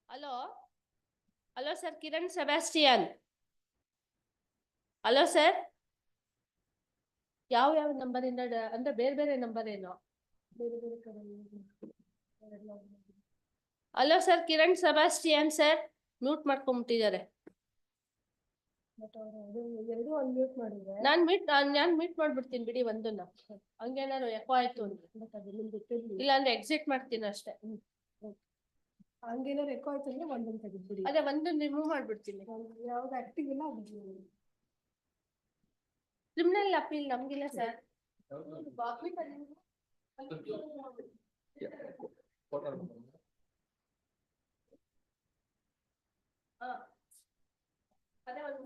Hello hello sir, Kiran Sebastian. Hello sir, ಯಾವ ಯಾವ ನಂಬರಿಂದ ಅಂದ್ರೆ ಬೇರೆ ಬೇರೆ ನಂಬರ್ ಏನೋ. Hello sir, Kiran Sebastian sir, mute ಮಾಡ್ಕೊಂಬಿಟ್ಟಿದ್ದಾರೆ. ನಾನ್ ಮೀಟ್ ಮಾಡ್ಬಿಡ್ತೀನಿ ಬಿಡಿ ಒಂದನ್ನ. ಹಂಗೇನಾದ್ರು ಎಕೋ ಆಯ್ತು ಇಲ್ಲ ಅಂದ್ರೆ ಎಕ್ಸಿಟ್ ಮಾಡ್ತೀನಿ ಅಷ್ಟೇ. ಹಂಗೇನಾದ್ರು ಎಕೋ ಆಯ್ತು ಅಂದ್ರೆ ಒಂದೊಂದು ತೆಗೆದ್ಬಿಡಿ. ಅದೇ ಒಂದೊಂದು ರಿಮೂವ್ ಮಾಡ್ಬಿಡ್ತೀನಿ. ಯಾವ್ದು ಆಕ್ಟಿವ್ ಇಲ್ಲ ಕ್ರಿಮಿನಲ್ ಅಪೀಲ್ ನಮ್ಗಿಲ್ಲ ಸರ್. ಅದೇ ಒಂದು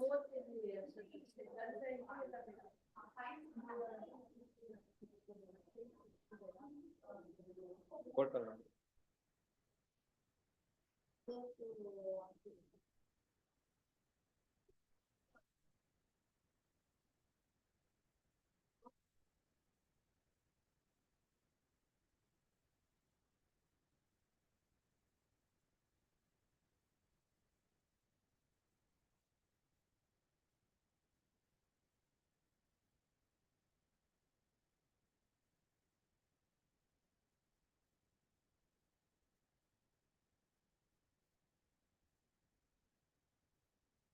30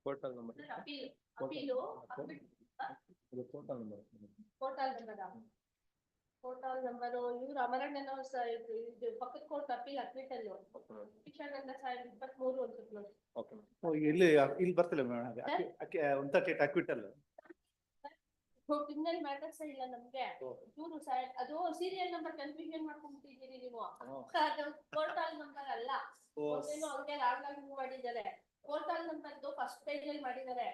Portal number. Portal number. ಇವ್ರು ಅಮರಣ್ಣನೋ ಪಕ್ಕದ ಕೋರ್ಟ್ ಅಪೀಲ್ ಅಕ್ವಿಟಲ್ ಶಿಕ್ಷಣ 23 ಅನ್ಸುತ್ತೆ. ಇಲ್ಲಿ ಬರ್ತಿಲ್ಲ ಅಕ್ವಿಟಲ್ ಕ್ರಿಮಿನಲ್ ಮ್ಯಾಟರ್ಸ್ ಇಲ್ಲ ನಮ್ಗೆ. ಇವ್ರು ಅದು ಸೀರಿಯಲ್ ನಂಬರ್ ಕನ್ಫ್ಯೂಷನ್ ಮಾಡ್ಕೊಂಡ್ಬಿಟ್ಟಿದ್ದೀರಿ ನೀವು. ಅದು ಪೋರ್ಟಲ್ ನಂಬರ್ ಅಲ್ಲ, ಅವ್ರಿಗೆ ರಾಂಗ್ ಮಾಡಿದ್ದಾರೆ. ಪೋರ್ಟಲ್ ನಂಬರ್ ಫಸ್ಟ್ ಪೇಜ್ ಅಲ್ಲಿ ಮಾಡಿದ್ದಾರೆ.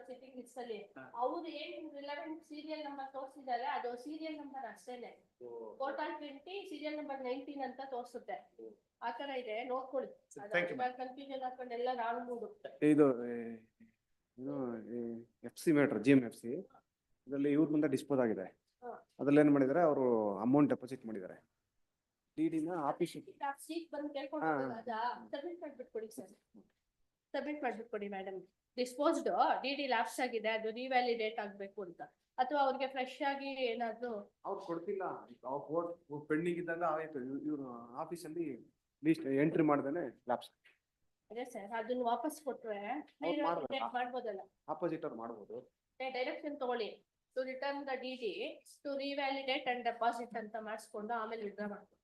ಸಿಟ್ಟಿಂಗ್ ಲಿಸ್ಟ್ ಅಲ್ಲಿ ಅವ್ರು ಏನ್ ರಿಲೆವೆಂಟ್ ಸೀರಿಯಲ್ ನಂಬರ್ ತೋರಿಸಿದ್ದಾರೆ ಅದು ಸೀರಿಯಲ್ ನಂಬರ್ ಅಷ್ಟೇನೆ. ಪೋರ್ಟಲ್ 20 ಸೀರಿಯಲ್ ನಂಬರ್ 19 ಅಂತ ತೋರಿಸುತ್ತೆ. ಆತರ ಇದೆ, ನೋಡ್ಕೊಳ್ಳಿ. ಕನ್ಫ್ಯೂಷನ್ ಹಾಕೊಂಡು ಎಲ್ಲ ರಾಂಗ್ ಮೂಡು. ಇದು FC ಮ್ಯಾಟರ್ GMFC ಇದರಲ್ಲಿ ಇವ್ರ ಮುಂದೆ ಡಿಸ್ಪೋಸ್ ಆಗಿದೆ. ಅದ್ರಲ್ಲಿ ಏನ್ ಮಾಡಿದ್ದಾರೆ, ಅವರು ಅಮೌಂಟ್ ಡೆಪಾಸಿಟ್ ಮಾಡಿದ್ದಾರೆ. ಡಿಡಿನ ಆಫೀಸ್ ಬಂದು ಕೇಳ್ಕೊಂಡು ಸಬ್ಮಿಟ್ ಮಾಡ್ಬಿಟ್ಕೊಡಿ ಸರ್. ಸಬ್ಮಿಟ್ ಮಾಡ್ಬಿಟ್ಕೊಡಿ ಮೇಡಮ್. ಡಿಸ್ಪೋಸ್ಡ್ ಡಿಡಿ ಲ್ಯಾಪ್ಸ್ ಆಗಿದೆ, ಅದು ರಿವ್ಯಾಲಿಡೇಟ್ ಆಗ್ಬೇಕು ಅಂತ. ಅಥವಾ ಅವ್ರಿಗೆ ಫ್ರೆಶ್ ಆಗಿ ಏನಾದ್ರು ಅವ್ರು ಕೊಡ್ತಿಲ್ಲ, ಪೆಂಡಿಂಗ್ ಇದ್ದಾಗ ಆಯ್ತು. ಇವ್ರು ಆಫೀಸಲ್ಲಿ ಲಿಸ್ಟ್ ಎಂಟ್ರಿ ಮಾಡ್ದೇನೆ ಲ್ಯಾಪ್ಸ್. ಅದೇ ಸರ್, ಅದನ್ನ ವಾಪಸ್ ಕೊಟ್ರೆ ಮಾಡ್ಬೋದಲ್ಲ. ಆಪೋಸಿಟ್ ಅವ್ರು ಮಾಡ್ಬೋದು. ಡೈರೆಕ್ಷನ್ ತಗೊಳ್ಳಿ, to return the DD to revalidate and deposit ಅಂತ ಮಾಡಿಸ್ಕೊಂಡು ಆಮೇಲೆ ವಿಡ್ರಾ ಮಾಡ್ಕೊಂಡು.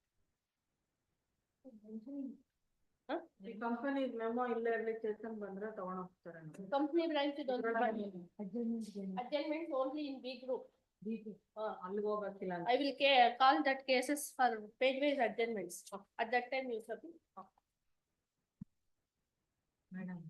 ಕಂಪನಿ ಮೆಮೊ ಇಲ್ಲ ಇರ್ಲಿಕ್ಕೆ ಚೇತನ್ ಬಂದ್ರೆ ತಗೊಂಡ್ ಹೋಗ್ತಾರೆ. Company branch adjournment only in B group. ಅಲ್ಲಿಗೆ ಹೋಗಕ್ಕಿಲ್ಲ. I will call that cases for page wise adjournments. At that time you submit. Madam.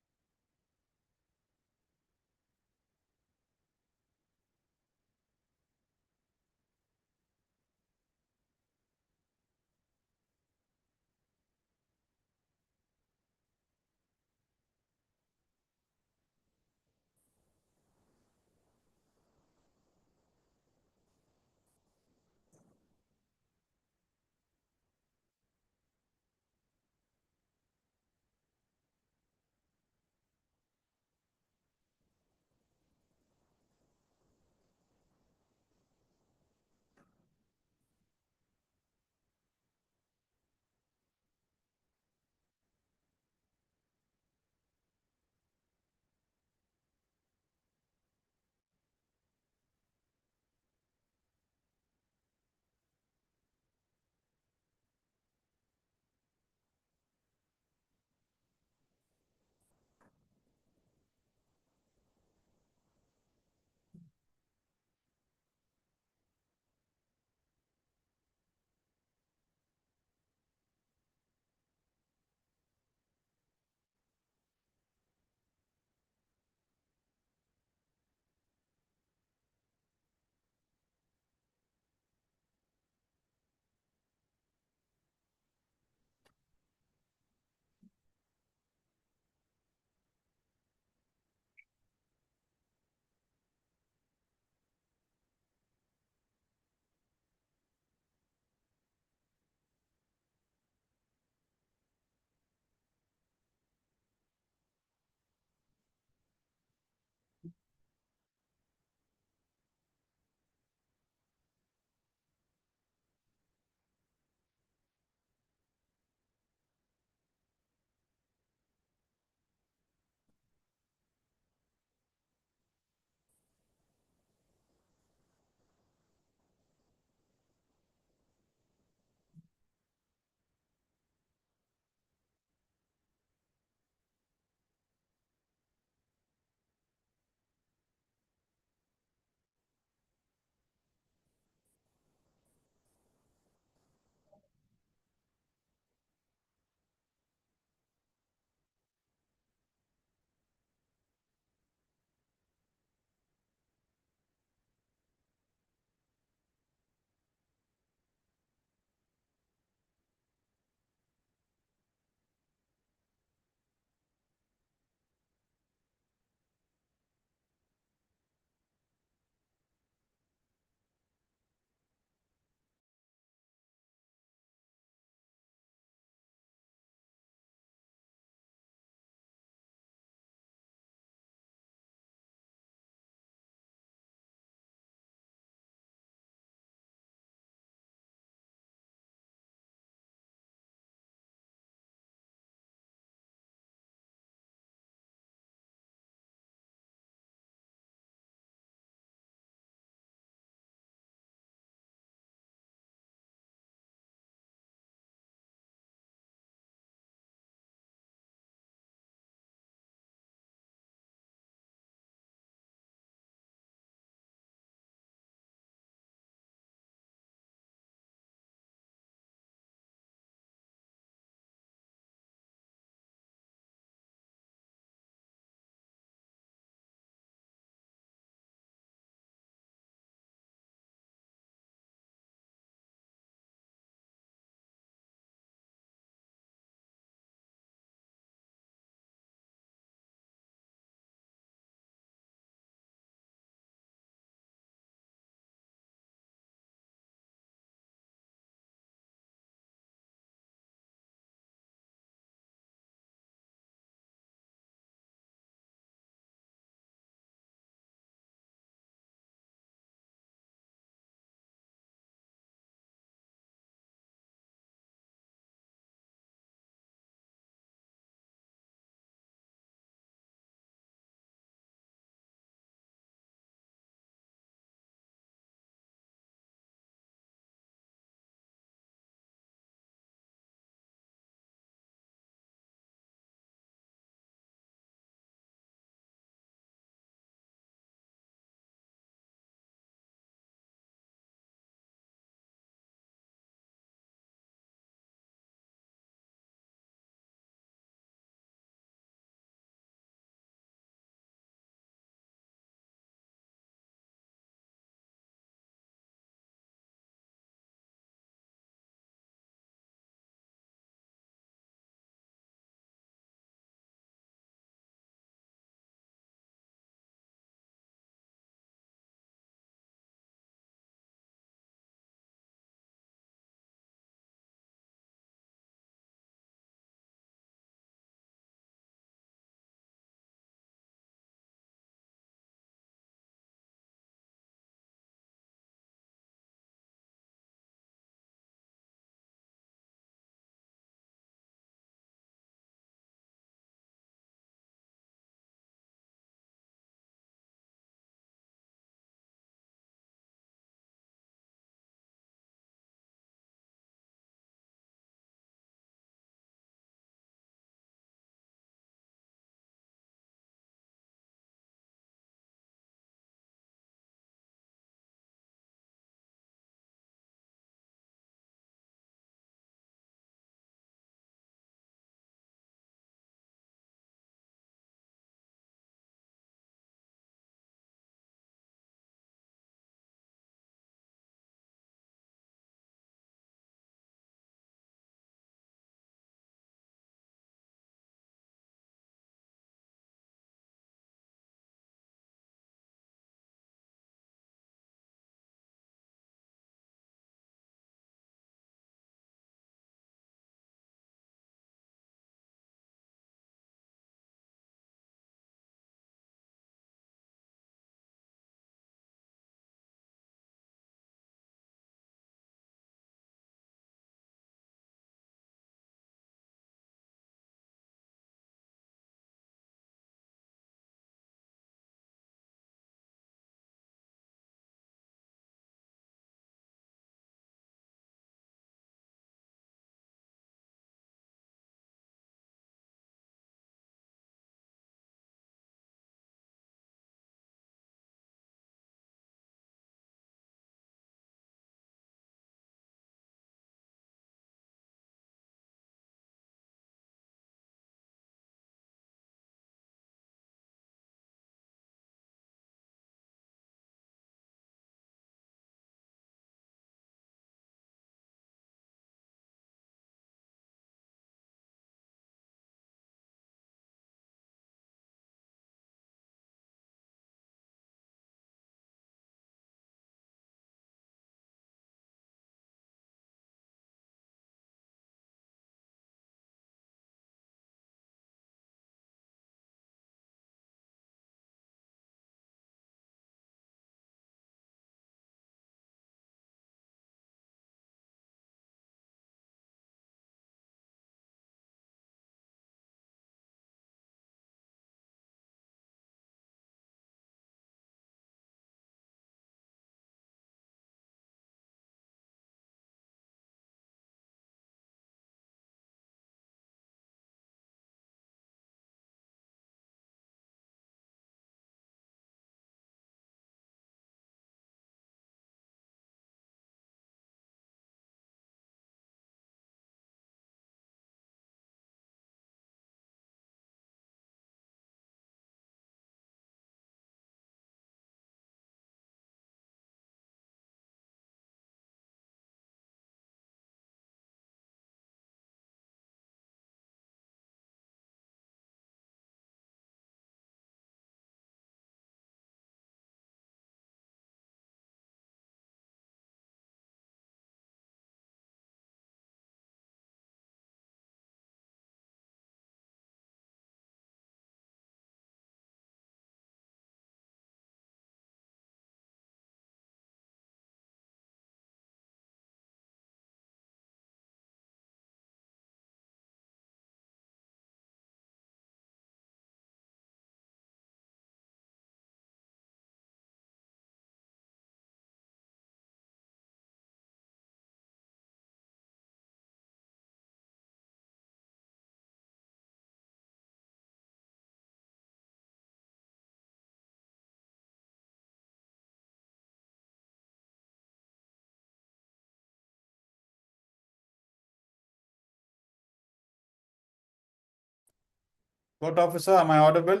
Court officer, am I audible?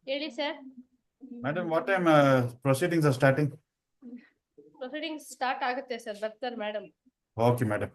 ಹೇಳಿ sir. Madam, what time proceedings are starting? Proceedings start ಆಗುತ್ತೆ sir, ಬರ್ತಾರೆ madam. Okay, madam.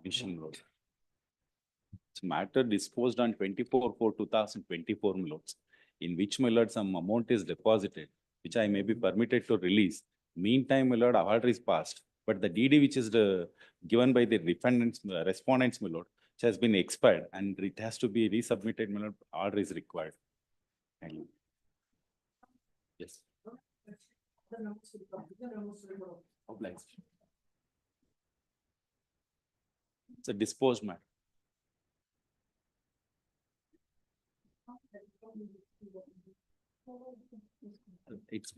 Mission load. It's matter disposed on 24/4/2024, my lords, in which, my lord, some amount is deposited, which I may be permitted to release. Meantime, my lord, order is passed, but the DD which is given by the defendants, respondents, my lord, which has been expired and it has to be resubmitted, my lord, order is required. Thank you. Yes. Obliged. It's a disposed matter. It's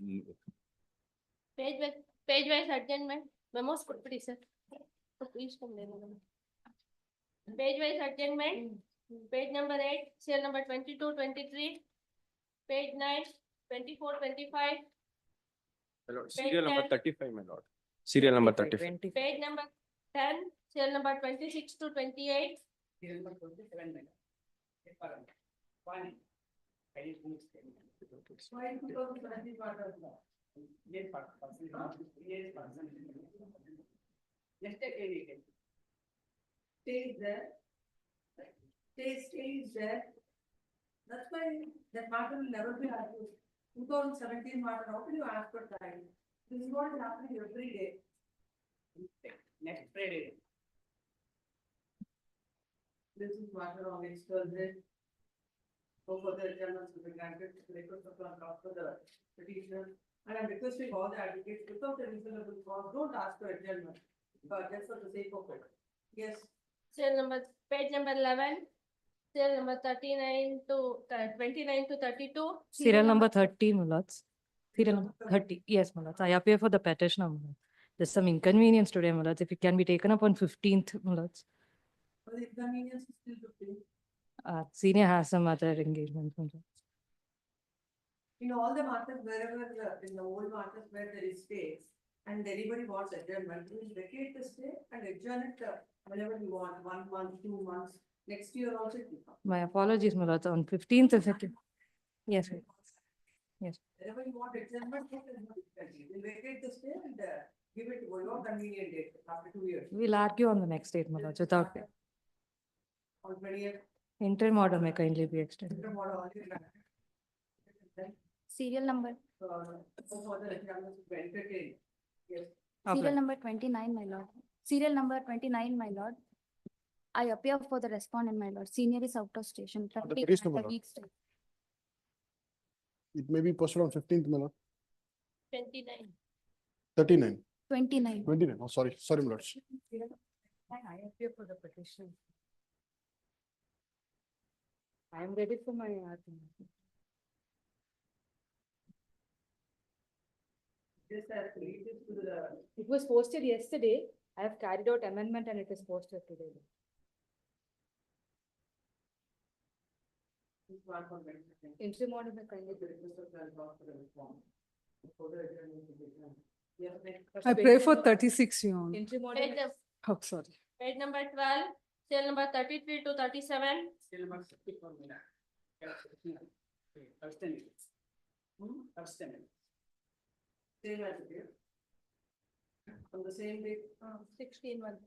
page wise adjournment memos ಕೊಟ್ಬಿಡಿ sir. Page wise adjournment, page number 8, serial number 22, 23, page 9, 24, 25, My lord, serial number 35, my lord. Serial number 35. 20. page number 10, serial number 26 to 28, Stays there. Stays there. That's why that matter will never be argued. 2017 matter, how can you ask for time? This is what is happening every day. Next Friday. This is matter on next Thursday. So for the adjournments will be granted, request of after the petitioner. And I'm requesting all the advocates without a reasonable cause, don't ask for adjournment, but just for the sake of it. Yes. serial number, page number 11, serial number 39 to 29 to 32. Serial number 30, my lords. Serial number 30, yes, my lords. I appear for the petitioner, my lord. There's some inconvenience today, my lords. If it can be taken up on 15th, my lords. But the inconvenience is still 15. Senior has some other engagements, my lords. In all the matters, wherever in the old matters where there is stays and anybody wants adjournment, we will vacate the stay and adjourn it whenever you want, 1 month, 2 months, next year also. it will come. My apologies, my lords. On 15th, if it. Yes, ma'am. Yes. Whenever you want adjournment, there is no difficulty. We'll vacate the stay and give it to your convenient date after 2 years. We'll argue on the next date, my lords, without On 20th. interim order may kindly be extended. Serial number, For the adjournments to be entertained. Yes. serial number 29, my lord. Serial number 29, my lord. I appear for the respondent, my lord. Senior is out of station. the Traffic petitioner, matter my lord. weeks time. It may be posted on 15th, my lord. 29. 39, 29. 29. Oh, sorry, my lord. I appear for the petition. I am ready for my argument. Just as read this to the. It was posted yesterday. I have carried out amendment and it is posted today. Interim order may kindly be. I pray for 36, Your Honor. Interim order. Page, Oh, sorry. page number 12, serial number 33 to 37, Same as it is. On the same day. 16 one.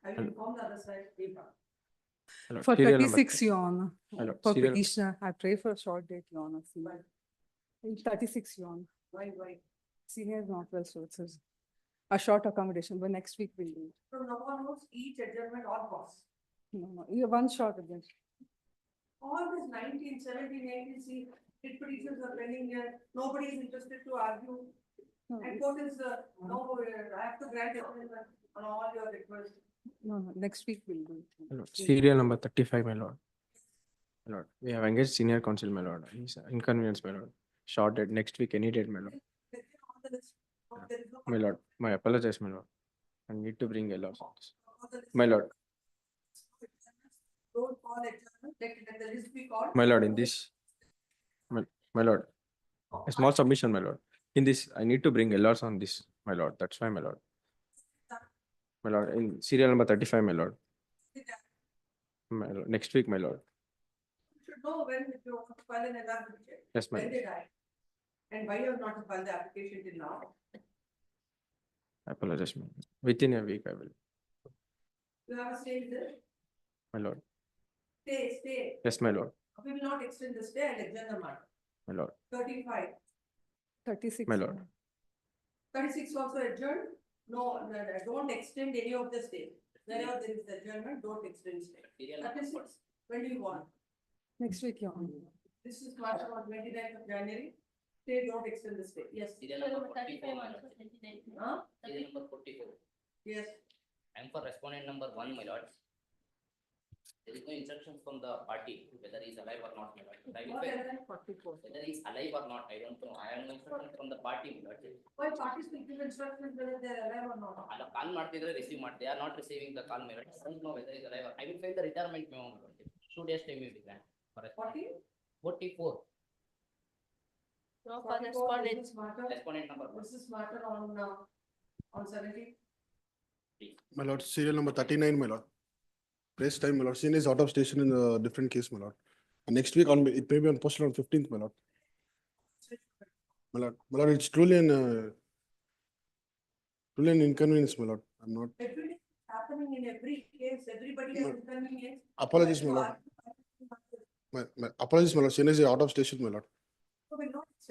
I will inform the other side. My lord, For serial number 36, Your Honor. My lord, For serial- petitioner, I pray for a short date, Your Honor. In 36, Your Honor. Why? Senior is not well, so it's a short accommodation, but next week we'll do it. So no one knows each adjournment or cost. No, you have one shot again. All this 19, 17, 18, see, writ petitions are pending here, nobody is interested to argue. No, And court is, no, I have to grant adjournment on all your requests. no, next week we'll do My it. lord, serial number 35, my lord. My lord, we have engaged senior counsel, my lord. He's inconvenience, my lord. Short date, next week, any date, my lord. There is no- My lord, my apologies, my lord. I need to bring a law. My lord, Don't call adjournment, let the list be called. my lord, in this, my lord, a small submission, my lord. In this, I need to bring LRs on this, my lord. That's why, my lord. My lord, in serial number 35, my lord. My lord, next week, my lord. You should know when you want to file an application. Yes, my When lord. did I? And why you have not filed the application till now? I apologize, my lord. Within a week, I will, You have a stay with this? my lord. Stay. Yes, my lord, We will not extend the stay and adjourn the matter. my lord, 35. 36. my Your lord. Honor. 36 also adjourned? No, don't extend any of the stay. Wherever there is adjournment, don't extend stay. 36, when do you want? Next week, Your Honor. This is matter on 29th of January. Stay, don't extend the stay. Yes. Serial number 35 also 29. Huh? Serial number 44. Yes. I am for respondent number 1, my lord. There is no instruction from the party whether he is alive or not. My lord. But I will What check else? 44. whether he is alive or not. I don't know. I have no instruction from the party. My lord. Why parties will give instructions whether they are alive or not? ಅಲ್ಲ ಕಾಲ್ ಮಾಡ್ತಿದ್ರೆ receive ಮಾಡಿ they are not receiving the call. My lord. I don't know whether he is alive or I will file the retirement memo. My lord. 2 days time will be granted. For a 44 No, for respondents. This is matter, respondent number one. this is matter on 17. My lord, serial number 39, my lord. Press time, my lord. Senior is out of station in a different case, my lord. And next week it may be on posted on 15th, my lord. My lord, it's truly an inconvenience, my lord. I'm not. Everything happening in every case, everybody has inconvenience. Apologies, my lord. My apologies, my lord. Senior is out of station, my lord. So we know it's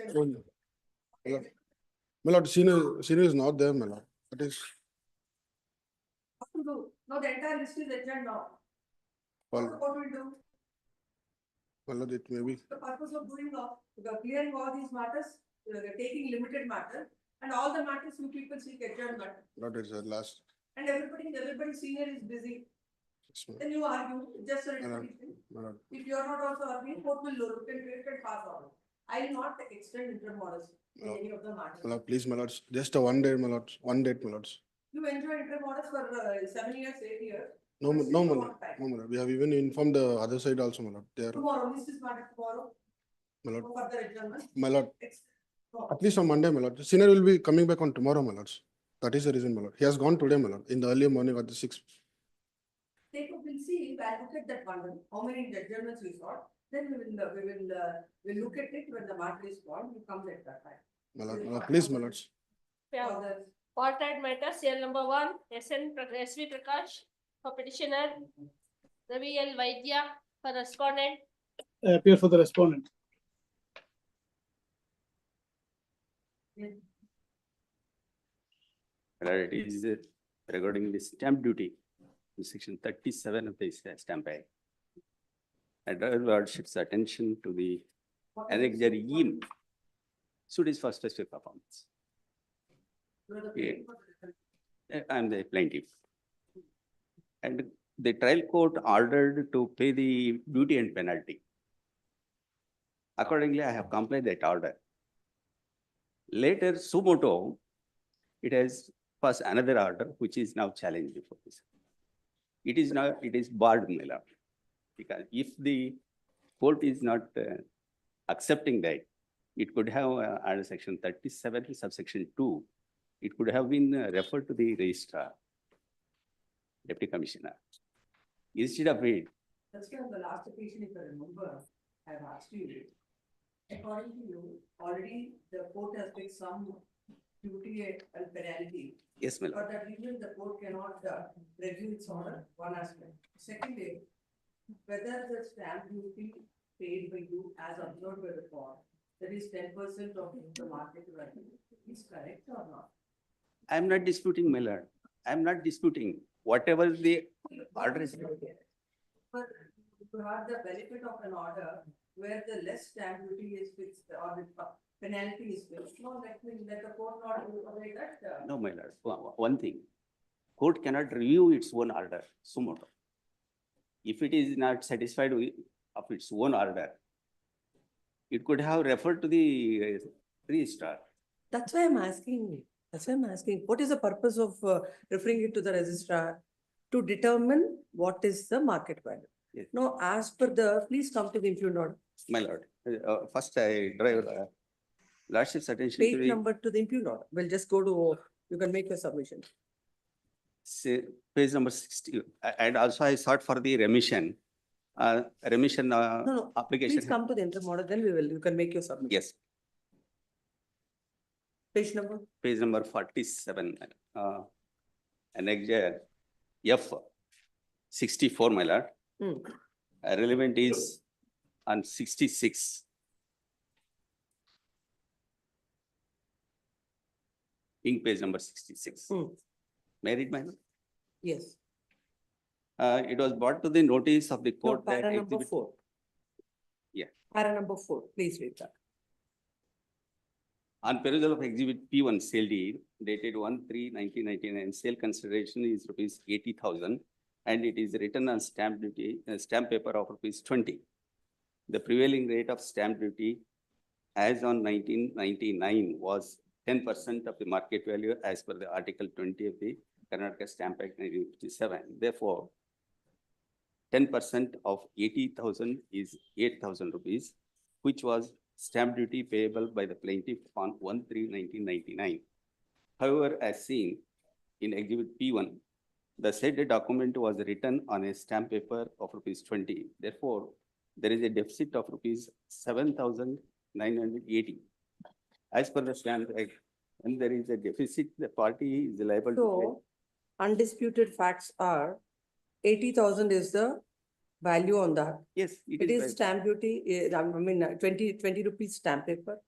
a- My lord, senior is not there, my lord. That is, What to do? Now the entire list is adjourned now. well, What will do? my lord, it may be. The purpose of doing clearing all these matters, taking limited matter, and all the matters you people seek adjournment. Not it's the last. And everybody senior is busy. Yes, my lord. Then you argue, just a My lord. repetition. My lord. If you are not also arguing, court will look and wait and pass on. I will not extend intermodals in No. any of the matters. My lord, please, my lord, just a 1 day, my lord, 1 date, my lords. You enjoy intermodals for 7 years, 8 years. No, but no, still my you lord, want time. no, my lord. We have even informed the other side also, my lord. They are, Tomorrow, this is matter tomorrow. my lord, No further adjournment. my lord, Ex- no. at least on Monday, my lord. Senior will be coming back on tomorrow, my lords. That is the reason, my lord. He has gone today, my lord, in the early morning at the 6th. We'll see, I'll look at that bundle, how many adjournments we sought, then we'll look at it when the matter is called, we come at that time. My lord, please, my lords. Yeah. For the Portrait matter, serial number 1, SV Prakash for petitioner, Ravi L. Vaidya for respondent. I appear for the respondent. It is regarding the stamp duty, in section 37 of the Stamp Act. I draw your lordship's attention to the annexure E. Suit is for specific performance. I am the plaintiff. And the trial court ordered to pay the duty and penalty. Accordingly, I have complied that order. Later, sumoto, it has passed another order, which is now challenged before this. It is barred, my lord. Because if the court is not accepting that, it could have under section 37, subsection 2, it could have been referred to the registrar, deputy commissioner. Instead of it, That's why on the last occasion, if I remember, I have asked you, according to you, already the court has fixed some duty and penalty. yes, my lord. For that reason, the court cannot review its order, one aspect. Secondly, whether the stamp duty paid by you as observed by the court, that is 10% of the market value, is correct or not? I am not disputing, my lord. I am not disputing. Whatever the order is. But to have the benefit of an order where the less stamp duty is fixed or the penalty is fixed, no, let the court not do away that. No, my lord. One thing, court cannot review its own order, sumoto. If it is not satisfied with of its own order, it could have referred to the registrar. That's why I'm asking, what is the purpose of referring it to the registrar? To determine what is the market value. Yes. Now, as per please come to the impugned order. My lord, first I drive lordship's attention to Page the number to the impugned order. We'll just go to, you can make your submission. page number 60. And also I sought for the remission, No, no, application. please come to the interim order, then you can make your submission. Yes, Page number? page number 47. Annexure F 64, my lord. Hmm. Relevant is on 66. Ink page number 66. Hmm. May I read, my lord? Yes. It was brought to the notice of the No, court that para number exhibit. 4. Yeah. Para number 4, please read that. On perusal of exhibit P1 sale deed dated 1/3/1999, sale consideration is rupees 80,000 and it is written on stamp duty, stamp paper of ₹20. The prevailing rate of stamp duty as on 1999 was 10% of the market value as per the Article 20 of the Karnataka Stamp Act 1957. Therefore, 10% of 80,000 is 8,000 rupees, which was stamp duty payable by the plaintiff on 1/3/1999. However, as seen in Exhibit P1, the said document was written on a stamp paper of ₹20. Therefore, there is a deficit of ₹7,980. As per the Stamp Act, when there is a deficit, the party is liable to pay. So undisputed facts are 80,000 is the value on that. Yes, It is stamp duty, I mean, 20 rupees stamp paper.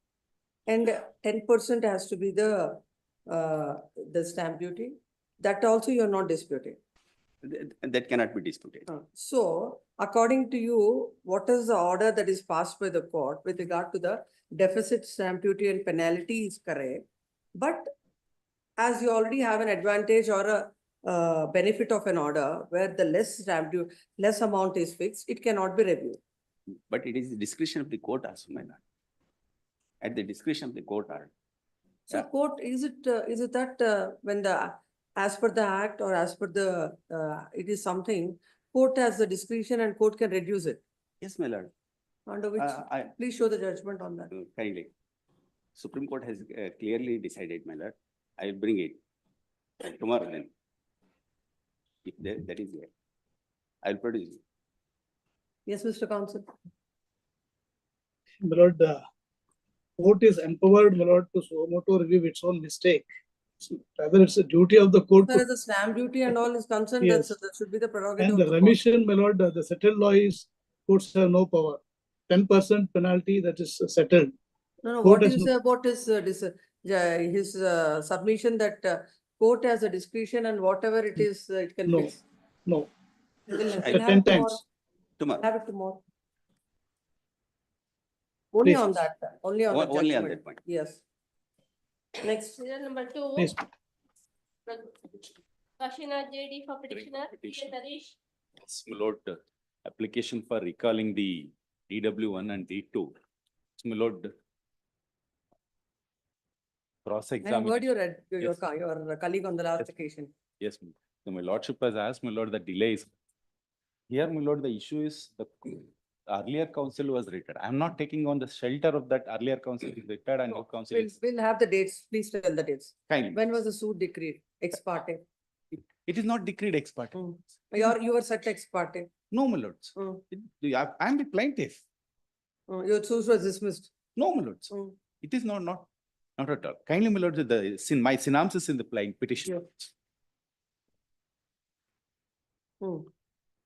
And 10% has to be the stamp duty. That also you're not disputing. that cannot be disputed. So according to you, what is the order that is passed by the court with regard to the deficit stamp duty and penalty is correct? But as you already have an advantage or a benefit of an order where the less stamp duty, less amount is fixed, it cannot be reviewed. But it is the discretion of the court also, my lord. At the discretion of the court. So Yeah. court, is it that when as per the act or as per the, it is something, court has the discretion and court can reduce it? Yes, my lord. Under which, please show the judgment on that. Kindly. Supreme Court has clearly decided, my lord. I will bring it tomorrow then. If that is there, I will produce it. Yes, Mr. Counsel. My lord, the court is empowered, my lord, to suo motu review its own mistake. So rather, it's a duty of the court. As far as the stamp duty and all is concerned, Yes. that should be the prerogative And of the the court. remission, my lord, the settled law is courts have no power. 10% penalty that is settled. No, Court what has is about his submission that court has a discretion and whatever it is, it can No. fix. No. We'll have 10 it tomorrow. times. Tomorrow. Have it tomorrow. Only Please. on that, only on that Only on judgment. that point. Yes. Next. Serial number 2. Please. Kashina JD for petitioner, Petition. Harish. Yes, my lord, application for recalling the DW1 and D2. My lord, I cross-examination. heard your Yes. colleague on the last Yes. occasion. Yes, so my lordship has asked, my lord, the delay is. Here, my lord, the issue is the earlier council was retired. I am not taking on the shelter of that earlier council is retired and new council is. We'll have the dates. Please tell the dates. Kindly. When was the suit decreed? Ex parte. It is not decreed ex parte. You were set ex parte. No, my lords. I am the plaintiff. Your suit was dismissed. No, my lords. It is not at all. Kindly, my lords, my synopsis in the petition.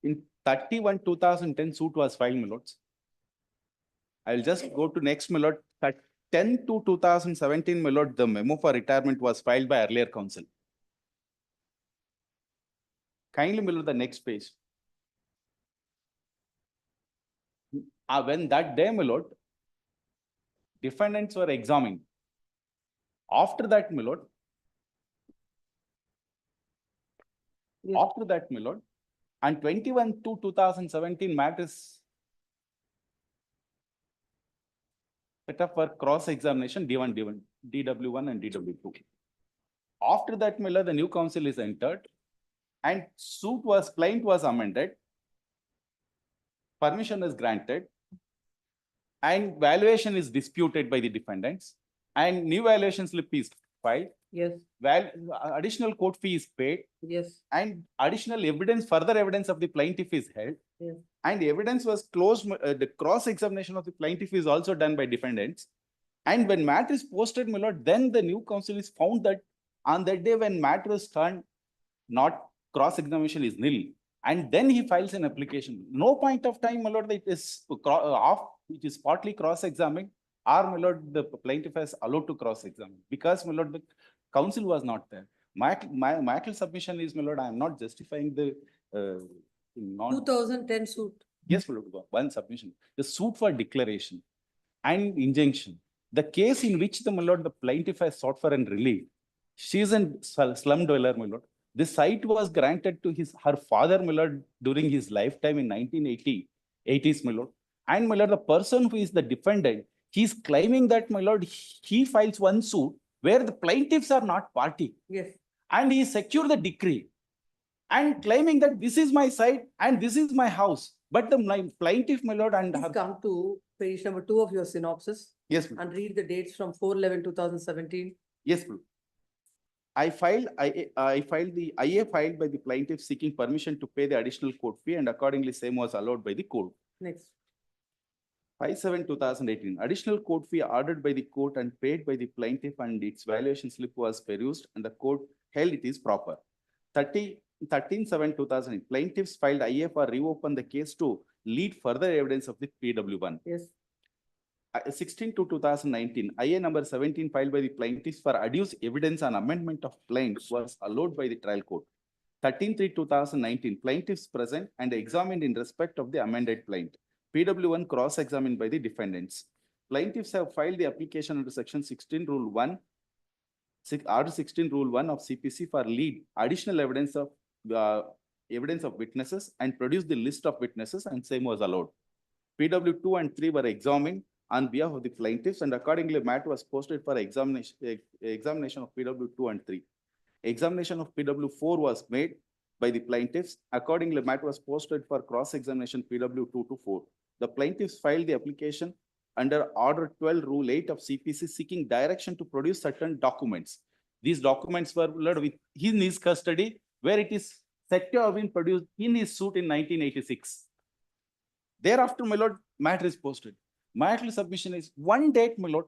In 31/2010 suit was filed, my lords. I'll just go to next, my lord. 10/2017, my lord, the memo for retirement was filed by earlier council. Kindly, my lord, the next page. When that day, my lord, defendants were examined. After that, my lord. Yes. After that, my lord, and 21/2/2017 matters set up for cross-examination D1, DW1 and DW2. After that, my lord, the new council is entered and plaint was amended. Permission is granted and valuation is disputed by the defendants and new valuation slip is filed. Yes. Additional court fee is paid. Yes. And additional evidence, further evidence of the plaintiff is held. Yes. And the evidence was closed, the cross-examination of the plaintiff is also done by defendants. And when matter is posted, my lord, then the new counsel is found that on that day when matter is turned, not cross-examination is nil. And then he files an application. No point of time, my lord, it is partly cross-examined, or my lord, the plaintiff has allowed to cross-examine because, my lord, the counsel was not there. My actual submission is, my lord, I am not justifying the 2010 suit. Yes, my lord, one submission. The suit for declaration and injunction. The case in which my lord, the plaintiff has sought for a relief. She is a slum dweller, my lord. This site was granted to her father, my lord, during his lifetime in 1980s, my lord. And my lord, the person who is the defendant, he's claiming that, my lord, he files one suit where the plaintiffs are not party. Yes. And he secured the decree and claiming that this is my site and this is my house. But the plaintiff, my lord, and Please her, come to page number 2 of your synopsis yes, ma'am. and read the dates from 4/11/2017. Yes, ma'am. I filed the IA filed by the plaintiff seeking permission to pay the additional court fee, and accordingly same was allowed by the court. Next. 5/7/2018, additional court fee ordered by the court and paid by the plaintiff, and its valuation slip was perused and the court held it is proper. 13/7/2008, plaintiffs filed IA for reopen the case to lead further evidence of the PW1. Yes. 16/2019, IA number 17 filed by the plaintiffs for adduce evidence on amendment of plaintiff was allowed by the trial court. 13/3/2019, plaintiffs present and examined in respect of the amended plaint. PW1 cross-examined by the defendants. Plaintiffs have filed the application under section 16 rule 1, Order 16 rule 1 of CPC for lead additional evidence of witnesses and produce the list of witnesses, and same was allowed. PW2 and 3 were examined on behalf of the plaintiffs, and accordingly matter was posted for examination of PW2 and 3. Examination of PW4 was made by the plaintiffs. Accordingly, matter was posted for cross-examination PW2 to 4. The plaintiffs filed the application under Order 12 Rule 8 of CPC seeking direction to produce certain documents. These documents were in his custody, where it is said to have been produced in his suit in 1986. Thereafter, my lord, matter is posted. Matter submission is one date, my lord.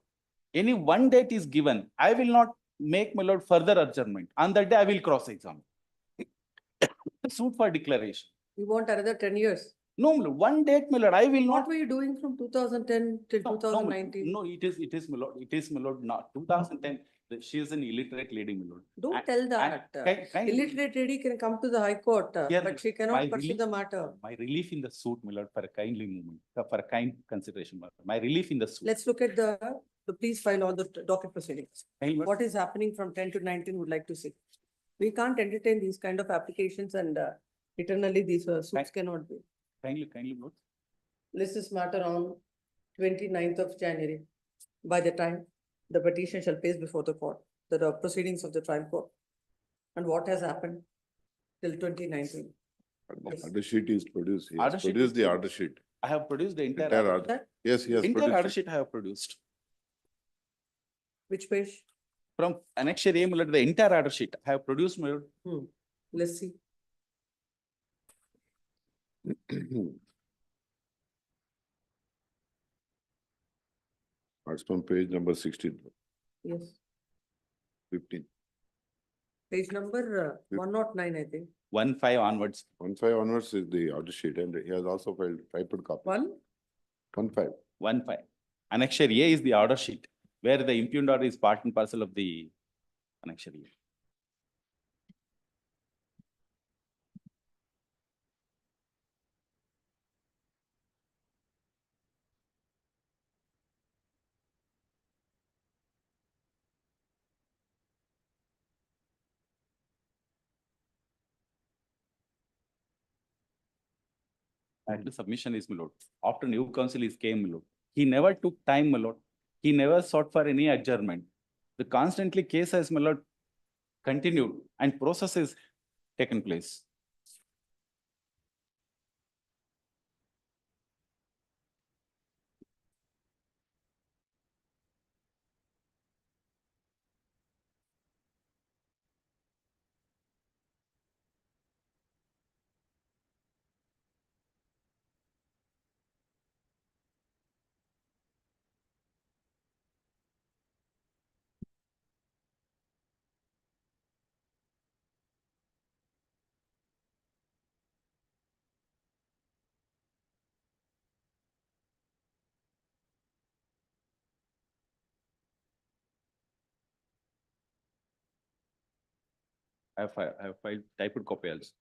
Any one date is given. I will not make, my lord, further adjournment. On that day, I will cross-examine. Suit for declaration. You want another 10 years? No, my lord, one date, my lord. I will not. What were you doing from 2010 till No, 2019? No, it is, my lord. It is, my lord, not 2010. She is an illiterate lady, my lord. Don't tell that. Illiterate lady can come to the High Court, Yeah, but she cannot pursue the matter. My relief in the suit, my lord, for a kindly movement, for a kind consideration, my lord. My relief in the suit. Let's look at the please file all the docket proceedings. Kindly, my lord. What is happening from 10 to 19 would like to see. We can't entertain these kind of applications, and eternally these suits cannot be. Kindly, my lord. List this matter on 29th of January. By the time the petition shall place before the court, the proceedings of the trial court, and what has happened till 2019. Yes. Order sheet is produced. He Order has sheet produced is the produced. order sheet. I have produced the entire Entire order. order. Yes, he has Entire order produced. sheet I have produced. Which page? From annexure A, my lord, the entire order sheet I have produced, my lord. Let's see. That's from page number 16, Yes. 15. Page number 109, I think. 1/5 onwards. 1/5 onwards is the order sheet, and he has also filed typed copy. 1/5. 1/5. Annexure A is the order sheet, where the impugned order is part and parcel of the annexure A. And the submission is, my lord. After new counsel is came, my lord. He never took time, my lord. He never sought for any adjournment. The constantly case has, my lord, continued and process is taken place. I have filed typed copy also.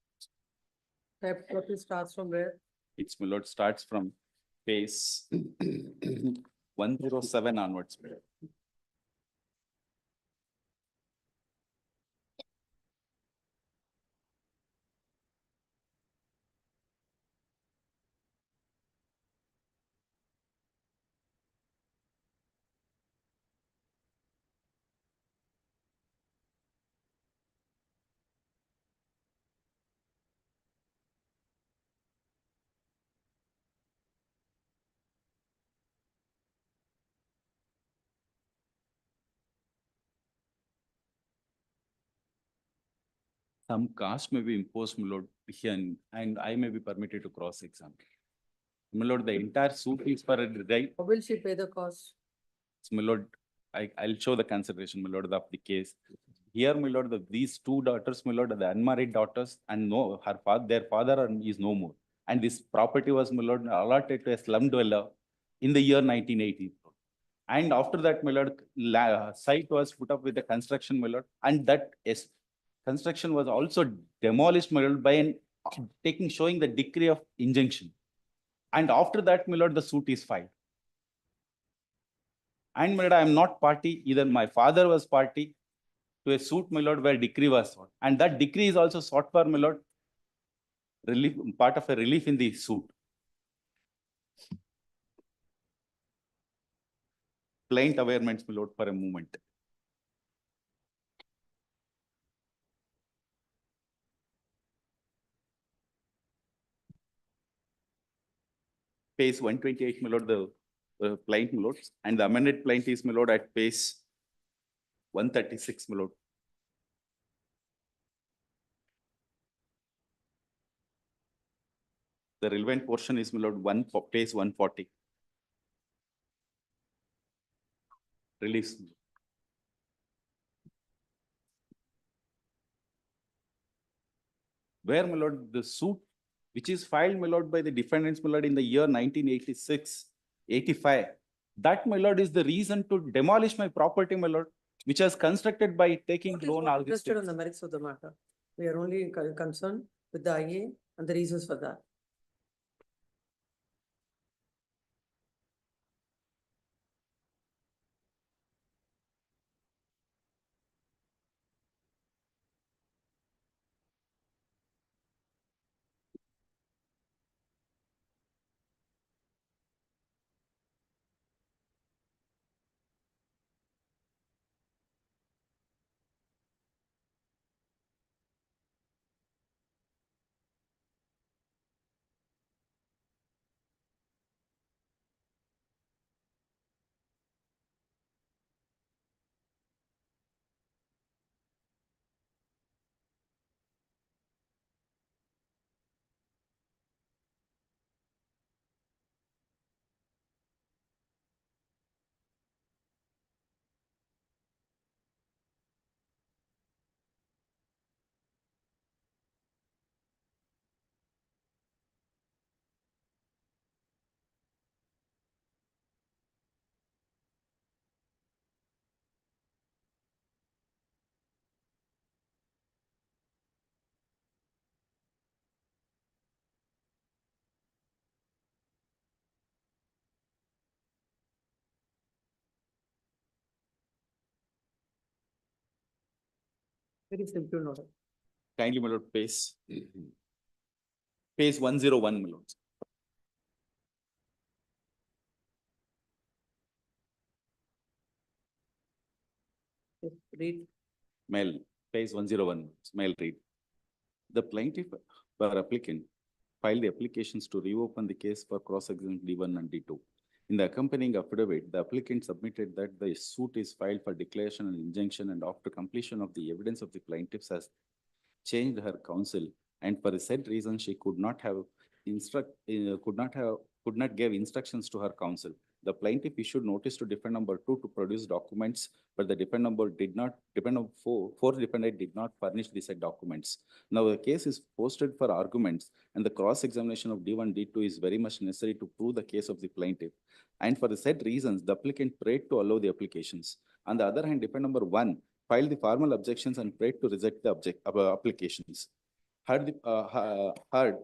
Type copy starts from where? It's, my lord, starts from page 107 onwards. My lord. some cost may be imposed, my lord, here, and I may be permitted to cross-examine. My lord, the entire suit is for a right. How will she pay the cost? My lord, I'll show the consideration, my lord, of the case. Here, my lord, these two daughters, my lord, are the unmarried daughters, and no, their father is no more. And this property was, my lord, allotted to a slum dweller in the year 1980. And after that, my lord, site was put up with the construction, my lord, and that construction was also demolished, my lord, by showing the decree of injunction. And after that, my lord, the suit is filed. And my lord, I am not party, either my father was party to a suit, my lord, where decree was sought. And that decree is also sought for, my lord, relief, part of a relief in the suit. Plaint awareness, my lord, for a moment. Page 128, my lord, the plaint, my lord, and the amended plaint is, my lord, at page 136, my lord. The relevant portion is, my lord, page 140. Release. Where, my lord, the suit which is filed, my lord, by the defendants, my lord, in the year 1986, 85. That, my lord, is the reason to demolish my property, my lord, which was constructed by taking loan. Interested on the merits of the matter. We are only concerned with the IA and the reasons for that. Very simple note. Kindly, my lord, page 101, my lord. Read. Mail, page 101, mail read. The plaintiff or applicant filed the applications to reopen the case for cross-examination D1 and D2. In the accompanying affidavit, the applicant submitted that the suit is filed for declaration and injunction, and after completion of the evidence of the plaintiff has changed her counsel, and for the said reason she could not give instructions to her counsel. The plaintiff issued notice to defendant number 2 to produce documents, but the defendant number four defendant did not furnish the said documents. Now the case is posted for arguments, and the cross-examination of D1, D2 is very much necessary to prove the case of the plaintiff. And for the said reasons, the applicant prayed to allow the applications. On the other hand, defendant number 1 filed the formal objections and prayed to reject the applications. Heard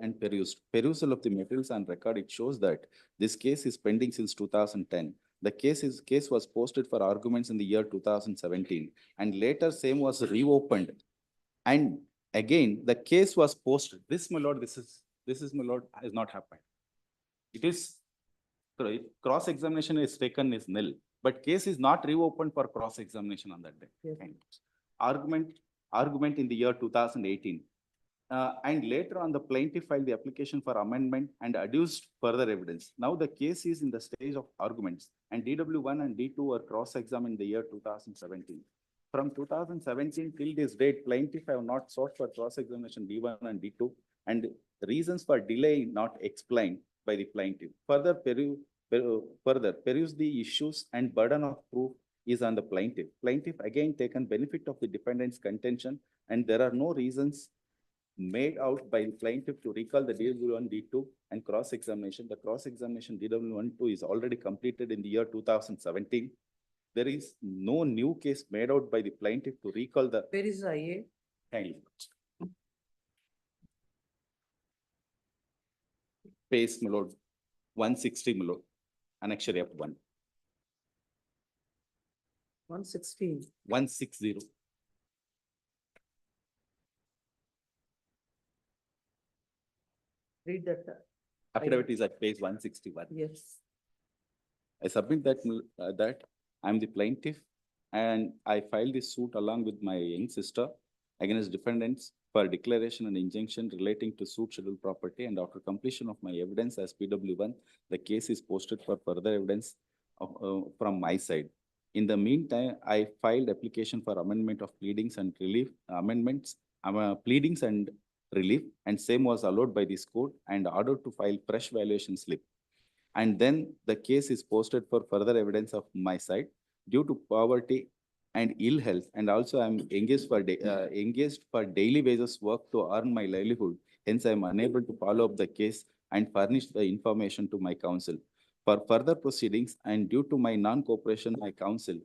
and perused. Perusal of the materials and record, it shows that this case is pending since 2010. The case was posted for arguments in the year 2017, and later same was reopened. And again, the case was posted. This, my lord, this is my lord, has not happened. It is cross-examination is taken is nil, but case is not reopened for cross-examination on that day. Yes. Argument in the year 2018. And later on, the plaintiff filed the application for amendment and adduced further evidence. Now the case is in the stage of arguments, and DW1 and D2 were cross-examined in the year 2017. from 2017 till this date, plaintiff have not sought for cross-examination D1 and D2, and reasons for delay not explained by the plaintiff. Further, peruse the issues and burden of proof is on the plaintiff. Plaintiff again taken benefit of the defendant's contention, and there are no reasons made out by the plaintiff to recall the DW1, D2 and cross-examination. The cross-examination DW1, 2 is already completed in the year 2017. There is no new case made out by the plaintiff to recall the. Where is IA? Kindly. Page, my lord, 160, my lord, annexure F1. 116. 160. Read that. Affidavit is at page 161. Yes. I submit that, that I'm the plaintiff and I filed this suit along with my young sister against defendants for declaration and injunction relating to suit scheduled property, and after completion of my evidence as PW1, the case is posted for further evidence from my side. In the meantime, I filed application for amendment of pleadings and relief pleadings and relief, and same was allowed by this court and ordered to file fresh valuation slip. And then the case is posted for further evidence of my side. Due to poverty and ill health, and also I'm engaged for daily wages work to earn my livelihood. Hence, I am unable to follow up the case and furnish the information to my counsel. For further proceedings, and due to my non-cooperation, my counsel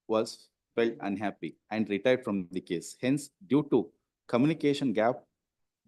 was felt unhappy and retired from the case. Hence, due to communication gap,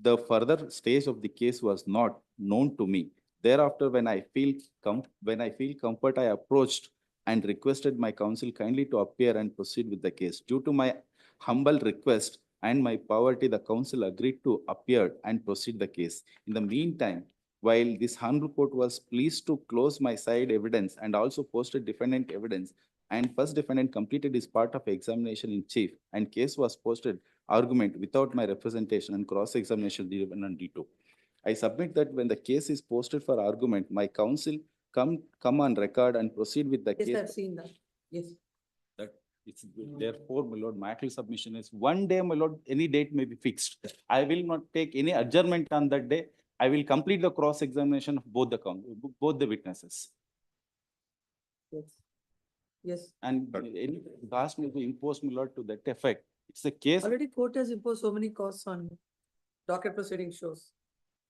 the further stage of the case was not known to me. Thereafter, when I feel comfort, I approached and requested my counsel kindly to appear and proceed with the case. Due to my humble request and my poverty, the counsel agreed to appear and proceed the case. In the meantime, while this honorable court was pleased to close my side evidence and also posted defendant evidence, and first defendant completed his part of examination in chief, and case was posted argument without my representation and cross-examination D1 and D2. I submit that when the case is posted for argument, my counsel come on record and proceed with the case. Yes, I've seen that. Yes. That it's therefore, my lord, my actual submission is one day, my lord, any date may be fixed. I will not take any adjournment on that day. I will complete the cross-examination of both the witnesses. Yes. Yes. And any cost may be imposed, my lord, to that effect. It's a case. Already court has imposed so many costs on docket proceeding shows.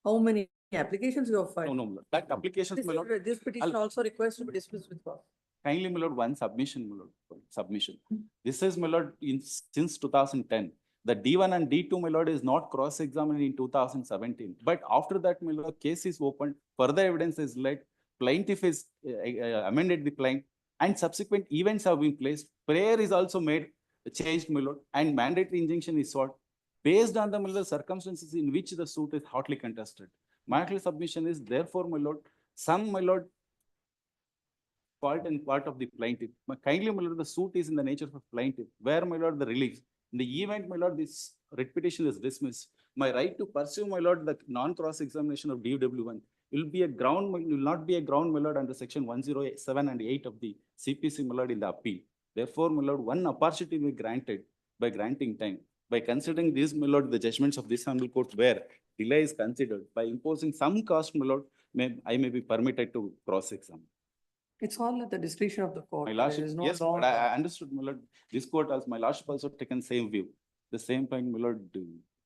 How many applications you have filed? No, no, that applications, my lord. This petition also requires to be dismissed with cost. Kindly, my lord, one submission, my lord, submission. This is, my lord, since 2010. The D1 and D2, my lord, is not cross-examined in 2017. But after that, my lord, case is opened, further evidence is led, plaintiff is amended the plaint, and subsequent events have been placed. Prayer is also made, changed, my lord, and mandatory injunction is sought based on the, my lord, circumstances in which the suit is hotly contested. My actual submission is therefore, my lord, some, my lord, fault and part of the plaintiff. Kindly, my lord, the suit is in the nature of plaintiff, where, my lord, the relief. In the event, my lord, this writ petition is dismissed. My right to pursue, my lord, the non-cross examination of DW1 will be a ground, will not be a ground, my lord, under section 107 and 8 of the CPC, my lord, in the appeal. Therefore, my lord, one opportunity will be granted by granting time. By considering this, my lord, the judgments of this honorable court where delay is considered, by imposing some cost, my lord, I may be permitted to cross-examine. It's all at the discretion of the court. My lordship, There is no yes, law. but I understood, my lord, this court as my lordship also taken same view. The same point, my lord,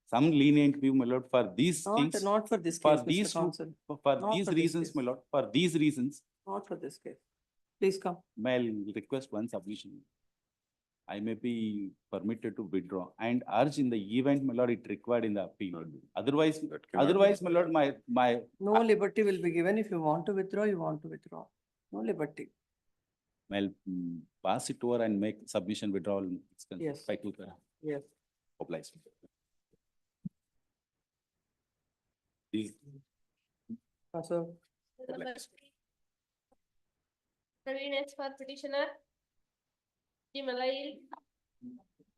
some lenient view, my lord, for these things. Not for this For case, these, Mr. Counsel. for Not these for this reasons, case. my lord, for these reasons, Not for this case. Please come. may I request one submission. I may be permitted to withdraw and urge in the event, my lord, it required in the appeal. Otherwise, my lord, my. No liberty will be given. If you want to withdraw, you want to withdraw. No liberty. I'll pass it over and make submission withdrawal. Yes. Yes. Obliged. These. Also, Convenience for petitioner.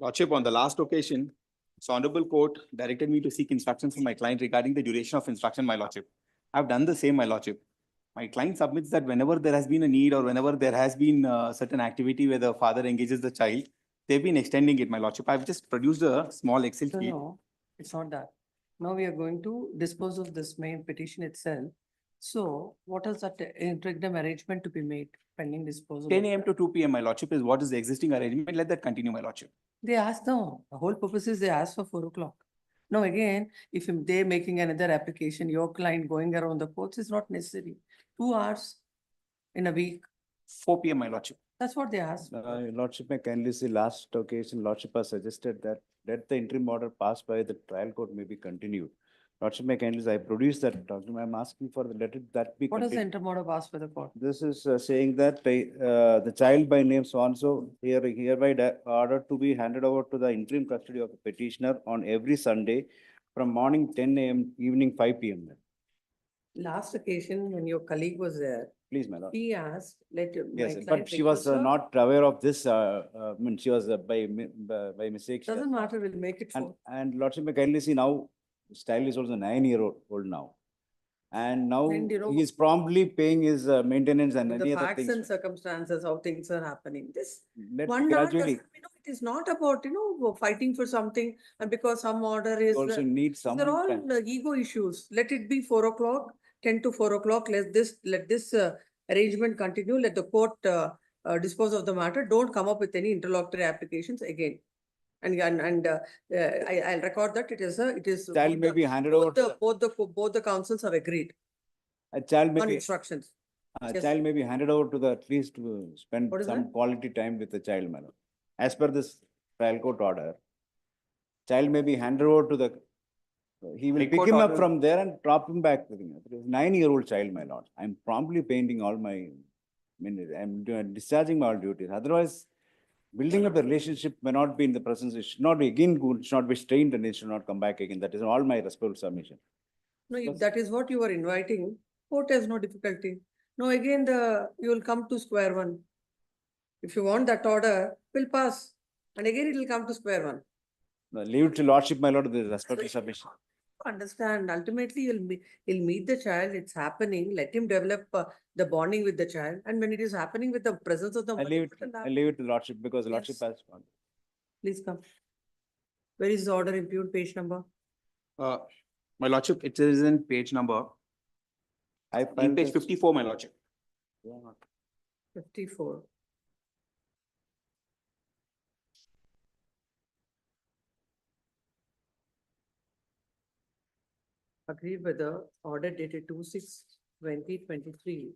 Lordship, on the last occasion, this honorable court directed me to seek instructions from my client regarding the duration of instruction, my lordship. I've done the same, my lordship. My client submits that whenever there has been a need or whenever there has been certain activity where the father engages the child, they've been extending it, my lordship. I've just produced a small Excel No, sheet. no, it's not that. Now we are going to dispose of this main petition itself. So what is that interim arrangement to be made pending disposal? 10 of AM that? to 2 PM, my lordship, is what is the existing arrangement. Let that continue, my lordship. They asked, no, the whole purpose is they asked for 4 o'clock. Now again, if they're making another application, your client going around the courts is not necessary. 2 hours in a week, 4 PM, my lordship. that's what they asked. Your Lordship, may kindly see last occasion, Lordship has suggested that let the interim order passed by the trial court may be continued. Lordship, may kindly, I produced that document. I'm asking for the, let it, that be What is the continued. interim order passed by the court? This is saying that the child by name so and so hereby ordered to be handed over to the interim custody of the petitioner on every Sunday from morning 10 AM, evening 5 PM. Last occasion, when your colleague was there, Please, my lord. he asked, let my Yes, client but she was request her. not aware of this, I mean, she was by mistake. she has- Doesn't matter, we'll make it And, 4. and Lordship, may kindly see now, Style is also 9-year-old now. And now And, you know, he is promptly paying his maintenance and With any the other facts things. and circumstances, how things are happening. This Let one hour doesn't, gradually, it is not about, fighting for something and because some order is. also need some These are all time. ego issues. Let it be 4 o'clock, 10 to 4 o'clock. Let this arrangement continue. Let the court dispose of the matter. Don't come up with any interlocutory applications again. I'll record that it is. Child may be handed over. Both the councils have agreed A child may on be, instructions. a Yes. child may be handed over to the, at least to spend What is some that? quality time with the child, madam. As per this trial court order, child may be handed over to the, he will High pick court him up order- from there and drop him back with him. It is 9-year-old child, my lord. I'm promptly painting all my, I'm discharging my all duties. Otherwise, building up the relationship may not be in the presence, it should not be again good, should not be strained and it should not come back again. That is all my respectful submission. No, if Yes. that is what you are inviting, court has no difficulty. No, again, you will come to square one. If you want that order, will pass. And again, it will come to square one. Leave it to lordship, my lord, the respectful submission. Understand, ultimately, he'll meet the child, it's happening, let him develop the bonding with the child. And when it is happening with the presence of the. I leave it to lordship because lordship Yes. has. Please come. Where is the order impugned page number? My lordship, it is in page number, I in filed page this- 54, my lordship. 54. Agreed with the order dated 2/6/2023.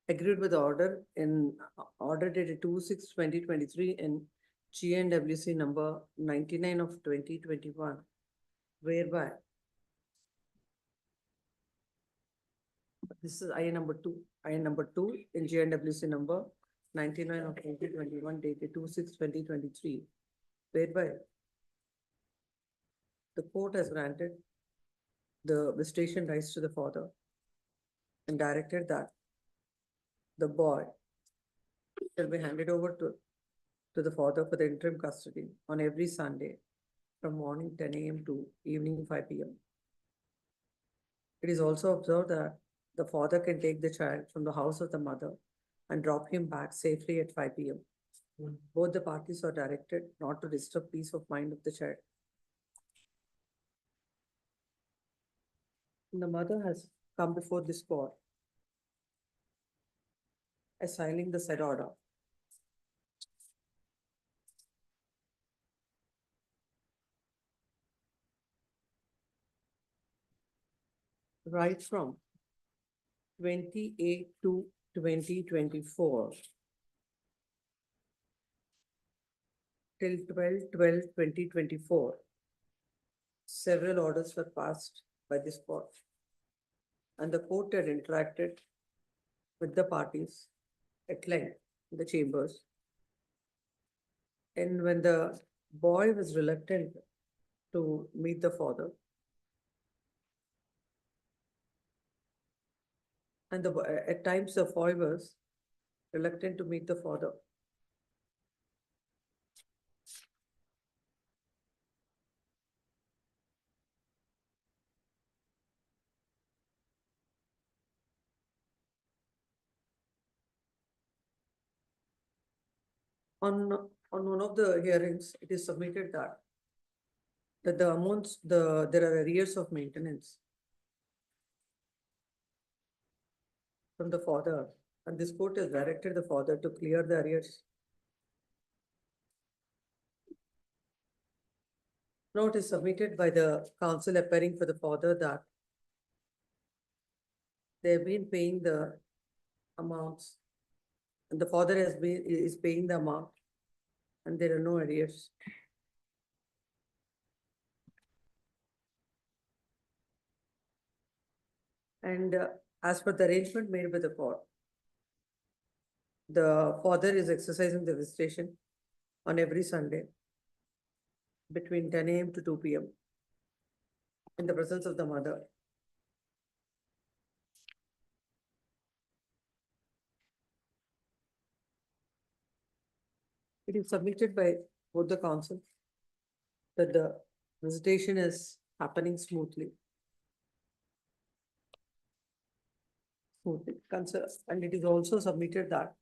Agreed with the order in order dated 2/6/2023 in GNWC number 99 of 2021, whereby this is IN number 2, in GNWC number 99 of 2021 dated 2/6/2023, whereby the court has granted the visitation rights to the father and directed that the boy shall be handed over to the father for the interim custody on every Sunday from morning 10 AM to evening 5 PM. It is also observed that the father can take the child from the house of the mother and drop him back safely at 5 PM. Both the parties are directed not to disturb peace of mind of the child. The mother has come before this court assigning the said order. Right from 28/2/2024 till 12/12/2024. Several orders were passed by this court. And the court had interacted with the parties at length in the chambers. And when the boy was reluctant to meet the father, and at times the boy was reluctant to meet the father, on one of the hearings, it is submitted that the amounts, there are arrears of maintenance from the father, and this court has directed the father to clear the arrears. Note is submitted by the counsel appearing for the father that they have been paying the amounts, and the father is paying the amount, and there are no arrears. And as per the arrangement made by the court, the father is exercising the visitation on every Sunday between 10 AM to 2 PM in the presence of the mother. It is submitted by both the counsel that the visitation is happening smoothly. And it is also submitted that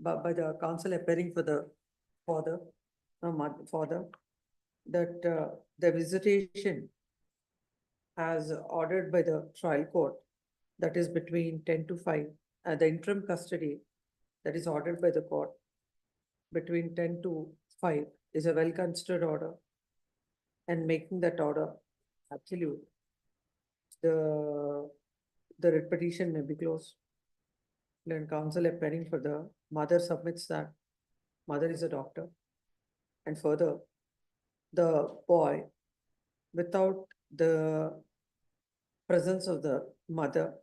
by the counsel appearing for the father, that the visitation as ordered by the trial court, that is between 10 to 5, the interim custody that is ordered by the court between 10 to 5 is a well-considered order, and making that order absolute, the writ petition may be closed. Then counsel appearing for the mother submits that mother is a doctor, and further, the boy, without the presence of the mother,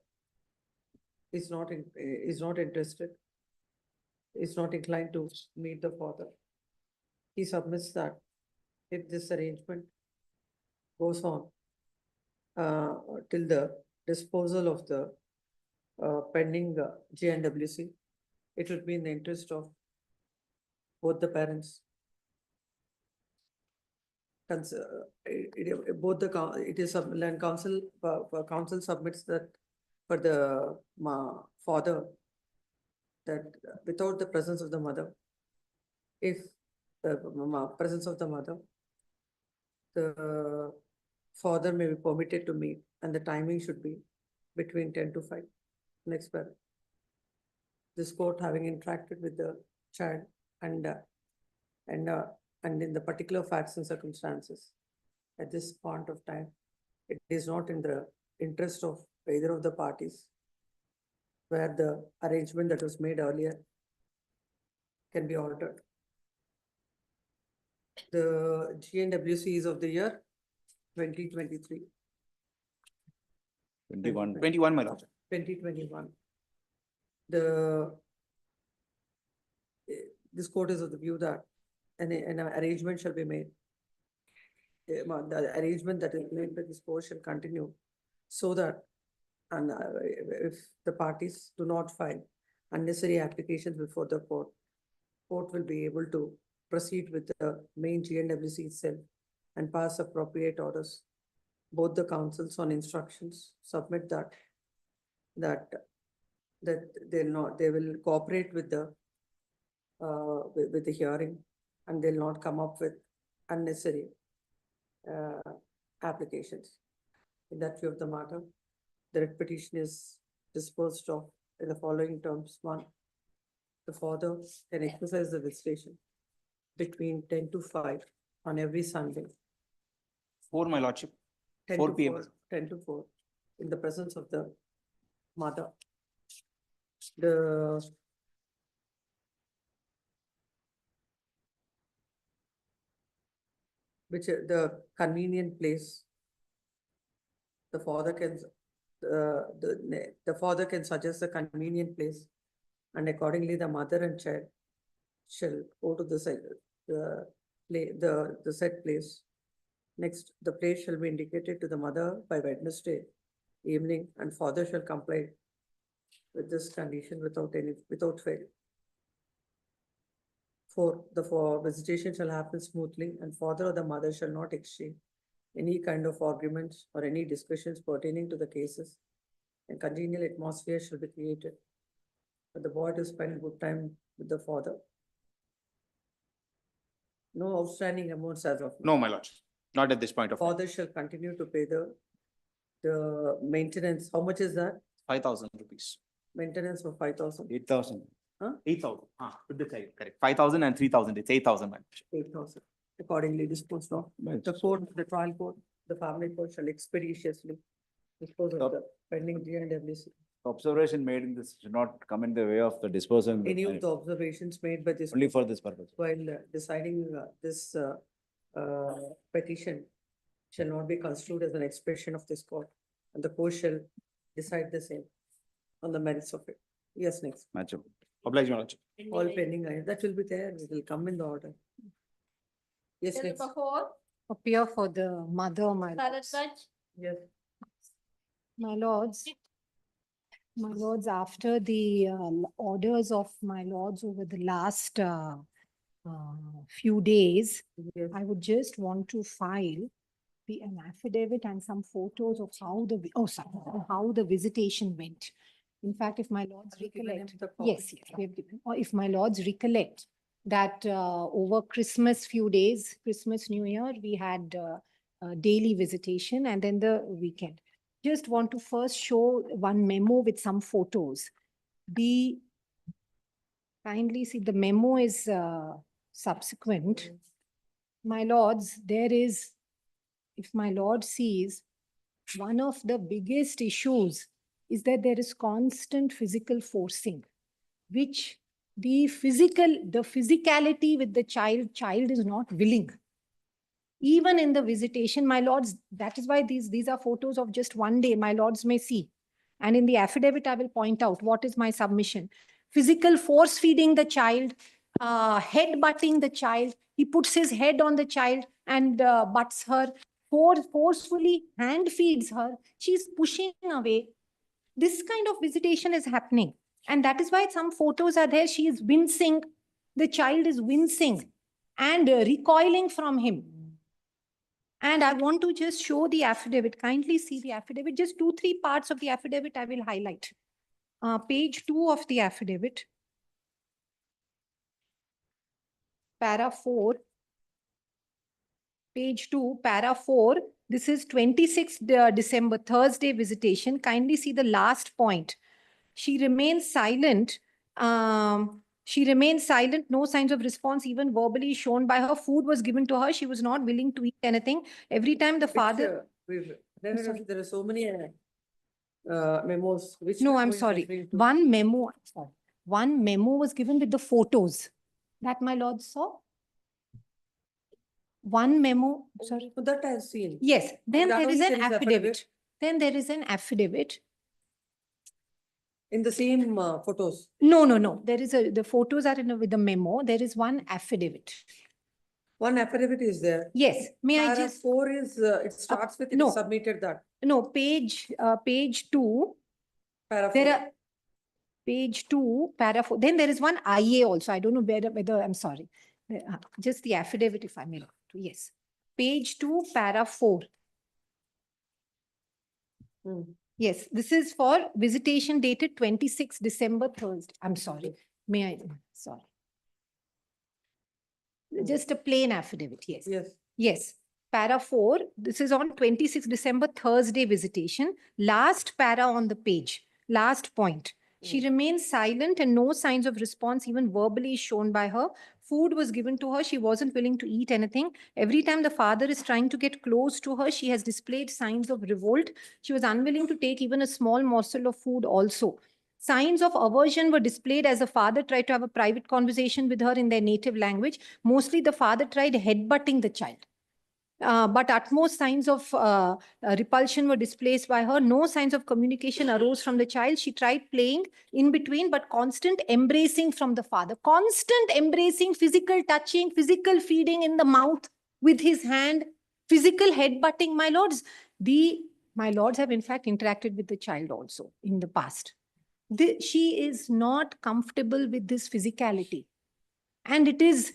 is not interested, is not inclined to meet the father. He submits that if this arrangement goes on till the disposal of the pending JNWC, it will be in the interest of both the parents. Both the it is land council council submits that for the father, that without the presence of the mother, if the presence of the mother, the father may be permitted to meet, and the timing should be between 10 to 5. Next paragraph. This court, having interacted with the child and in the particular facts and circumstances at this point of time, it is not in the interest of either of the parties, where the arrangement that was made earlier can be altered. The GNWC is of the year 2023. 21, my lord. 2021. This court is of the view that an arrangement shall be made. The arrangement that is made by this court shall continue, so that if the parties do not file unnecessary applications before the court will be able to proceed with the main GNWC itself and pass appropriate orders. Both the councils on instructions submit that they will cooperate with the hearing, and they'll not come up with unnecessary applications. In that view of the matter, the writ petition is disposed of in the following terms. 1, the father can exercise the visitation between 10 to 5 on every Sunday. 4, my lordship. 10 4 to PM. 4, 10 to 4, in the presence of the mother. The convenient place, the father can suggest a convenient place, and accordingly the mother and child shall go to the said place. Next, the place shall be indicated to the mother by Wednesday evening, and father shall comply with this condition without fail. 4, the visitation shall happen smoothly, and father or the mother shall not exchange any kind of arguments or any discussions pertaining to the cases, and congenial atmosphere shall be created for the boy to spend good time with the father. No outstanding amounts as of now. No, my lordship, not at this point of time. Father shall continue to pay the maintenance. How much is that? 5,000 rupees. Maintenance for 5,000, 8,000. Huh? 8,000. With the child, correct. 5,000 and 3,000. It's 8,000, my lordship. 8,000. Accordingly disposed of. The court, the trial court, the family court shall expeditiously dispose of Stop. the pending G&WC. Observation made in this should not come in the way of the disposal. Any of the observations made by this. Only for this purpose. While deciding this petition shall not be construed as an expression of this court, and the court shall decide the same on the merits of it. Yes, next. Match up. Oblige, my lordship. All pending, that will be there, it will come in the order. Yes, next. Number 4, Appear for the mother, my lords. Karnataka. Yes. My lords, after the orders of my lords over the last few days, Yes. I would just want to file an affidavit and some photos of how how the visitation went. In fact, if my lords Have you given him recollect, the copy? yes, we have given, or if my lords recollect that over Christmas few days, Christmas, New Year, we had daily visitation and then the weekend. Just want to first show one memo with some photos. Kindly see, the memo is subsequent. My lords, there is, if my lord sees, one of the biggest issues is that there is constant physical forcing, which the physicality with the child is not willing. Even in the visitation, my lords, that is why these are photos of just one day, my lords may see. And in the affidavit, I will point out what is my submission. Physical force feeding the child, head butting the child. He puts his head on the child and butts her, forcefully hand feeds her. She's pushing away. This kind of visitation is happening. And that is why some photos are there. She is wincing. The child is wincing and recoiling from him. And I want to just show the affidavit. Kindly see the affidavit. Just 2-3 parts of the affidavit I will highlight. Page 2 of the affidavit. Para 4. Page 2, para 4. This is 26th December, Thursday visitation. Kindly see the last point. She remains silent. She remained silent, no signs of response, even verbally shown by her. Food was given to her. She was not willing to eat anything. Every time the father... There are so many memos. Which No, memo I'm you sorry. referring to? One memo was given with the photos. That my lord saw. One memo, sorry. So that I have seen. Yes, then that there is only an there is affidavit. Then there is an affidavit. In the same photos. No. There is the photos are with the memo. There is one affidavit. One affidavit is there. Yes, may I Para just... 4 is, it starts with, it no. is submitted that. No, page 2. Para 4. There are page 2, para 4. Then there is one IA also. I don't know whether I'm sorry. Just the affidavit, if I may. Yes. Page 2, para 4. Yes, this is for visitation dated 26 December, Thursday. I'm sorry. May I? Sorry. Just a plain affidavit. Yes. Yes. Yes. Para 4. This is on 26 December, Thursday visitation. Last para on the page. Last point. She remains silent and no signs of response, even verbally, shown by her. Food was given to her. She wasn't willing to eat anything. Every time the father is trying to get close to her, she has displayed signs of revolt. She was unwilling to take even a small morsel of food also. Signs of aversion were displayed as the father tried to have a private conversation with her in their native language. Mostly the father tried headbutting the child. But utmost signs of repulsion were displayed by her. No signs of communication arose from the child. She tried playing in between, but constant embracing from the father. Constant embracing, physical touching, physical feeding in the mouth with his hand, physical headbutting. My lords, my lords have in fact interacted with the child also in the past. She is not comfortable with this physicality. And it is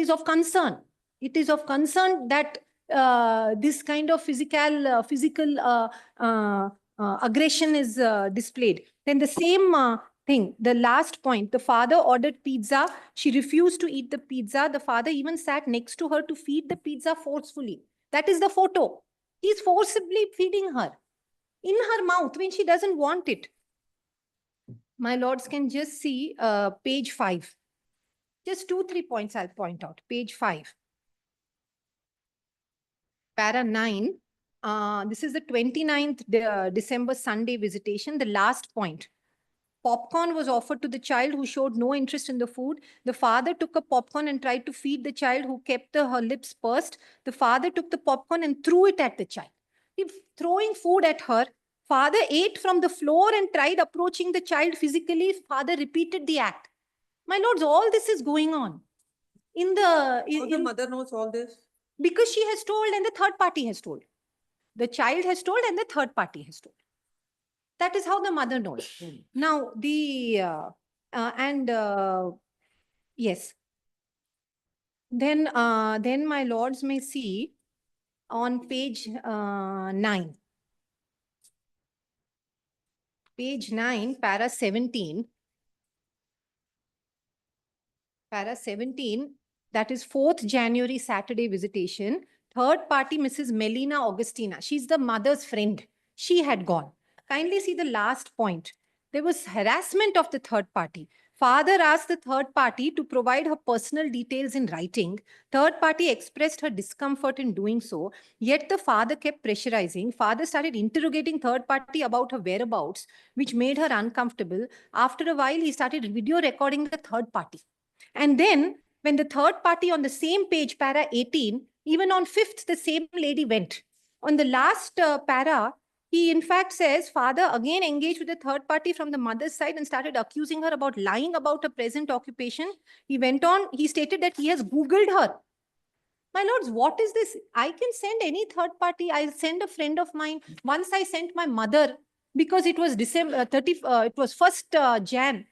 of concern. It is of concern that this kind of physical aggression is displayed. Then the thing. The last point, the father ordered pizza. She refused to eat the pizza. The father even sat next to her to feed the pizza forcefully. That is the photo. He's forcibly feeding her in her mouth when she doesn't want it. My lords can just see page 5. Just 2-3 points I'll point out. Page 5. Para 9. This is the 29th December Sunday visitation. The last point. Popcorn was offered to the child who showed no interest in the food. The father took a popcorn and tried to feed the child who kept her lips pursed. The father took the popcorn and threw it at the child. If throwing food at her, father ate from the floor and tried approaching the child physically. Father repeated the act. My lords, all this is going on. How the mother knows all this? Because she has told and the third party has told. The child has told and the third party has told. That is how the mother knows. Now, yes. Then my lords may see on page 9. Page 9, para 17. Para 17, that is 4th January Saturday visitation. Third party, Mrs. Melina Augustina. She's the mother's friend. She had gone. Kindly see the last point. There was harassment of the third party. Father asked the third party to provide her personal details in writing. Third party expressed her discomfort in doing so. Yet the father kept pressurizing. Father started interrogating third party about her whereabouts, which made her uncomfortable. After a while, he started video recording the third party. And then when the third party on the same page, para 18, even on 5th, the same lady went. On the last para, he in fact says, father again engaged with the third party from the mother's side and started accusing her about lying about her present occupation. He went on, he stated that he has Googled her. My lords, what is this? I can send any third party. I'll send a friend of mine. Once I sent my mother because it was December 30, it was 1st Jan.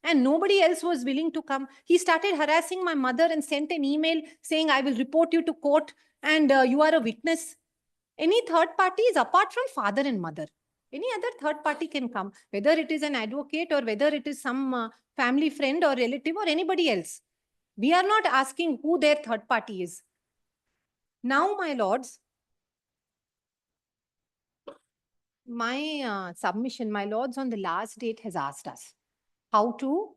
And nobody else was willing to come. He started harassing my mother and sent an email saying, I will report you to court and you are a witness. Any third party is apart from father and mother. Any other third party can come, whether it is an advocate or whether it is some family friend or relative or anybody else. We are not asking who their third party is. Now, my lords, my submission, my lords on the last date has asked us how to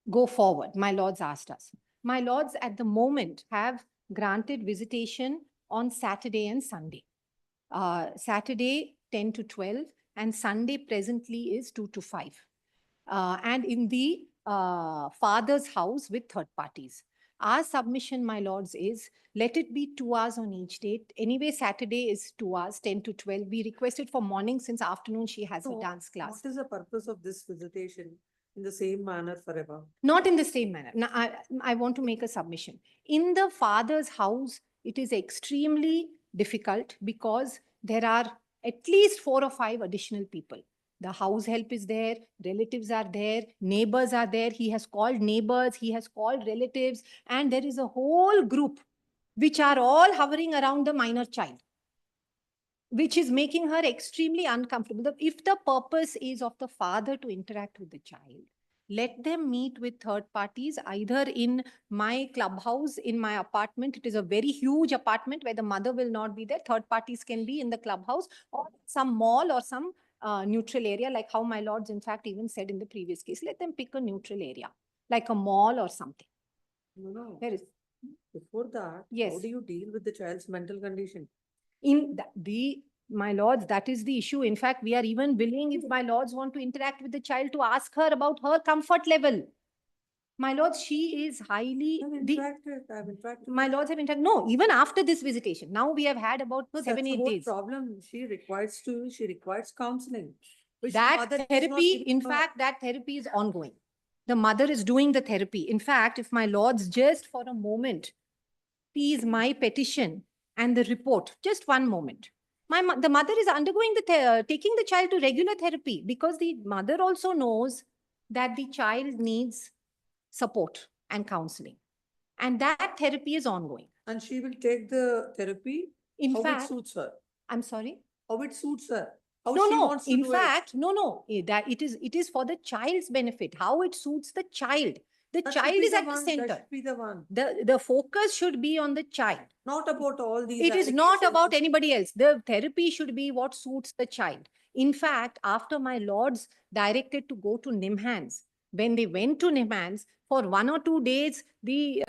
go forward. My lords asked us. My lords at the moment have granted visitation on Saturday and Sunday. Saturday 10 to 12 and Sunday presently is 2 to 5. And in the father's house with third parties. Our submission, my lords, is let it be 2 hours on each date. Anyway, Saturday is 2 hours, 10 to 12. We requested for morning since afternoon she has a dance class. What is the purpose of this visitation in the same manner forever? Not in the same manner. Now, I want to make a submission. In the father's house, it is extremely difficult because there are at least 4 or 5 additional people. The house help is there, relatives are there, neighbors are there. He has called neighbors, he has called relatives, and there is a whole group which are all hovering around the minor child, which is making her extremely uncomfortable. If the purpose is of the father to interact with the child, let them meet with third parties, either in my clubhouse, in my apartment. It is a very huge apartment where the mother will not be there. Third parties can be in the clubhouse or some mall or some neutral area, like how my lords, in fact, even said in the previous case. Let them pick a neutral area, like a mall or something. No. There is. Before that, yes. How do you deal with the child's mental condition? In my lords, that is the issue. In fact, we are even willing, if my lords want to interact with the child, to ask her about her comfort level. My lords, she is highly... I've interacted. My lords have interacted. No, even after this visitation. Now we have had about 7-8 days. Problem. She requires counseling. That therapy, in fact, that therapy is ongoing. The mother is doing the therapy. In fact, if my lords just for a moment, please, my petition and the report, just one moment. The mother is undergoing taking the child to regular therapy because the mother also knows that the child needs support and counseling. And that therapy is ongoing. And she will take the therapy in how fact, it suits her. I'm sorry? How it suits her. How No, she no, wants to in do it. fact, no, that it is for the child's benefit, how it suits the child. The That should child be is the at the one, that center. should be the one, The focus should be on the child. not about all these. It is not allegations. about anybody else. The therapy should be what suits the child. In fact, after my lords directed to go to NIMHANS, when they went to NIMHANS, for 1 or 2 days, the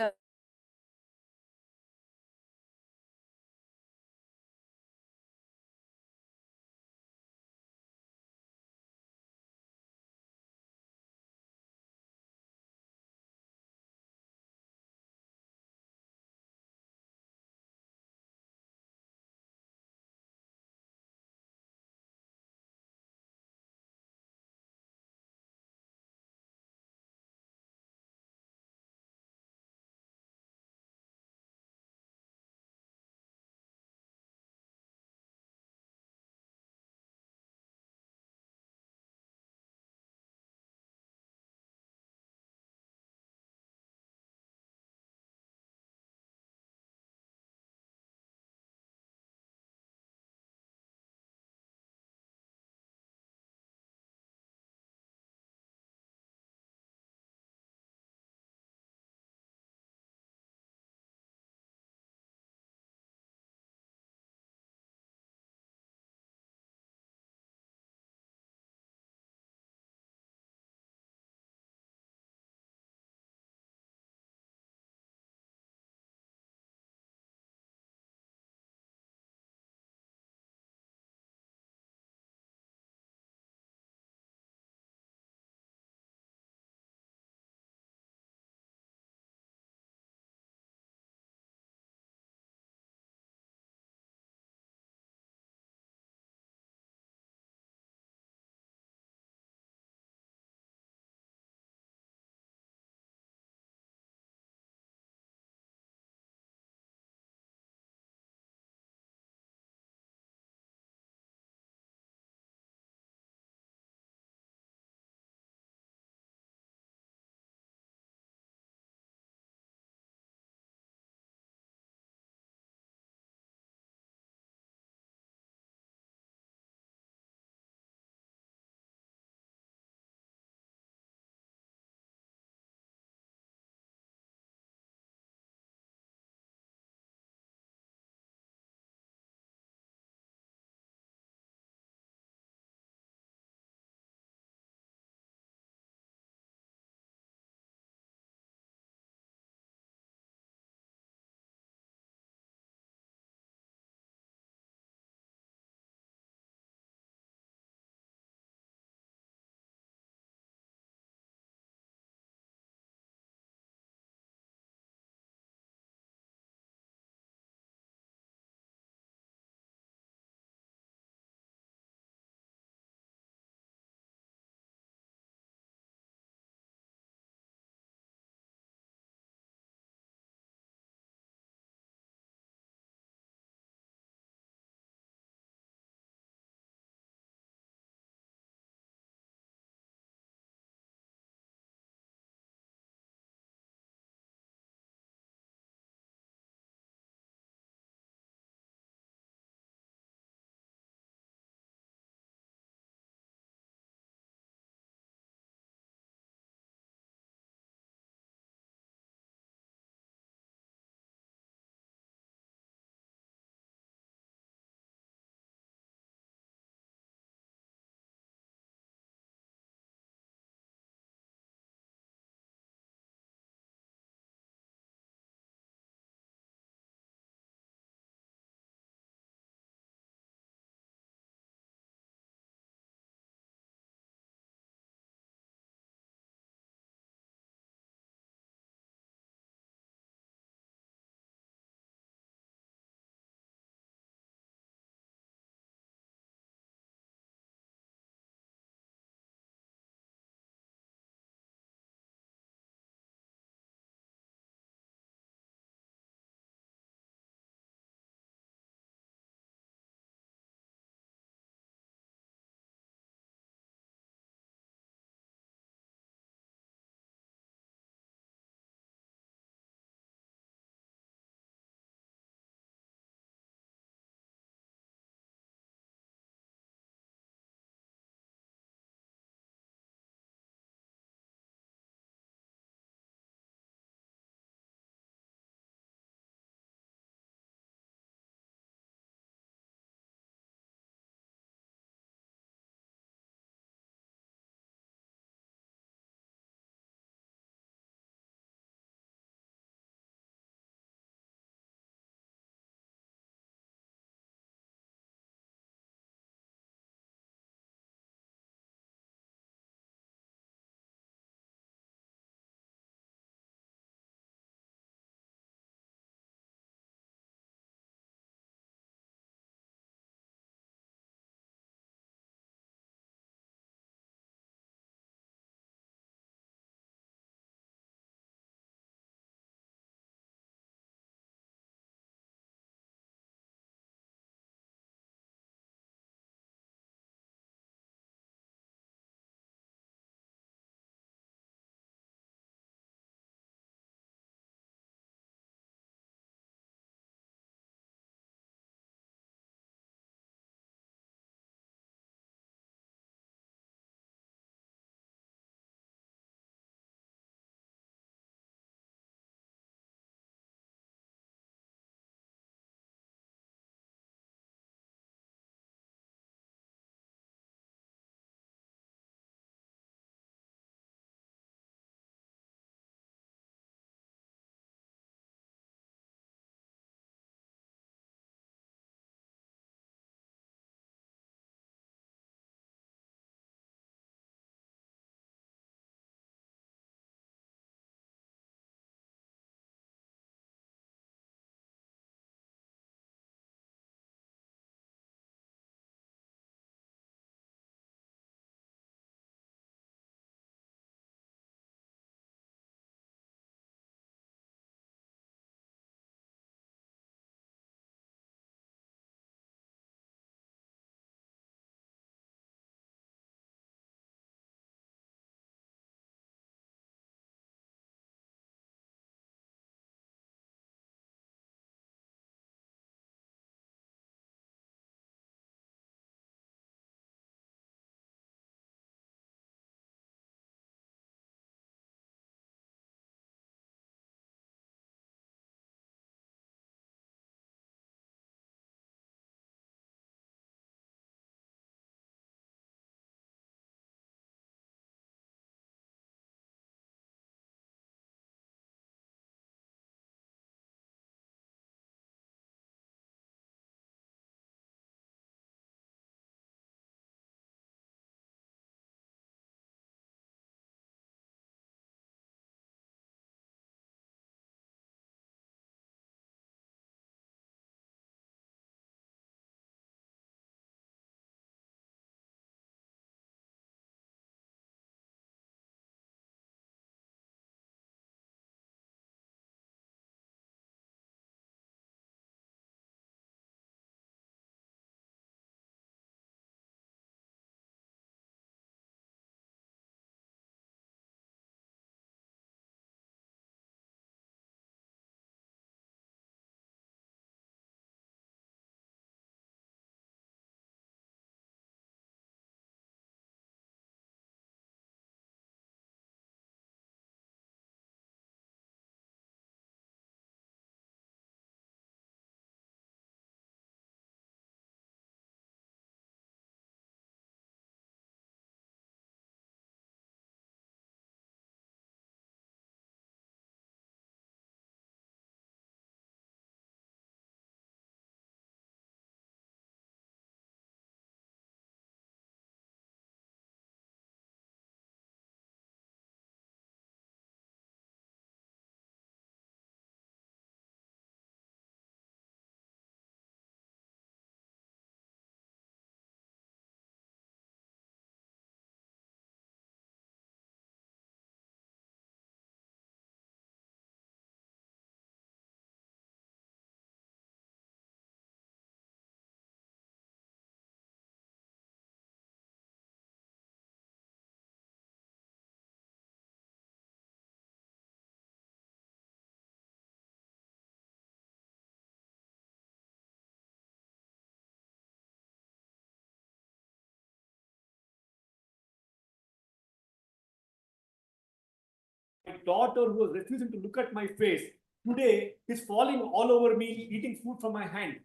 daughter who was refusing to look at my face, today is falling all over me, eating food from my hand.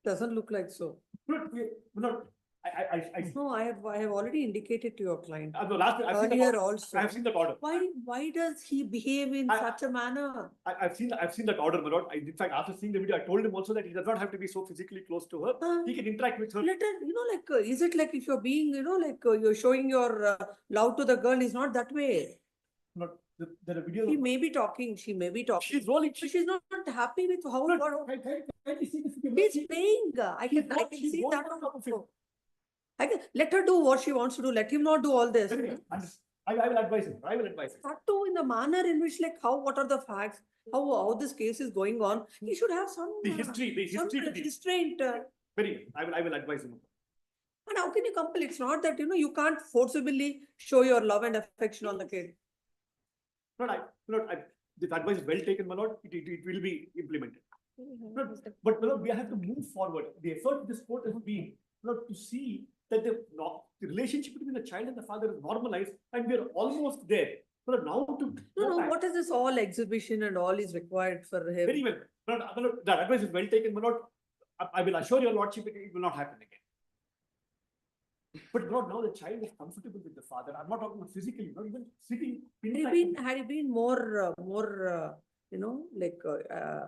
Doesn't look like so. No, No, I have already indicated to your client. no, last I've seen the Earlier order. also. I have seen that order. Why does he behave in such a manner? I've seen that order, my lord. In fact, after seeing the video, I told him also that he does not have to be so physically close to her. He can interact with her. Let her, is it like if you're being, you're showing your love to the girl, it's not that way. Not there are videos. She may be talking, she may be talking. She's rolling. But she's not happy with how. Can you see this? He's playing. I can see that. Also. Let her do what she wants to do. Let him not do all this. I will advise him. I will advise him. That too in the manner in which, like, what are the facts? How this case is going on? He should have some history some to the restraint. Very well. I will advise him. And how can you compel? It's not that you can't forcibly show your love and affection on the kid. This advice is well taken, my lord. It will be implemented. But my lord, we have to move forward. The effort of this court has been, to see that the relationship between the child and the father is normalized, and we are almost there. But now to what is this all exhibition and all is required for him? Very well. The advice is well taken, my lord. I will assure your lordship it will not happen again. But now the child is comfortable with the father. I'm not talking about physically, not even sitting. Had he been more, more,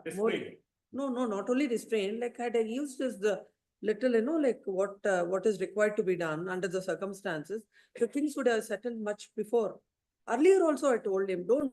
Restrained. not only restrained, like had I used this the little, what is required to be done under the circumstances, the things would have settled much before. Earlier also I told him, don't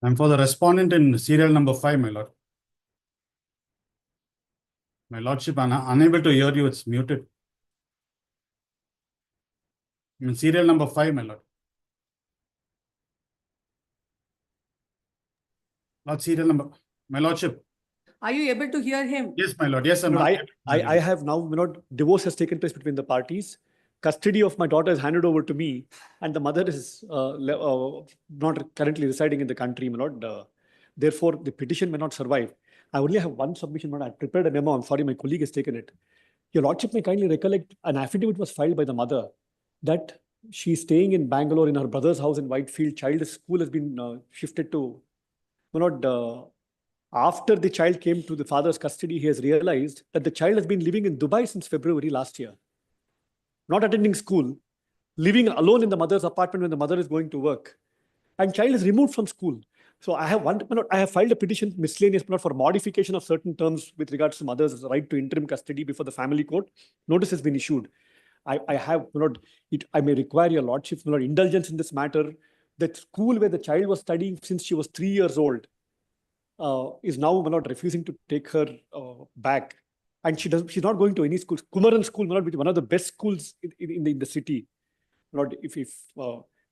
And for the respondent in serial number 5, my lord. My lordship, I'm unable to hear you, it's muted. In serial number 5, my lord. Lord, serial number, my lordship. Are you able to hear him? Yes, my lord, yes, I'm No, able to hear I you. have now, divorce has taken place between the parties. Custody of my daughter is handed over to me, and the mother is not currently residing in the country, my lord. Therefore, the petition may not survive. I only have one submission, my lord. I prepared a memo. I'm sorry, my colleague has taken it. Your lordship may kindly recollect an affidavit was filed by the mother that she's staying in Bangalore in her brother's house in Whitefield. Child's school has been shifted to, my lord. After the child came to the father's custody, he has realized that the child has been living in Dubai since February last year, not attending school, living alone in the mother's apartment when the mother is going to work, and child is removed from school. So I have filed a petition miscellaneous for modification of certain terms with regards to mother's right to interim custody before the family court. Notice has been issued. I may require your lordship's indulgence in this matter. That school where the child was studying since she was 3 years old is now refusing to take her back, and she's not going to any school. Kumaran School, one of the best schools in the city.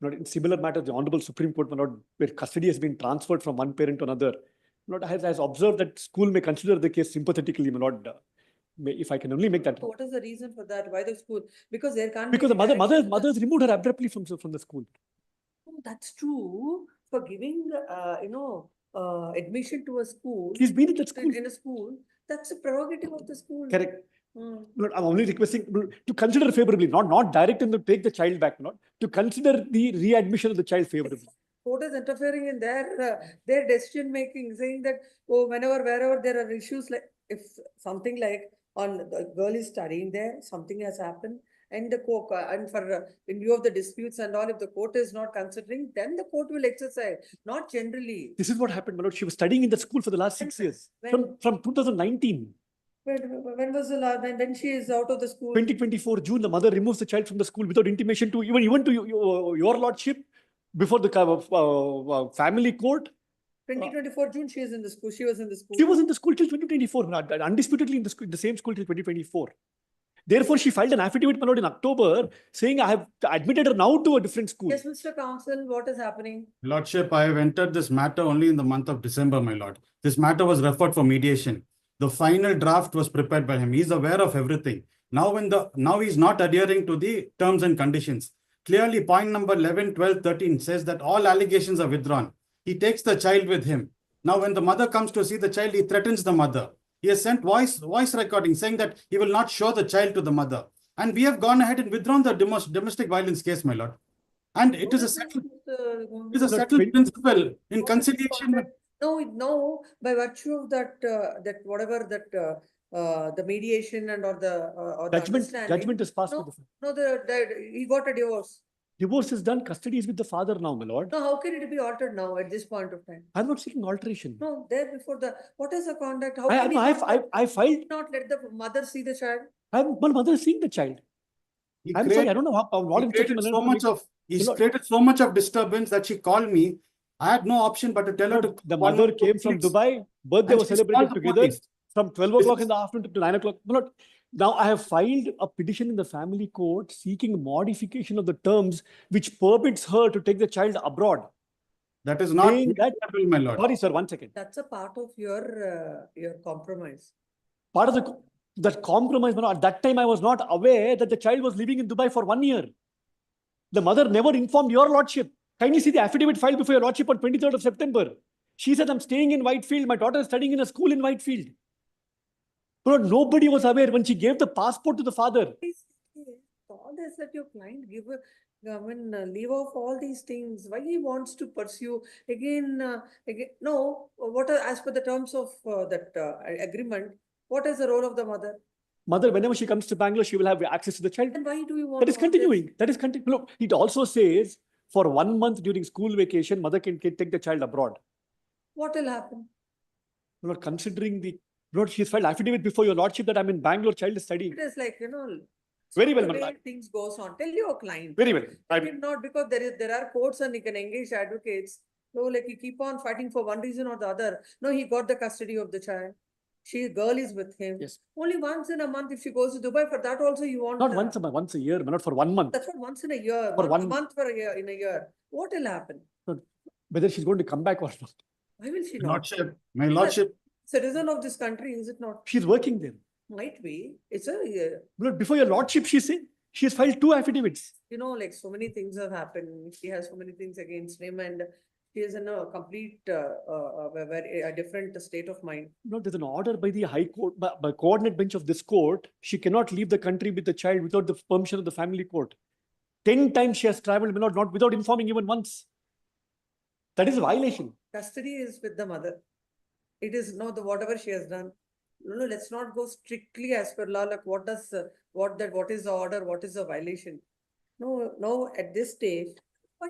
In similar matters, the Honorable Supreme Court, where custody has been transferred from one parent to another, has observed that school may consider the case sympathetically. If I can only make that. What is the reason for that? Why the school? Because there can't Because be the direction. mother's removed her abruptly from the school. No, that's true. For giving, admission to a school. He's been in that school. In a school, that's a prerogative of the school. Correct. Hmm. I'm only requesting to consider favorably, not direct in to take the child back, to consider the readmission of the child favorably. Court is interfering in their decision making, saying that, oh, wherever there are issues, like if something like on the girl is studying there, something has happened, and the court, and for in view of the disputes and all, if the court is not considering, then the court will exercise, not generally. This is what happened, my lord. She was studying in the school for the last 6 years, from 2019. When was the last, when she is out of the school? 2024 June, the mother removes the child from the school without intimation to even to your lordship before the family court. 2024 June, she is in the school. She was in the school. She was in the school till 2024, undisputedly in the school, the same school till 2024. Therefore, she filed an affidavit, my lord, in October saying I have admitted her now to a different school. Yes, Mr. Counsel, what is happening? Lordship, I have entered this matter only in the month of December, my lord. This matter was referred for mediation. The final draft was prepared by him. He is aware of everything. Now he is not adhering to the terms and conditions. Clearly, point number 11, 12, 13 says that all allegations are withdrawn. He takes the child with him. Now, when the mother comes to see the child, he threatens the mother. He has sent voice recording saying that he will not show the child to the mother. And we have gone ahead and withdrawn the domestic violence case, my lord. And it is a settled principle in conciliation. No, by virtue of that, the mediation and or the judgment is passed. He got a divorce. Divorce is done. Custody is with the father now, my lord. No, how can it be altered now at this point of time? I'm not seeking alteration. No, there before what is the conduct? How I filed. Not let the mother see the child. My mother is seeing the child. I'm sorry, I don't know what he created so much of disturbance that she called me. I had no option but to tell her to. The mother came from Dubai. Birthday was celebrated together from 12 o'clock in the afternoon to 9 o'clock. Now I have filed a petition in the family court seeking modification of the terms which permits her to take the child abroad. That is not acceptable, my lord. Sorry, sir, 1 second. That's a part of your compromise. Part of that compromise, at that time I was not aware that the child was living in Dubai for 1 year. The mother never informed your lordship. Kindly see the affidavit filed before your lordship on 23rd of September. She said, I'm staying in Whitefield. My daughter is studying in a school in Whitefield. But nobody was aware when she gave the passport to the father. All this that your client leave off all these things. Why he wants to pursue again? No. What are, as per the terms of that agreement? What is the role of the mother? Mother, whenever she comes to Bangalore, she will have access to the child. And why do you want? That is continuing. That is continuing. Look, it also says for 1 month during school vacation, mother can take the child abroad. What will happen? Not considering the. She's filed affidavit before your lordship that I'm in Bangalore, child is studying. It is like, very well, things goes on. Tell your client. Very well. Not because there are courts and you can engage advocates. No, like you keep on fighting for one reason or the other. No, he got the custody of the child. Girl is with him. Yes. Only once in a month if she goes to Dubai, for that also you want. Not once a month, once a year, not for 1 month. That's what once in a year, For one one- month for a year, in a year. What will happen? Whether she's going to come back or not. Why will she not? Lordship, my lordship, Citizen of this country, is it not? She's working there. Might be. It's a, But before your lordship, she has filed 2 affidavits. you know, like so many things have happened. She has so many things against him and she is in a complete, a different state of mind. No, there's an order by the High Court, by coordinate bench of this court. She cannot leave the country with the child without the permission of the family court. 10 times she has traveled, not without informing even once. That is a violation. Custody is with the mother. It is no, whatever she has done. No, let's not go strictly as per law, like what is the order, what is the violation? No, at this stage, why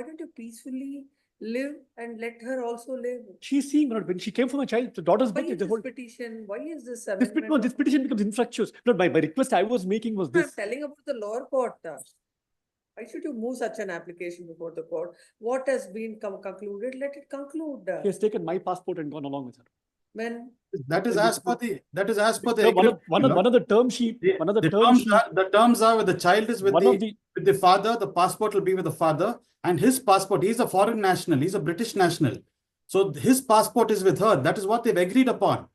don't you peacefully live and let her also live? She's seeing when she came from a child, the daughter's Why birth, is the this whole petition? Why is this this amendment? this petition becomes infructuous. No, my request I was making was I'm this. telling about the lower court. Why should you move such an application before the court? What has been concluded, let it conclude. She has taken my passport and gone along with her. When? that is as per the No, one of the terms the terms are when the child is with the father, the passport will be with the father, and his passport, he's a foreign national, he's a British national. So his passport is with her. That is what they've agreed upon.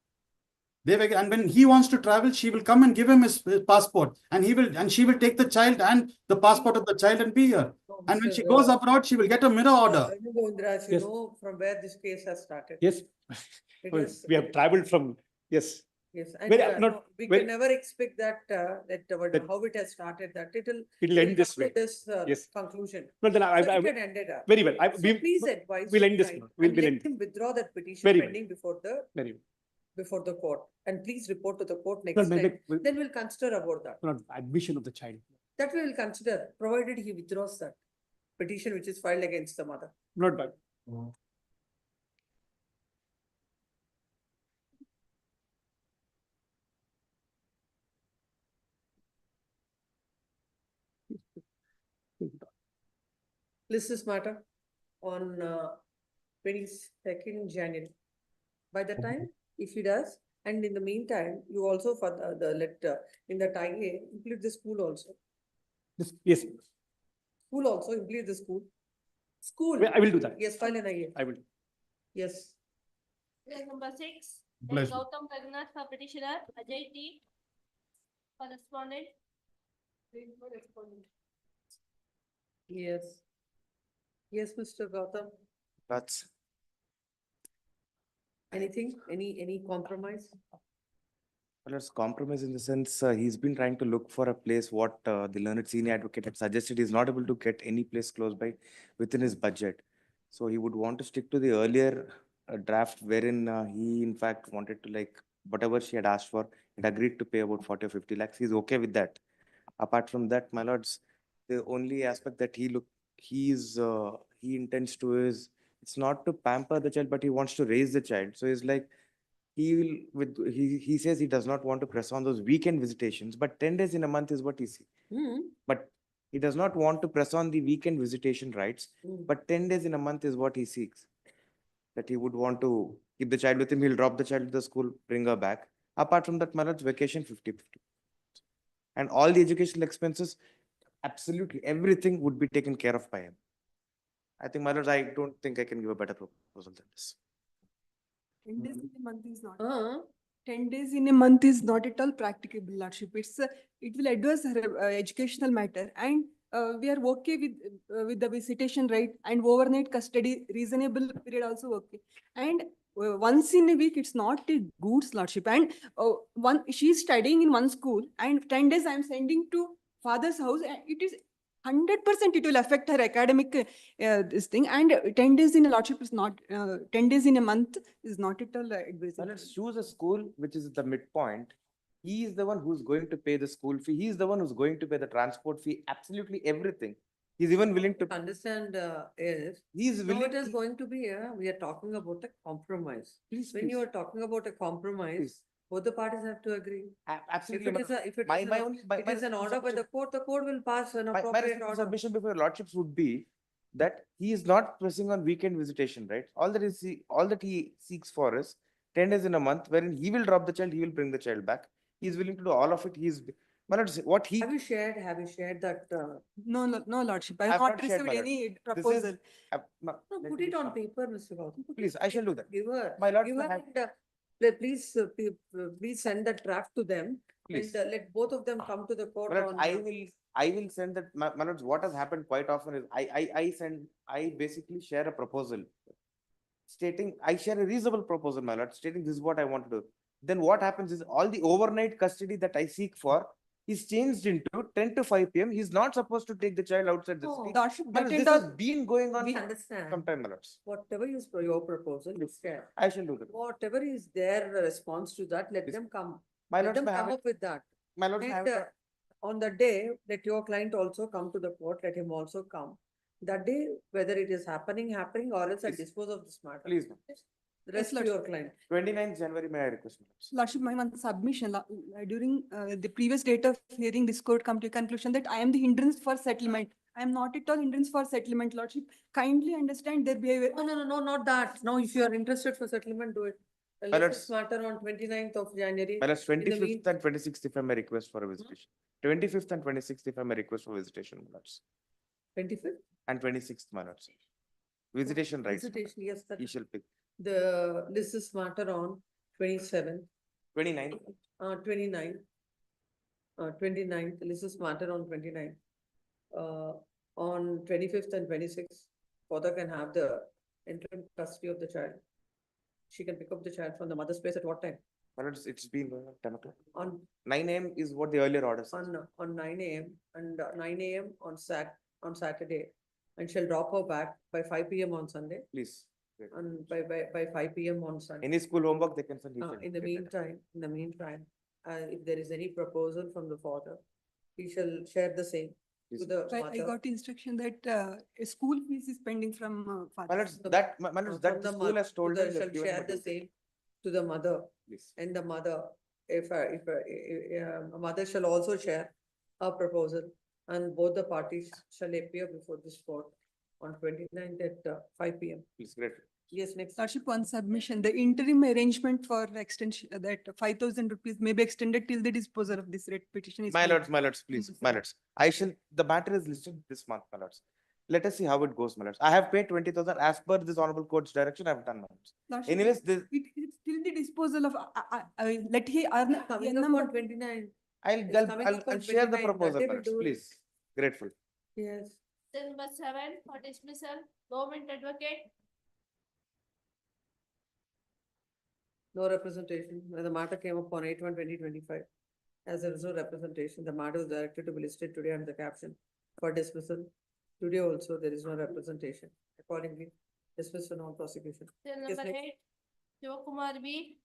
And when he wants to travel, she will come and give him his passport, and she will take the child and the passport of the child and be here. And when she goes abroad, she will get a mirror order. Govindraj, you know from where this case has started. Yes. We have traveled from, yes. Yes, and we very- can never expect that, how it has started, that It'll end this way. This Yes. conclusion. Well, then So it can end it up. very well. So please advise. We'll end this. tonight We'll and let end. him withdraw that petition Very well. pending Very well. before the court. And please report to the court Well, next my- time. my- Then we'll consider about that. Not admission of the child. That we will consider, provided he withdraws that petition which is filed against the mother. Not bad. List this matter on 22nd January. By the time, if he does, and in the meantime, you also for in the IA, include the school also. Yes, School also, include the school. School. I will do that. Yes, file an IA. I will. Yes. Case number 6, Pleasure. Gautam Raghunath for petitioner, Ajay T for respondent. Yes. Yes, Mr. Gautam. That's Anything? Any compromise? Well, it's compromise in the sense he's been trying to look for a place what the learned senior advocate had suggested. He's not able to get any place close by within his budget. So he would want to stick to the earlier draft wherein he in fact wanted to like whatever she had asked for, it agreed to pay about 40 or 50 lakhs. He's okay with that. Apart from that, my lords, the only aspect that he intends to is it's not to pamper the child, but he wants to raise the child. So he's like, he says he does not want to press on those weekend visitations, but 10 days in a month is what he sees. But he does not want to press on the weekend visitation rights, but 10 days in a month is what he seeks. That he would want to keep the child with him, he'll drop the child to the school, bring her back. Apart from that, my lords, vacation 50-50. And all the educational expenses, absolutely everything would be taken care of by him. I think, my lords, I don't think I can give a better proposal than this. 10 days in a month is not. 10 days in a month is not at all practicable, Lordship. It will address her educational matter, and we are okay with the visitation right and overnight custody, reasonable period also okay. And once in a week, it's not a goods, Lordship. And she's studying in one school, and 10 days I'm sending to father's house. And it is 100% it will affect her academic this thing. And 10 days in a Lordship is not 10 days in a month is not at all advisable. Let's choose a school which is at the midpoint. He is the one who's going to pay the school fee. He is the one who's going to pay the transport fee, absolutely everything. He's even willing to Understand is, he's no, willing it is going to be, we are talking about a compromise. Please, When you are talking about a compromise, both the parties have to agree. absolutely. If it is an order by the court will pass an My appropriate order. submission before your lordships would be that he is not pressing on weekend visitation, right? All that he seeks for is 10 days in a month, wherein he will drop the child, he will bring the child back. He is willing to do all of it. My lord, what he. Have you shared that? No, no, Lordship, I I have have not not shared, received my lord. any This proposal. is, No, put it on paper, Mr. Gautam. Put please, it I on shall do paper. that. Give her. My lord, Give her I have- and, please send the draft to them. Please. And let both of them come to the court My lord, on. I will send that, my lords, what has happened quite often is I basically share a proposal stating, I share a reasonable proposal, my lord, stating this is what I want to do. Then what happens is all the overnight custody that I seek for is changed into 10 to 5 p.m. He's not supposed to take the child outside the city. Lordship, My that lords, and this has all, been going on We for understand. some time, my lords. Whatever is your proposal, is share. I shall do that. Whatever is their response to that, let Yes. them come. My Let lords, them may I come have it? up with that. My lords, may I have And it? on the day, let your client also come to the court, let him also come. That day, whether it is happening, or else I Please. dispose of this matter. Please, ma'am. The rest to Lord. your client. 29th January, may I request, my lords? Lordship, my one submission, during the previous date of hearing, this court come to a conclusion that I am the hindrance for settlement. I am not at all hindrance for settlement, Lordship. Kindly understand their behavior. No, not that. No, if you are interested for settlement, do it. My Let lords. this matter on 29th of January. My lords, In the 25th and 26th, if I may request for a visitation. 25th and 26th, if I may request for visitation, my lords. 25th? And 26th, my lords. Visitation rights. my lord. Visitation, yes, that He shall pick. this is matter on 27th. 29th. 29. 29th, this is matter on 29th. On 25th and 26th, father can have the interim custody of the child. She can pick up the child from the mother's place at what time? My lords, it's been going on 10 o'clock. On 9 a.m. is what the earlier order says. on 9 a.m. and 9 a.m. on Saturday, and she'll drop her back by 5 p.m. on Sunday, Please. and by 5 p.m. on Sunday. Any school homework they can send. he Uh, can in the get that. meantime, if there is any proposal from the father, he shall share the same to Please. the I mother. got instruction that a school fees is pending from My father. lords, my lords, From that the the school has told them. shall they've given share him a the notice. same to the mother, Please. and the mother, if a mother shall also share a proposal, and both the parties shall appear before this court on 29th at 5 p.m. Please, great. Yes, next. Lordship, one submission, the interim arrangement for extension, that 5,000 rupees may be extended till the disposal of this writ petition is. My filed. lords, please, Yes, my sir. lords. The matter is listed this month, my lords. Let us see how it goes, my lords. I have paid 20,000 as per this honorable court's direction. I have done, my lords. Lordship, Anyways, this, it's till the disposal of, let he earn. Coming a up number- on 29. It's I'll coming up on share the 29, proposal, that my day lords, we'll do it. please. Grateful. Yes. Then number 7 for dismissal, government advocate. No representation. When the matter came up on 8/1/2025. As there is no representation, the matter was directed to be listed today under the caption for dismissal. Today also, there is no representation. Accordingly, dismissed for non-prosecution. Then Yes, number next. 8, Shivakumar B.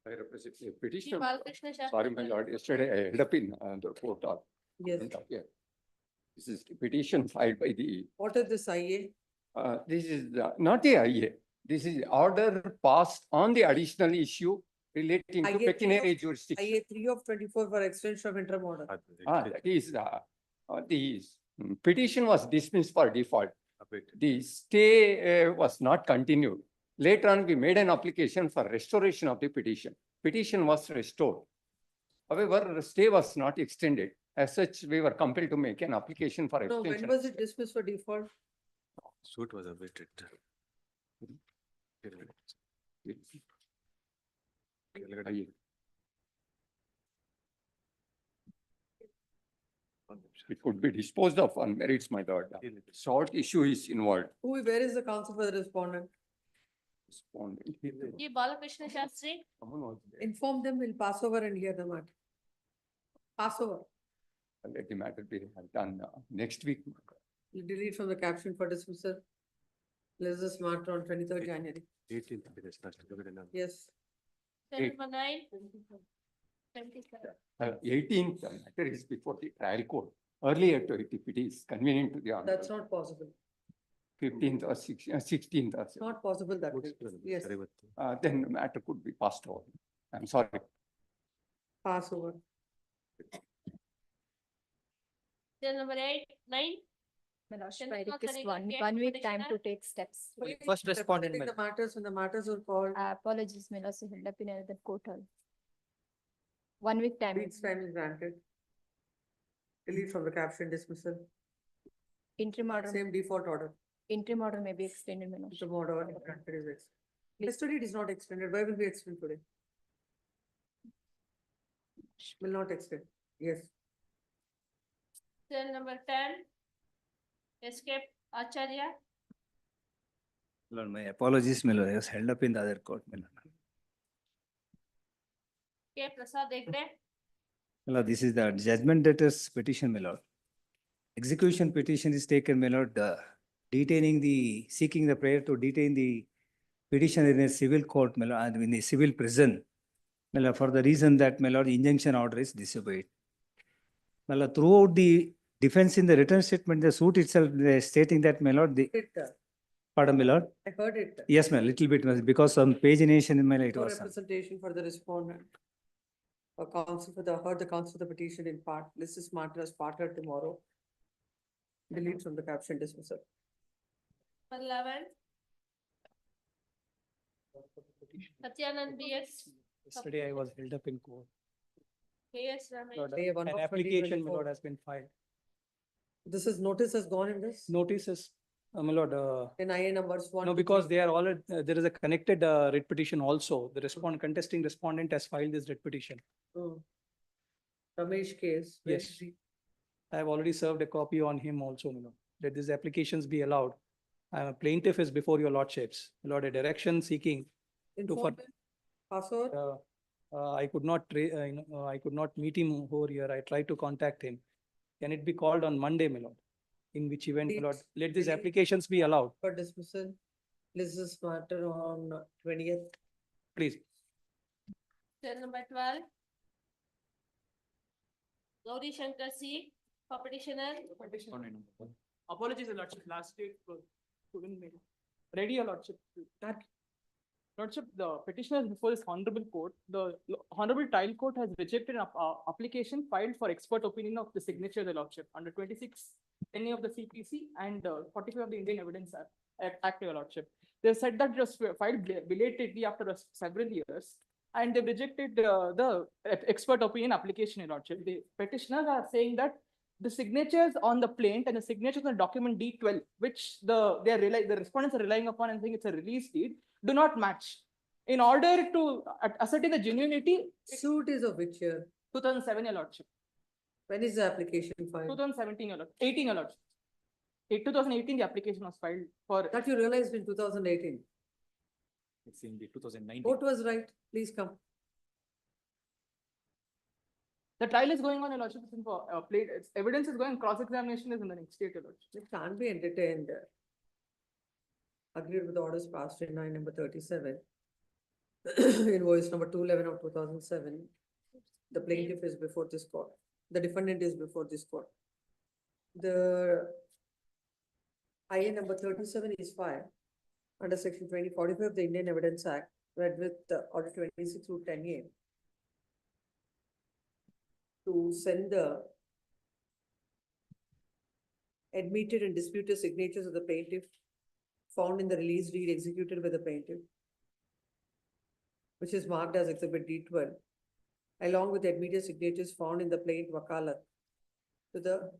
I represent the G. petitioner. Balakrishna Shastri. Sorry, my lord, yesterday I held up in the court. Yes. Yeah. This is the petition filed by the, What is this IA? this is not the IA. This is order passed on the additional issue relating to IA pecuniary 3 of jurisdiction. IA 3/24 for extension of interim order. That is, the petition was dismissed for default. The stay was not continued. Later on, we made an application for restoration of the petition. Petition was restored. However, the stay was not extended. As such, we were compelled to make an application for No, extension. when was it dismissed for default? Suit was awaited. It could be disposed of on merits, my lord. Short issue is involved. Where is the counsel for the respondent? Respondent. G. Balakrishna Shastri. Someone was there. Inform them, we'll pass over and hear the matter. Pass over. Let the matter be done next week. You delete from the caption for dismissal. Let's just matter on 23rd January. 18th. Yes. Then number 9. 27. 18th matter is before the trial court. Earlier to it, if it is convenient to the. honorable. That's not possible. 15th or 16th or so. Not possible that way. Yes, Then the matter could be passed over. I'm sorry. pass over. Then number 8, 9. My lordship, Can I you not request dedicate one week time to petitioner? take steps. First respondent. The matters when the matters were called. Apologies, my lordship, held up in another court hall. 1 week time. Week's time is granted. Delete from the caption dismissal. Interim order. Same default order. Interim order may be extended, my lordship. The order granted is extended. Yesterday it is not extended. Why will we extend today? Will not extend. Yes. Cell number 10. Escape Acharya. Lord, my apologies, my lord. I was held up in the other court, my lord. K. Prasad Hegde. My lord, this is the judgment debtor's petition, my lord. Execution petition is taken, my lord, seeking the prayer to detain the petitioner in a civil court, my lord, and in a civil prison. My lord, for the reason that, my lord, injunction order is disobeyed. My lord, throughout the defense in the written statement, the suit itself stating that, my lord, pardon, my lord. I heard it. Yes, ma'am, little bit, because some pagination in my lord, it No was. representation for the respondent. Or counsel for heard the counsel for the petition in part. This is matter as part heard tomorrow. Delete from the caption dismissal. 11. Satyanand BS. Yesterday I was held up in court. KS Ramesh. Lord, Day one An of application, 2024. my lord, has been filed. This is notice has gone in this? Notices, my lord, In IA numbers one. no, two, because three. they are already, there is a connected writ petition also. The contesting respondent has filed this writ petition. Oh. Ramesh case. Where Yes. is he? I have already served a copy on him also, my lord, that these applications be allowed. Plaintiff is before your lordships. My lord, a direction seeking to Inform him. Password. I could not, I could not meet him over here. I tried to contact him. Can it be called on Monday, my lord? In which event, my lord, let these Delete. applications be allowed, For dismissal. This is matter on 20th. please. Cell number 12. Gauri Shankar C. For petitioner. Apologies, Your Lordship, last date was couldn't make it. Ready, Your Lordship. Lordship, the petitioner is before this honorable court. The honorable trial court has rejected an application filed for expert opinion of the signature of the Lordship under 26 NA of the CPC and 45 of the Indian Evidence Act, Your Lordship. They said that it was filed belatedly after several years, and they rejected the expert opinion application, Your Lordship. The petitioners are saying that the signatures on the plaint and the signatures on the document D12, which the respondents are relying upon and saying it's a release deed, do not match. In order to ascertain the genuinity, Suit is of which year? 2007, Your Lordship. When is the application filed? 2017, Your Lordship. 18, Your Lordship. 2018, the application was filed for. That you realized in 2018. It's in the 2019. Court was right. Please come. The trial is going on, Your Lordship. Evidence is going, cross-examination is in the next state, Your Lordship. It can't be entertained. Agreed with the orders passed in line number 37. Invoice number 211 of 2007. The plaintiff is before this court. The defendant is before this court. The IA number 37 is filed under section 2045 of the Indian Evidence Act, read with order 26 to 10A. To send the admitted and disputed signatures of the plaintiff found in the release deed executed by the plaintiff, which is marked as exhibit D12, along with the admitted signatures found in the plaint wakalat to the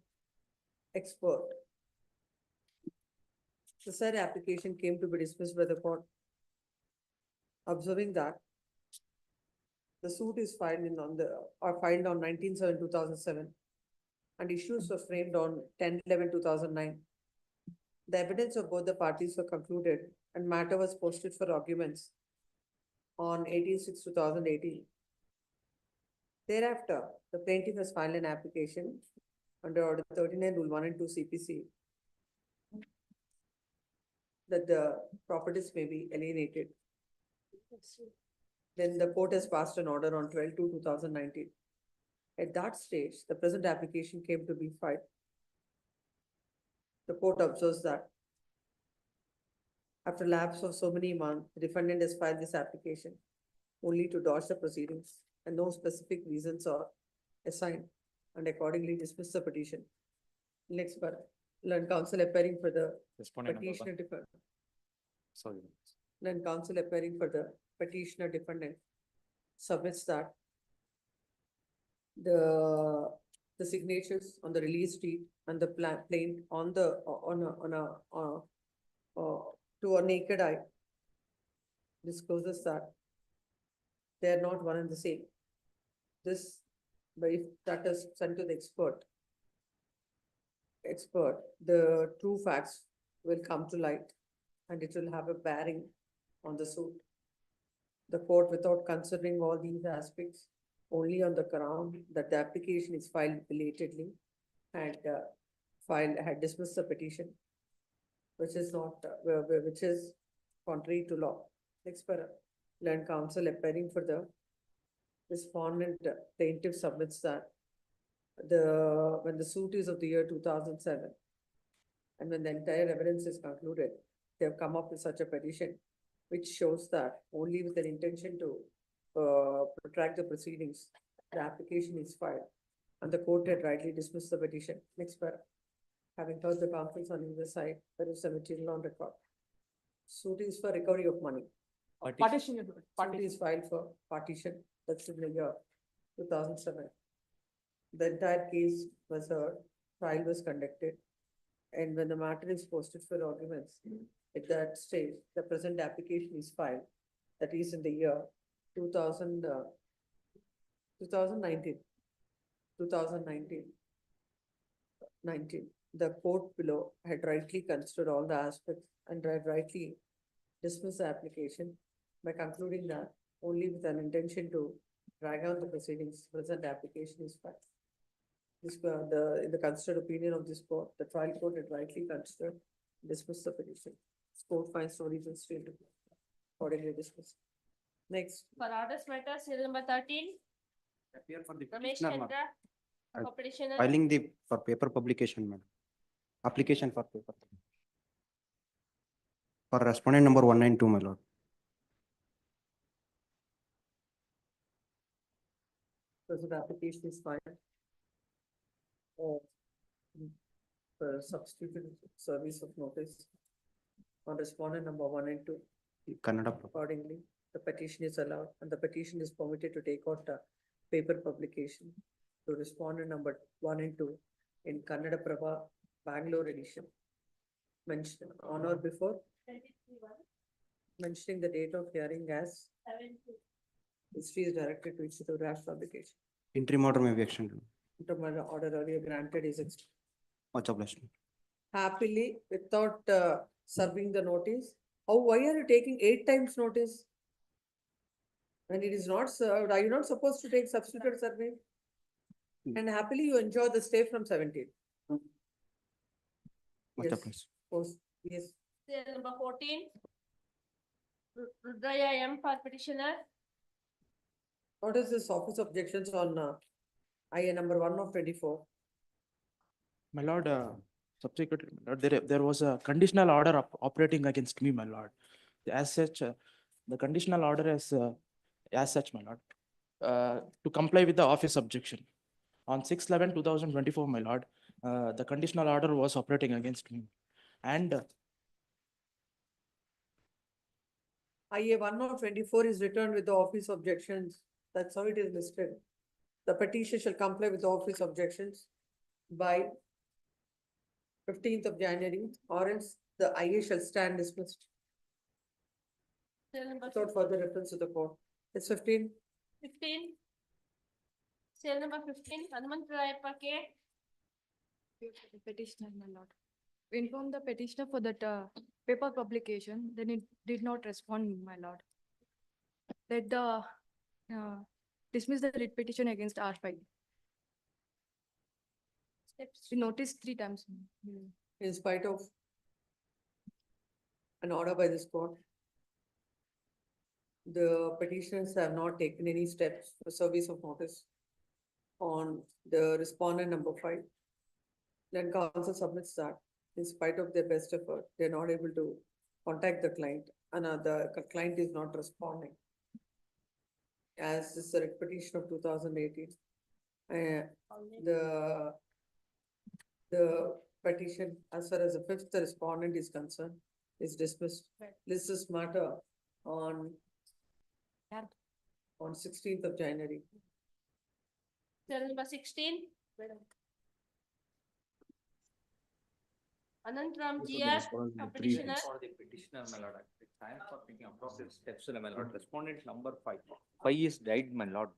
expert. The said application came to be dismissed by the court. Observing that the suit is filed filed on 19/7/2007 and issues were framed on 10/11/2009. The evidence of both the parties were concluded and matter was posted for arguments on 18/6/2018. Thereafter, the plaintiff has filed an application under Order 39 Rule 1 and 2 CPC that the properties may be alienated. Then the court has passed an order on 12/2/2019. At that stage, the present application came to be filed. The court observes that after lapse of so many months, the defendant has filed this application only to dodge the proceedings and no specific reasons are assigned and accordingly dismiss the petition. Next, but Land counsel appearing for the Respondent number petitioner defendant. Sorry. Land counsel appearing for the petitioner defendant submits that the signatures on the release deed and the plaint on the, to a naked eye discloses that they are not one and the same. This, but if that is sent to the expert, the true facts will come to light and it will have a bearing on the suit. The court, without considering all these aspects, only on the ground that the application is filed belatedly and had dismissed the petition, which is not, which is contrary to law. Next para, land counsel appearing for the respondent plaintiff submits that when the suit is of the year 2007 and when the entire evidence is concluded, they have come up with such a petition, which shows that only with an intention to protract the proceedings, the application is filed and the court had rightly dismissed the petition. Next para, having heard the conference on either side, there is a material on record. Suit is for recovery of money. Partition. Suit is filed for partition, that's in the year 2007. The entire case was heard, trial was conducted, and when the matter is posted for arguments, at that stage, the present application is filed, that is in the year 2019. The court below had rightly considered all the aspects and had rightly dismissed the application by concluding that only with an intention to drag out the proceedings, present application is filed. This, in the considered opinion of this court, the trial court had rightly considered, dismissed the petition. This court finds no reason to accordingly dismiss. Next. For orders matter, serial number 13. Appear for the Ramesh petitioner, ma'am. Chandra, for petitioner. Filing the, for paper publication, madam. Application for paper. For respondent number 192, my lord. Present application is filed. Substituted service of notice on respondent number 1 and 2. Kannada. Accordingly, the petition is allowed and the petition is permitted to take out a paper publication to respondent number 1 and 2 in Kannada Prabha, Bangalore edition. Mention on or before, mentioning the date of hearing as history is directed to issue the draft publication. Interim order may be extended. Interim order earlier granted is extended. Much obliged. Happily, without serving the notice. Why are you taking 8 times notice? When it is not served, are you not supposed to take substituted survey? And happily you enjoy the stay from 17. Much Yes, obliged. yes. Serial number 14. Rudraya M for petitioner. What is this office objections on IA number 1 of 24? My lord, subsequently, my lord, there was a conditional order operating against me, my lord. As such, the conditional order is as such, my lord, to comply with the office objection. On 6/11/2024, my lord, the conditional order was operating against me. And IA 1 of 24 is returned with the office objections. That's how it is listed. The petition shall comply with the office objections by 15th of January, or else the IA shall stand dismissed Serial number without further reference to the court. It's 15. 15. Serial number 15, Hanumanth Rayappa K. Petitioner, my lord. We informed the petitioner for that paper publication, then it did not respond, my lord. Let the dismiss the writ petition against R5. We noticed 3 times. In spite of an order by this court, the petitioners have not taken any steps for service of notice on the respondent number 5. Then counsel submits that in spite of their best effort, they're not able to contact the client and the client is not responding. As this is a petition of 2018. The petition as far as the fifth respondent is concerned is dismissed. This is matter on 16th of January. Serial number 16. Anantram GR, petitioner. For the petitioner, my lord, I am for taking appropriate steps, my lord. Respondent number 5. 5 is died, my lord.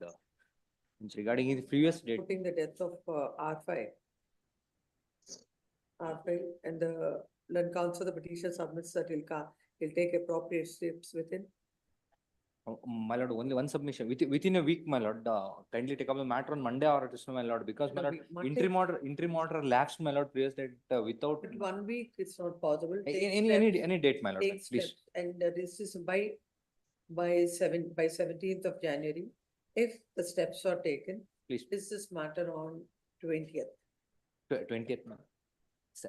It's regarding his previous date. Putting the death of R5. R5 and the learned counsel, the petitioner submits that he'll take appropriate steps within. My lord, only one submission within a week, my lord. Kindly take up the matter on Monday or Tuesday, my lord, because my lord, interim order lapsed, my lord, previous date without. But 1 week, it's not possible. Take Any date, my lord, Take please. steps, and this is by 17th of January. If the steps are taken, Please. this is matter on 20th. 20th, ma'am.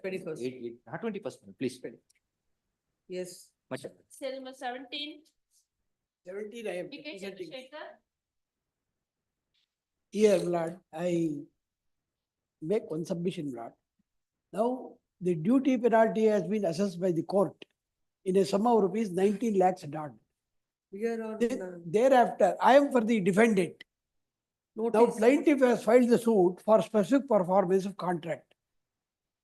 21st. Not 21st, ma'am, please. Yes. Serial number 17. 17, I am Medication, representing. Shekhar. Here, Lord, I make one submission, Lord. Now, the duty penalty has been assessed by the court in a sum of rupees 19 lakhs done. We are on. Thereafter, I am for the defendant. Now, Notice. plaintiff has filed the suit for specific performance of contract,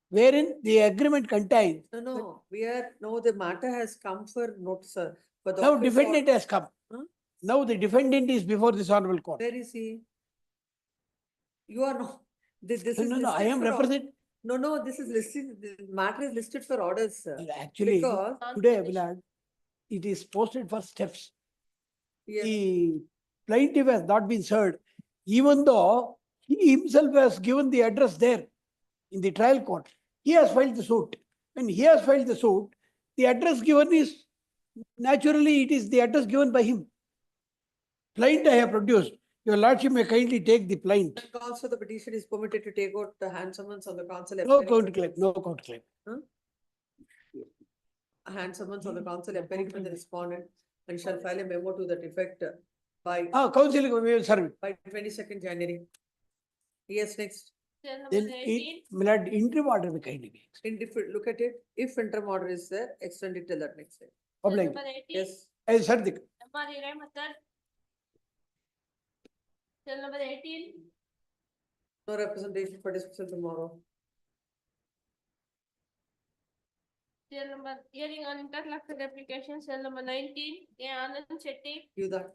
wherein the agreement contains. No, the matter has come for notice, sir. For the Now, office defendant of- has come. Huh? Now, the defendant is before this honorable court. Where is he? You are not, this is. No, I listed am for or- representing. No, this is listed, the matter is listed for orders, sir. Actually, Because- today, Vlad, it is posted for steps. Yes. The plaintiff has not been served, even though he himself has given the address there in the trial court. He has filed the suit. When he has filed the suit, the address given is, naturally, it is the address given by him. Plaint I have produced. Your lordship may kindly take the plaint. And also the petition is permitted to take out the hand summons on the council. No appearing counterclaim, no counterclaim. A hand summons on the council appearing from the respondent and shall file a memo to that effect by Council we will serve it. by 22nd January. Yes, next. Serial number Then 18. Vlad, interim order may kindly be. In different, look at it. If interim order is there, extend it till that next day. Serial Public. number 18. Yes. I serve the. MR Hiremathar. Serial number 18. No representation for discussion tomorrow. Serial number hearing on interlocutor application. Serial number 19. A. Anand Shetty. You that.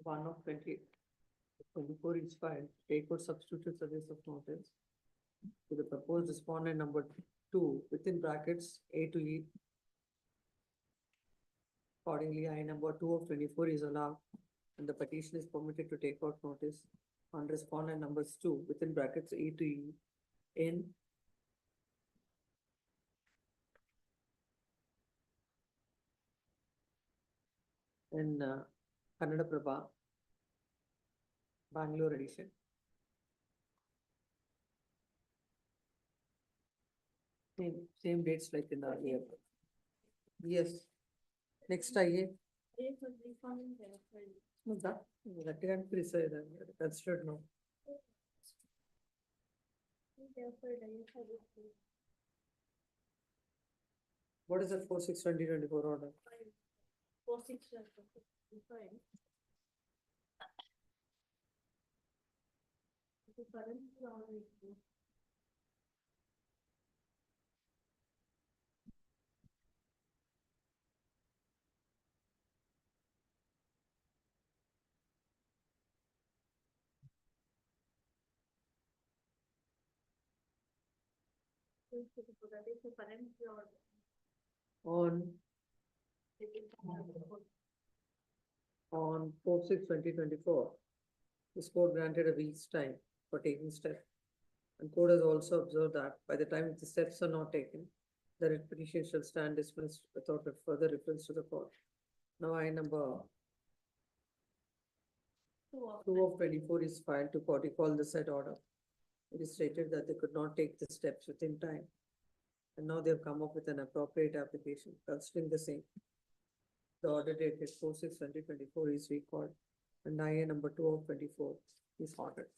One of 24 is filed, take out substitute service of notice to the proposed respondent number 2 within brackets A to E. Accordingly, I number 2 of 24 is allowed and the petition is permitted to take out notice on respondent numbers 2 within brackets A to E in Kannada Prabha, Bangalore edition. Same dates like in the earlier. Yes. Next, I. A for respondent, No, that can't be said, considered no. What is the 4/6/2024 order? 4/6/2025. The current order is- That is the current order. On 4/6/2024, this court granted a week's time for taking steps. And court has also observed that by the time the steps are not taken, the writ petition shall stand dismissed without a further reference to the court. Now I number 2/24 is filed to call the said order. It is stated that they could not take the steps within time. And now they've come up with an appropriate application considering the same. The order dated 4/6/2024 is recalled and IA number 2/24 is ordered.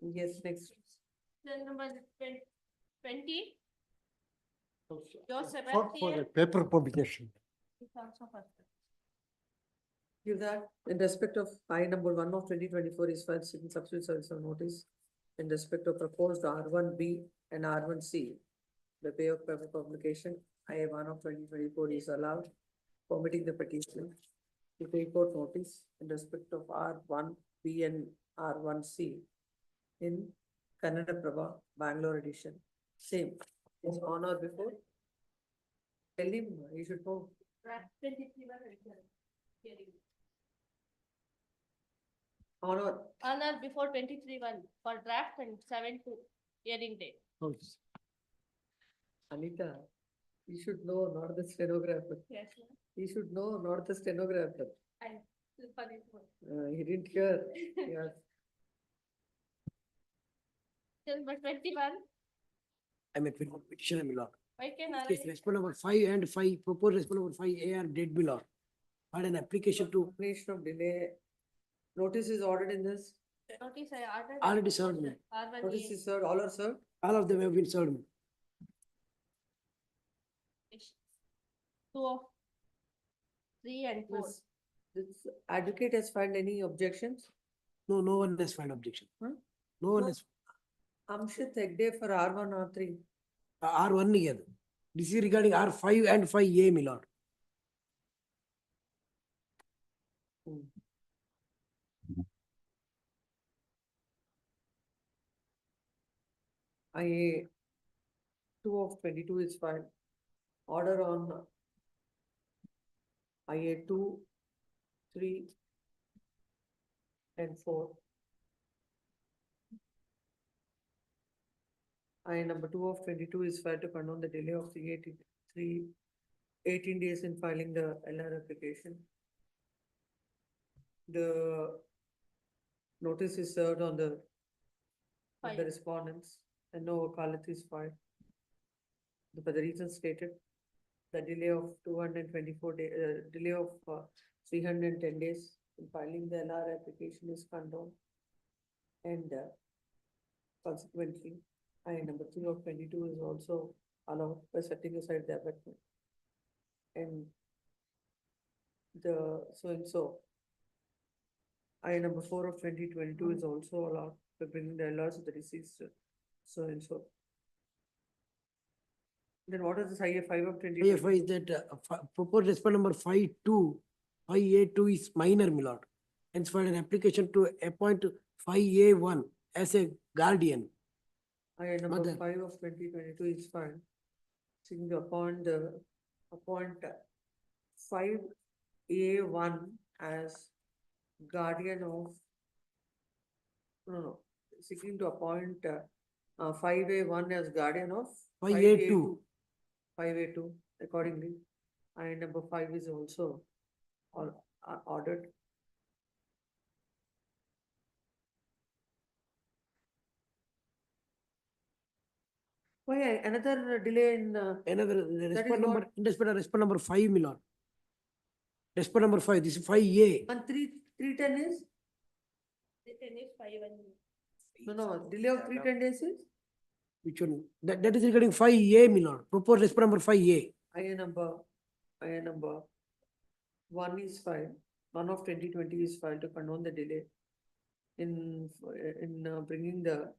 Yes, next. Then number 20. Your For the Sebastian paper publication. is also first. Give that in respect of I number 1/2024 is filed seeking substitute service of notice in respect of proposed R1B and R1C. The pay of paper publication, IA 1/2024 is allowed, permitting the petition to take court notice in respect of R1B and R1C in Kannada Prabha, Bangalore edition. Same, is on or before. Tell him, he should know. Draft 23 hearing. On or Honor before 23/1 for draft and 7/2 hearing date. Anita, you should know, not the stenographer. Yes, ma'am. You should know, not the stenographer. I for this one. He didn't hear. Yes. Number 21, I'm at petition, my lord. why can Case I? response number 5 and 5, proposed response number 5A are dead, my lord. Had an application to Combination of delay. Notice is ordered in this. Notice I ordered. already served me. Notice is served, all are served. All of them have been served. 2 of 3 and 4. This advocate has filed any objections? No, no one has filed objection. Huh? No one No. has, Amshit Hegde for R1 or 3. R1 here. This is regarding R5 and 5A, my lord. IA 2/22 is filed. Order on IA 2, 3 and 4. IA number 2/22 is filed to condone the delay of 18 days in filing the LR application. The notice is served on the respondents and no wakalat is filed. For the reason stated, the delay of 224 day, delay of 310 days in filing the LR application is condoned. And consequently, I number 2/22 is also allowed by setting aside the abatement. And the so. I number 4/2022 is also allowed by bringing the LRs of the deceased so and so. Then what is this IA 5/20? IFI is that proposed response number 5(2), 5A2 is minor, my lord. Hence filed an application to appoint 5A1 as a guardian. IA number Mother. 5/2022 is filed. Seeking to appoint 5A1 as guardian of. No, seeking to appoint 5A1 as guardian of 5A2. 5A2 accordingly. And number 5 is also ordered. Why another delay in? Another That is response number, what- response number 5, my lord. Response number 5, this is 5A. And 310 is? The 10 is 5 and No, delay of 310 days is? Which one? That is regarding 5A, my lord. Proposed response number 5A. IA number 1 is filed, 1 of 2020 is filed to condone the delay in bringing the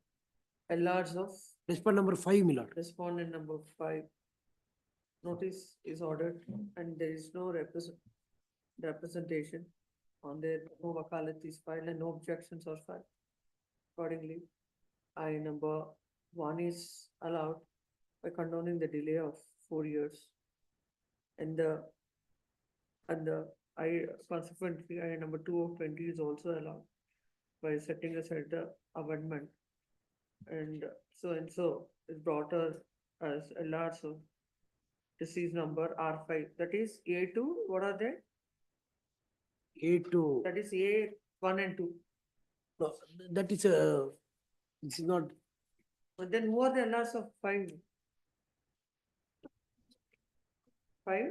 LRs of Response number 5, my lord. respondent number 5. Notice is ordered and there is no representation on their, no wakalat is filed and no objections are filed. Accordingly, I number 1 is allowed by condoning the delay of 4 years. And I consequently, I number 2 of 20 is also allowed by setting aside the amendment. And so is brought as a large of disease number R5, that is A2, what are they? A2. That is A1 and 2. No, that is this is not. But then who are the LRs of 5? 5?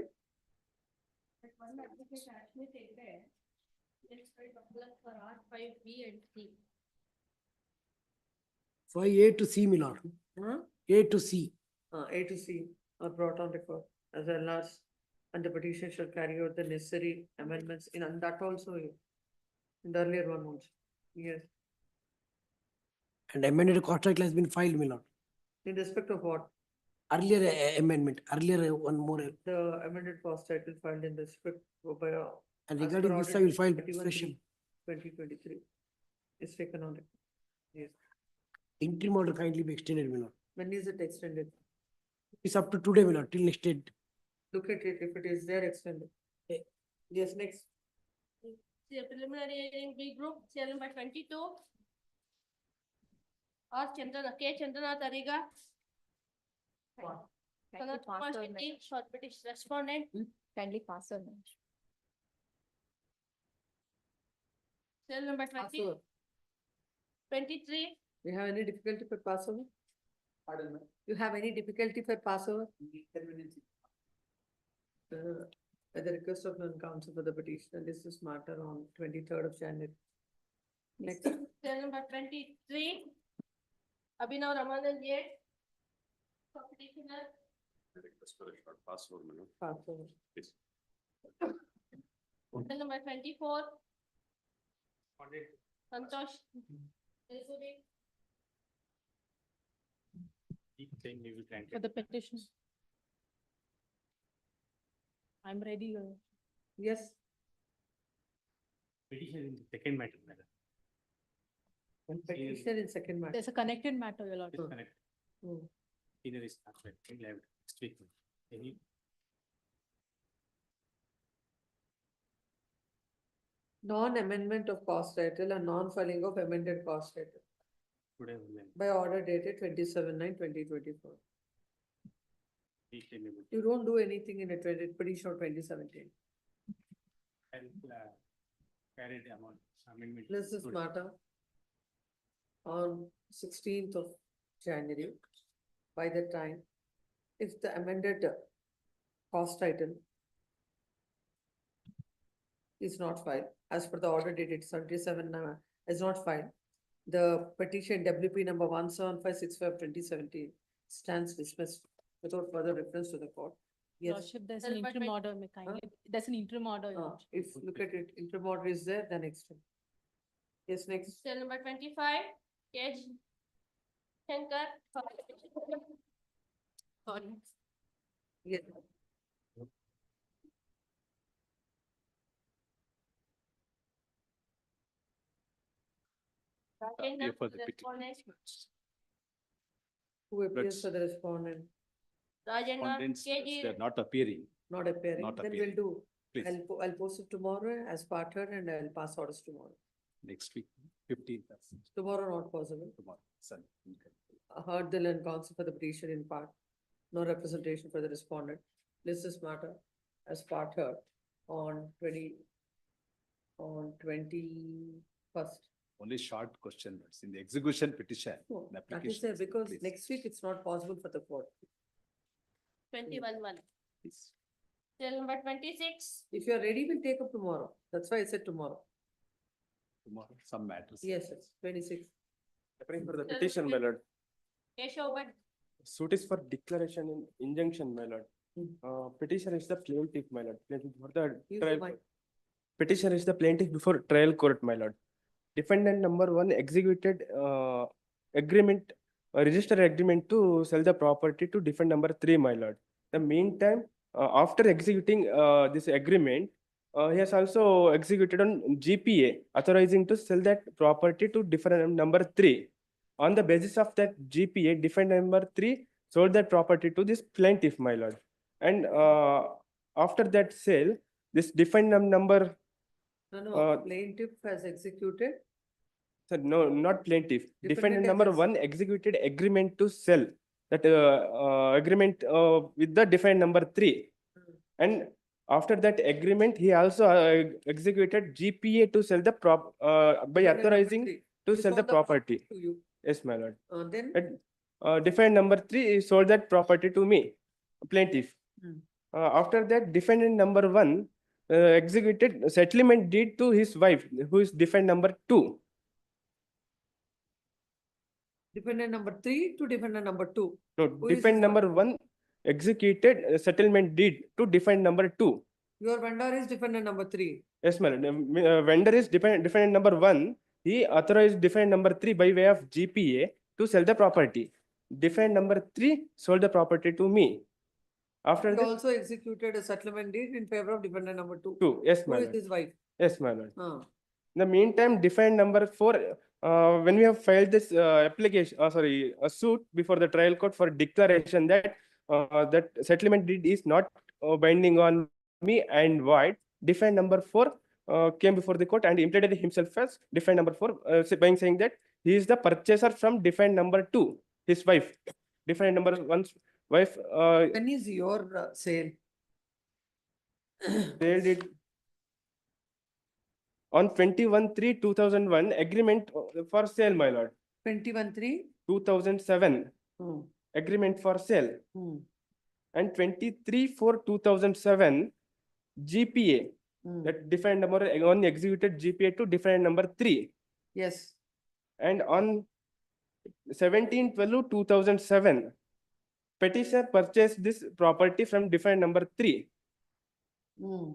one application actually take there. Let's try to apply for R5, B and C. 5A to C, my lord. Huh? A to C. A to C are brought on record as LRs and the petition shall carry out the necessary amendments and that also in the earlier one also. Yes. And amended contract has been filed, my lord. In respect of what? Earlier amendment, earlier one more. The amended cost title filed in respect by. And as per regarding this, I audit will file 31/3, special. 2023 is taken on it. Yes. Interim order kindly be extended, my lord. When is it extended? It's up to today, my lord, till next date. Look at it, if it is there, extended. Yes, next. See a preliminary hearing B group, serial number 22. R Chandana, K Chandana Tariga. Short British respondent. Kindly pass on. Serial number 20. 23. You have any difficulty for Passover? Pardon me. You have any difficulty for Passover? At the request of non-counsel for the petitioner, this is matter on 23rd of January. Next. Serial number 23. Abhinav Ramanand Yet. Petitioner. Request for a short password, madam. Passover. Please. Serial number 24. Santosh. Elizabeth. For the petition. I'm ready. Yes. Petition in the second matter, madam. Petitioner in second matter. There's a connected matter, your lord. Disconnect. Hmm. Dinner is not ready. We'll have it next week. Any? Non-amendment of cost title and non-filing of amended cost title Today we'll have by order dated 27/9/2024. detail limit. You don't do anything in a petition of 2017. And carry the amount, amendment. This is today. matter on 16th of January. By the time, if the amended cost title is not filed, as per the order dated 77 is not filed, the petition WP number 1756/2017 stands dismissed without further reference to the court. Yes. Lordship, there's an interim order, may kindly, there's an interim order, your lordship. If look at it, interim order is there, then extend. Yes, next. Serial number 25. K Shankar. Sorry. Yes. Rajendra, for the respondent. Who appears Let's- for the respondent, Rajendra, Respondents, KG. they're not appearing. not appearing, Not then appearing. we'll do. Please. I'll post it tomorrow as part heard and I'll pass orders tomorrow. Next week, 15th. Tomorrow not possible. Tomorrow, Sunday. Okay. Heard the land counsel for the petition in part, no representation for the respondent. List this matter as part heard on 21st. Only short question, that's in the execution petition. No, the that is application, there because please. next week it's not possible for the court. 21-1. Please. Serial number 26. If you are ready, we'll take up tomorrow. That's why I said tomorrow. Tomorrow, some matters. Yes, 26. Applying for the petition, my lord. Keshav Bhatt. Suit is for declaration in injunction, my lord. Petitioner is the plaintiff, my lord. Plaintiff for the Use the trial. mic. Petitioner is the plaintiff before trial court, my lord. Defendant number one executed agreement, registered agreement to sell the property to defendant number three, my lord. The meantime, after executing this agreement, he has also executed on GPA, authorizing to sell that property to defendant number three. On the basis of that GPA, defendant number three sold that property to this plaintiff, my lord. And after that sale, this defendant number No, plaintiff has executed. sir, no, not plaintiff. Defendant Defendant number has- one executed agreement to sell that agreement with the defendant number three. And after that agreement, he also executed GPA to sell the by Defendant number authorizing three. to He sell the sold property. To you. Yes, my lord. Then And defendant number three sold that property to me, plaintiff. Hmm. After that, defendant number one executed settlement deed to his wife, who is defendant number two. defendant number 3 to defendant number 2. No, Who is defendant his number one executed a settlement deed to defendant number two. Your vendor is defendant number 3. Yes, madam. Vendor is defendant number one. He authorized defendant number three by way of GPA to sell the property. Defendant number three sold the property to me. After He that, also executed a settlement deed in favor of defendant number 2. two. Yes, Who is madam. his wife? Yes, madam. Ah. In the meantime, defendant number four, when we have filed this application, a suit before the trial court for declaration that that settlement deed is not binding on me and void, defendant number four came before the court and implemented himself as defendant number four, by saying that he is the purchaser from defendant number two, his wife. Defendant number one's wife. When is your sale? They did on 21/3/2001 agreement for sale, my lord. 21/3? 2007 Hmm. agreement for sale. Hmm. And 23/4/2007 GPA, Hmm. that defendant number one executed GPA to defendant number three. Yes. And on 17/12/2007 petitioner purchased this property from defendant number three. Hmm.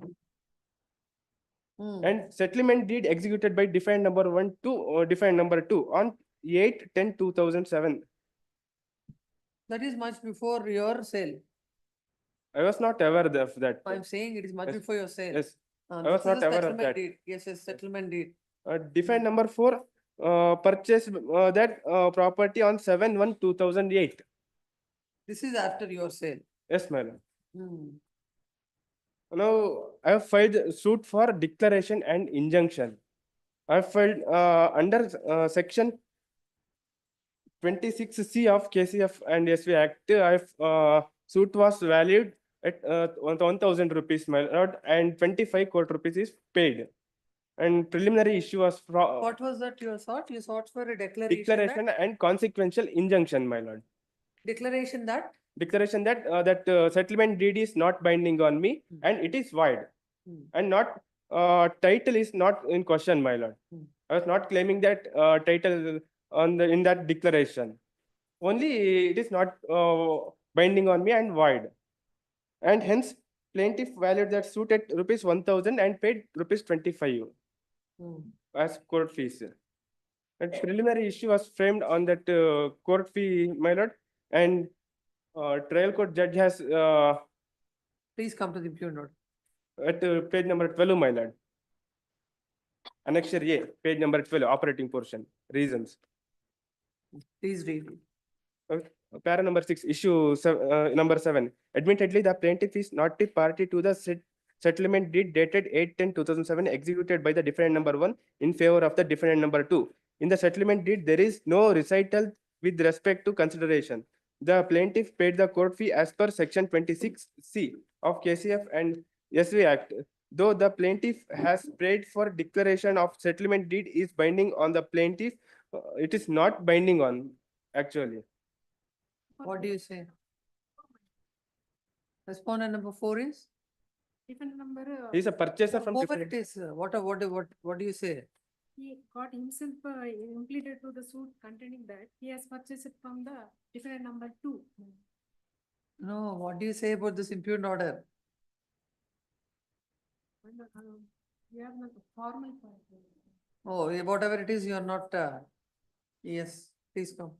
Hmm. And settlement deed executed by defendant number one to defendant number two on 8/10/2007. That is much before your sale. I was not aware of that. I'm saying it is much Yes. before your sale. Yes, Ah, I was this is not a aware of settlement that. deed. Yes, yes, settlement deed. Defendant number four purchased that property on 7/1/2008. This is after your sale. Yes, madam. Hmm. Now, I have filed a suit for declaration and injunction. I have filed under section 26C of KCF and SV Act. Suit was valued at 1,000 rupees, my lord, and 25 crore rupees is paid. And preliminary issue was What was that you sought? You sought for a declaration. declaration and consequential injunction, my lord. Declaration that? Declaration that settlement deed is not binding on me and it is void. Hmm. And not title is not in question, my lord. Hmm. I was not claiming that title in that declaration. Only it is not binding on me and void. And hence plaintiff valued that suit at rupees 1,000 and paid rupees 25 Hmm. as court fees. And preliminary issue was framed on that court fee, my lord, and trial court judge has Please come to the Pune Road. at page number 12, my lord. Annexure A, page number 12, operating portion, reasons. Please read. Para number 6, issue number 7. Admittedly, the plaintiff is not a party to the settlement deed dated 8/10/2007 executed by the defendant number 1 in favor of the defendant number 2. In the settlement deed, there is no recital with respect to consideration. The plaintiff paid the court fee as per section 26C of KCF and SV Act. Though the plaintiff has paid for declaration of settlement deed is binding on the plaintiff, it is not binding on actually. What do you say? Respondent number 4 is? Different number. He's a purchaser from Whoever different. it is, what do you say? He got himself implicated to the suit containing that he has purchased it from the different number 2. No, what do you say about this impugned order? We have not a formal part. Oh, whatever it is, you are not, yes, please come.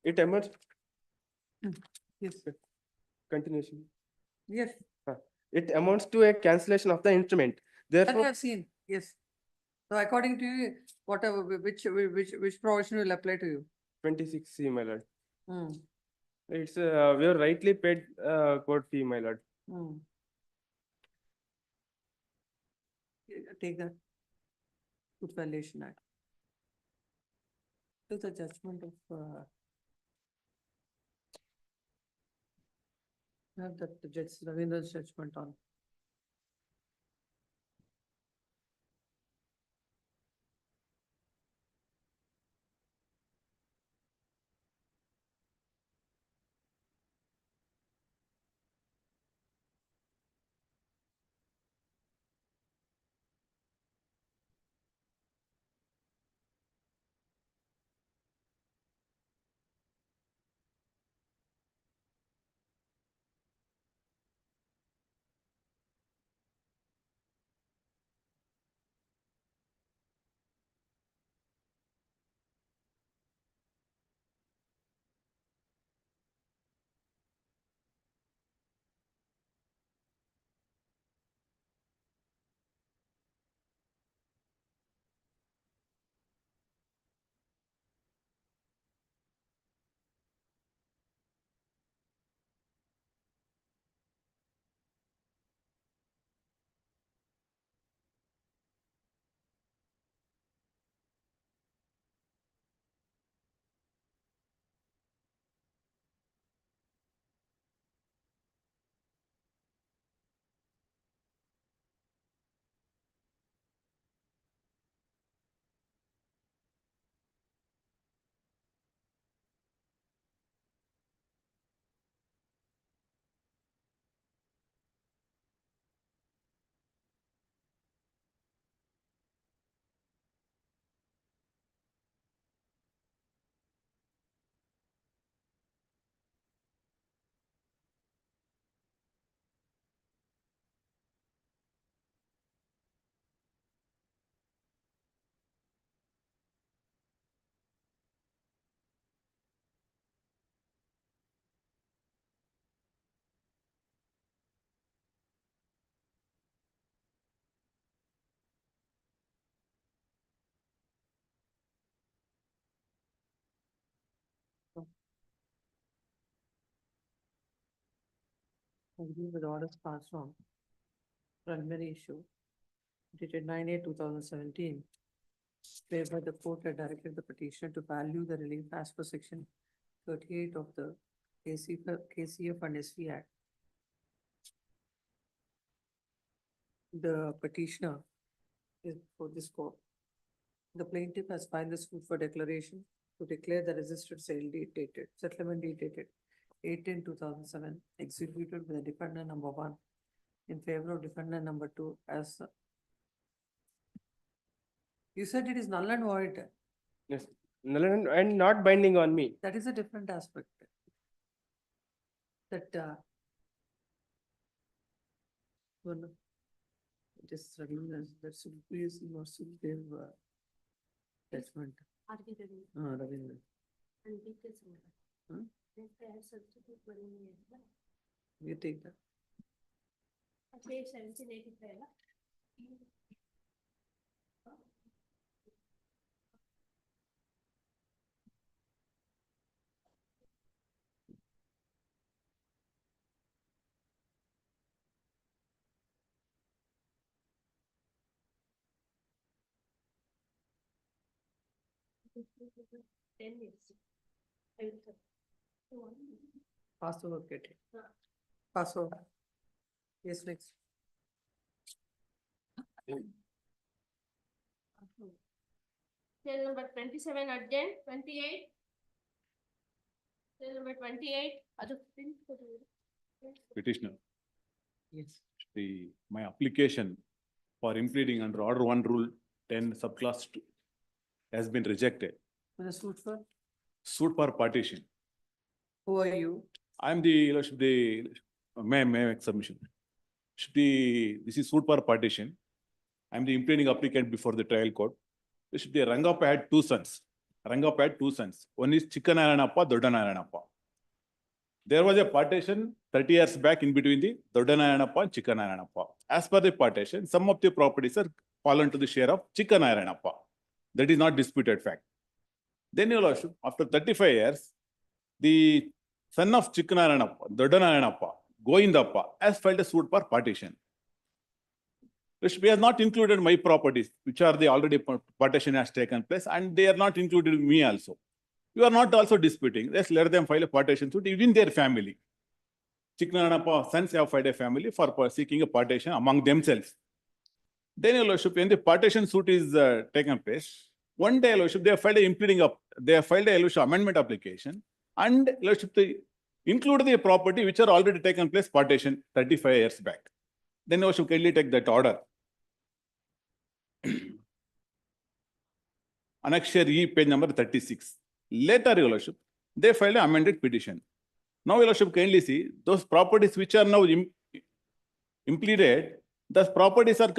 It emerged. Yes, Continuation. yes, It amounts to a cancellation of the instrument. that I Therefore, have seen, yes. So according to you, whatever, which provision will apply to you? 26C, my lord. Hmm. It's we are rightly paid court fee, my lord. Hmm. Take that. Good Valuation Act. To the judgment of, have that the Judge Ravindra's judgment on. Agree with orders passed on. Primary issue. Dated 9/8/2017. Whereby the court had directed the petitioner to value the relief as per section 38 of the KCF and SV Act. The petitioner is for this court. The plaintiff has filed this suit for declaration to declare the registered sale deed dated, settlement deed dated 8/10/2007, executed by the defendant number 1 in favor of defendant number 2 as. You said it is null and void. Yes, null and not binding on me. That is a different aspect. That, well, just that should be more subjective judgment. Ravindra's. And details. Hmm? If they have substitute money, You take that. page 1785. Passover, get it. Passover. Yes, next. Cell number 27 urgent, 28. Cell number 28, other print. Petitioner. Yes. My application for impleading under order 1 rule 10 subclass 2 has been rejected. For the suit for, Suit for partition. who are you? I am the may make submission. This is suit for partition. I am the impleading applicant before the trial court. The Rangappa had 2 sons. Rangappa had 2 sons. One is Chikkanarayanappa, Doddanarayanappa. There was a partition 30 years back in between the Doddanarayanappa and Chikkanarayanappa. As per the partition, some of the properties are fallen to the share of Chikkanarayanappa. That is not disputed fact. Then, Your Lordship, after 35 years, the son of Chikkanarayanappa, Doddanarayanappa, Goindappa, has filed a suit for partition. Which has not included my properties, which are the already partition has taken place, and they are not included me also. You are not also disputing. Let's let them file a partition suit within their family. Chikkanarayanappa sons have filed a family for seeking a partition among themselves. Then, Your Lordship, when the partition suit is taken place, one day, Your Lordship, they have filed a amendment application, and Your Lordship, they include the property which are already taken place partition 35 years back. Then Your Lordship, kindly take that order. Annexure E, page number 36. Later, Your Lordship, they filed an amended petition. Now, Your Lordship, kindly see, those properties which are now impleaded, those properties are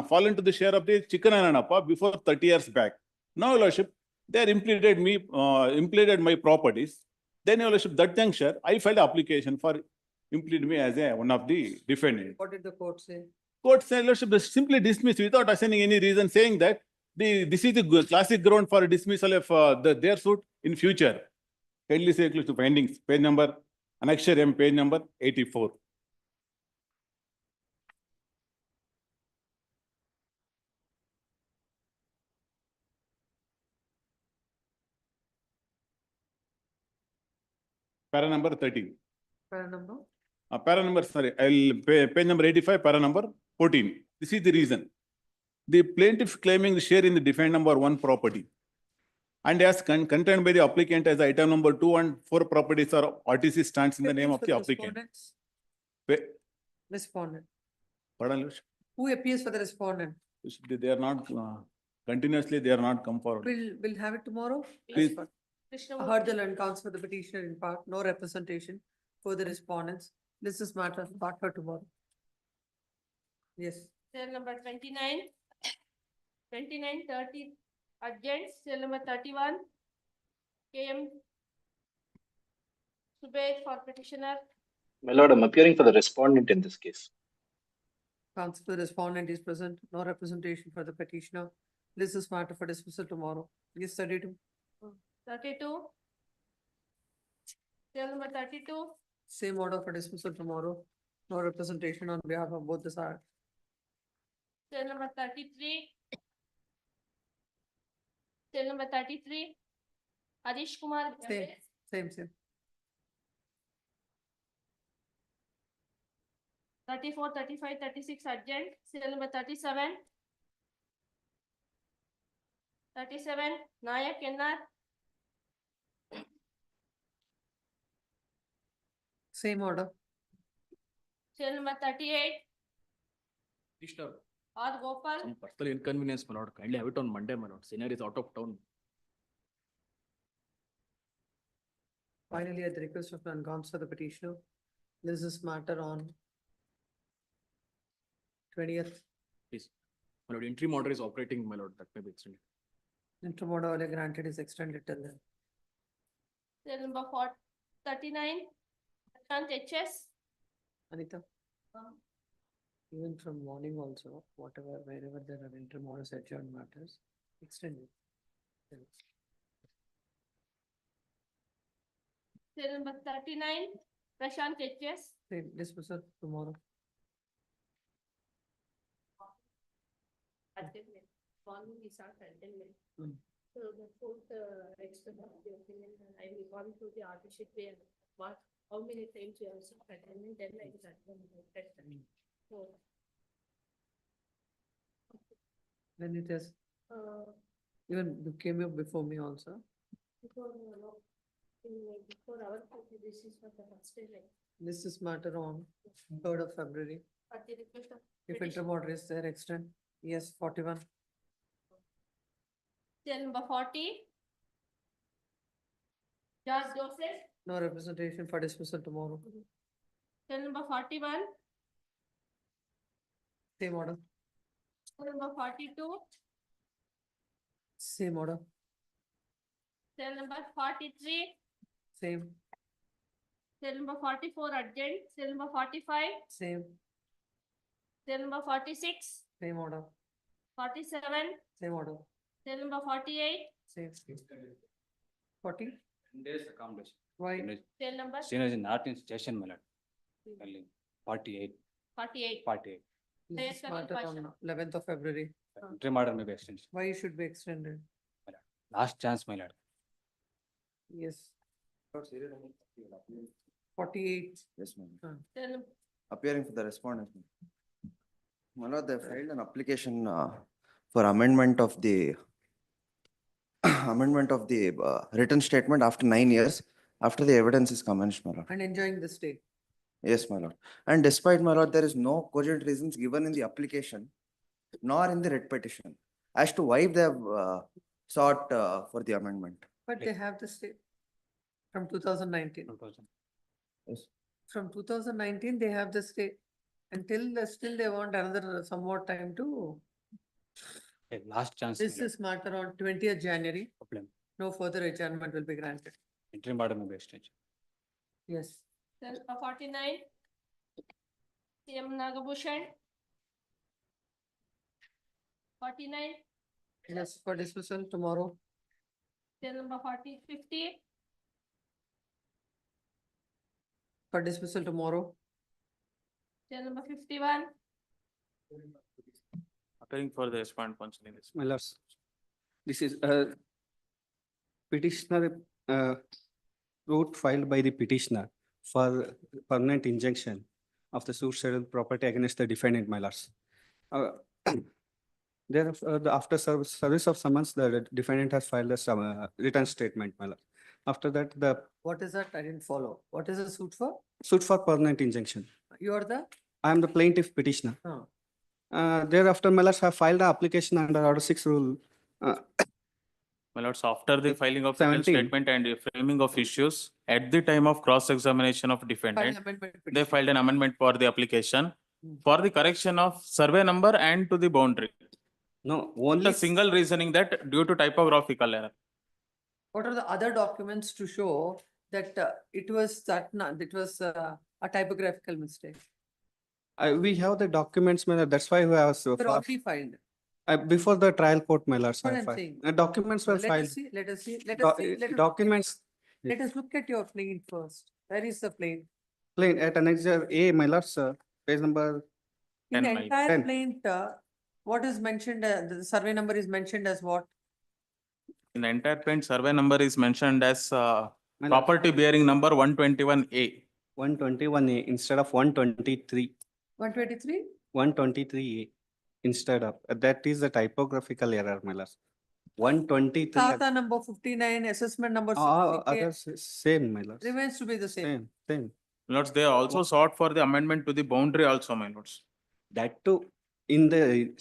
fallen to the share of the Chikkanarayanappa before 30 years back. Now, Your Lordship, they are impleaded my properties. Then, Your Lordship, that juncture, I filed an application for implead me as one of the defendants. What did the court say? Court said, Lordship, they simply dismissed without assigning any reason, saying that this is the classic ground for dismissal of their suit in future. Kindly say to findings, page number, annexure M, page number 84. Para number 13. Para number? Para number, sorry, page number 85, para number 14. This is the reason. The plaintiff claiming the share in the defendant number 1 property and as contained by the applicant as item number 2 and 4 properties are RTC stands in the name of the applicant. Respondent. Pardon, Lordship? Who appears for the respondent? They are not, continuously they are not come forward. We'll have it tomorrow. Please. I heard the learned counsel for the petitioner in part, no representation for the respondents. This is matter part for tomorrow. Yes. Cell number 29, 29, 30, adjourned. Cell number 31, KM Subed for petitioner. My lord, I'm appearing for the respondent in this case. Counsel for the respondent is present, no representation for the petitioner. This is matter for dismissal tomorrow. Yes, 32. 32. Cell number 32. Same order for dismissal tomorrow. No representation on behalf of both the sides. Cell number 33. Cell number 33. Harish Kumar. Same. 34, 35, 36 adjourned. Cell number 37. 37, Nayak NR. Same order. Cell number 38, Disturb. R Gopal. Some personal inconvenience, my lord. Kindly have it on Monday, my lord. Senior is out of town. Finally, at the request of learned counsel for the petitioner, this is matter on 20th. Please. My lord, interim order is operating, my lord. That may be extended. Interim order only granted is extended till then. Cell number 39, Prashant HS. Anita, even from morning also, whatever, wherever there are interim orders adjourned matters, extended. Cell number 39, Prashant HS. Same dismissal tomorrow. Morning is our adjournment. Mm. So the fourth extent of the opinion, I will gone through the archiveship way and what, how many times you have seen adjournment, then I will adjourn. So, When it is, uh, even you came up before me also. before our, this is for the first time, like, This is matter on 3rd of February. At the request of If petition. intermodal is there, extend. Yes, 41. Cell number 40. George Joseph. No representation for dismissal tomorrow. Cell number 41. Same order. Cell number 42. Same order. Cell number 43. Same. Cell number 44 urgent. Cell number 45. Same. Cell number 46. Same order. 47. Same order. Cell number 48. Same. 40. Days accommodation. Why? Cell number Senior is not in station, my lord. Only 48, 48. 48. This is Yes, matter Coming on 11th of February. Interim order may be extended. Why it should be extended? Last chance, my lord. Yes. 48. Yes, ma'am. Cell num- Appearing for the respondent. My lord, they filed an application for amendment of the written statement after 9 years, after the evidence is commenced, my lord. And enjoying the stay. Yes, my lord. And despite, my lord, there is no cogent reasons given in the application nor in the writ petition as to why they have sought for the amendment. But they have the stay from 2019. Yes. From 2019, they have the stay. Until still they want another some more time to. Last chance. This is matter on 20th January. Problem. No further adjournment will be granted. Interim order may be extended. Yes. Cell number 49. CM Nagabhushan. 49. Yes, for dismissal tomorrow. Cell number 50. For dismissal tomorrow. Cell number 51. Appearing for the respondent counsel in this. My lords, this is a petitioner wrote filed by the petitioner for permanent injunction of the suit settled property against the defendant, my lords. After service of summons, the defendant has filed a written statement, my lord. After that, the What is that? I didn't follow. What is the suit for? suit for permanent injunction. You are the? I am the plaintiff petitioner. Oh. Thereafter, my lords have filed an application under Order 6 rule. My lords, after the filing of written 17. statement and the framing of issues, at the time of cross-examination of defendant, they filed an amendment for the application for the correction of survey number and to the boundary. No, Only a single reasoning that due to typographical error. What are the other documents to show that it was a typographical mistake? We have the documents, my lord. That's why we have They're already filed. before the trial court, my lords. What I I'm filed. saying. Documents were Let filed. us see, let us see, let Do- us see. Let us- documents- Let us look at your plane first. Where is the plane? Plain at annexure A, my lords, page number. In the 10, my- entire 10. plane, what is mentioned, the survey number is mentioned as what? In the entire print, survey number is mentioned as My lord. property bearing number 121A. 121A instead of 123. 123? 123A instead of, that is the typographical error, my lord. 123. Tata number 59, assessment number Others, same, my lord. remains to be the same. Same. Lords, they also sought for the amendment to the boundary also, my lords. That too, in the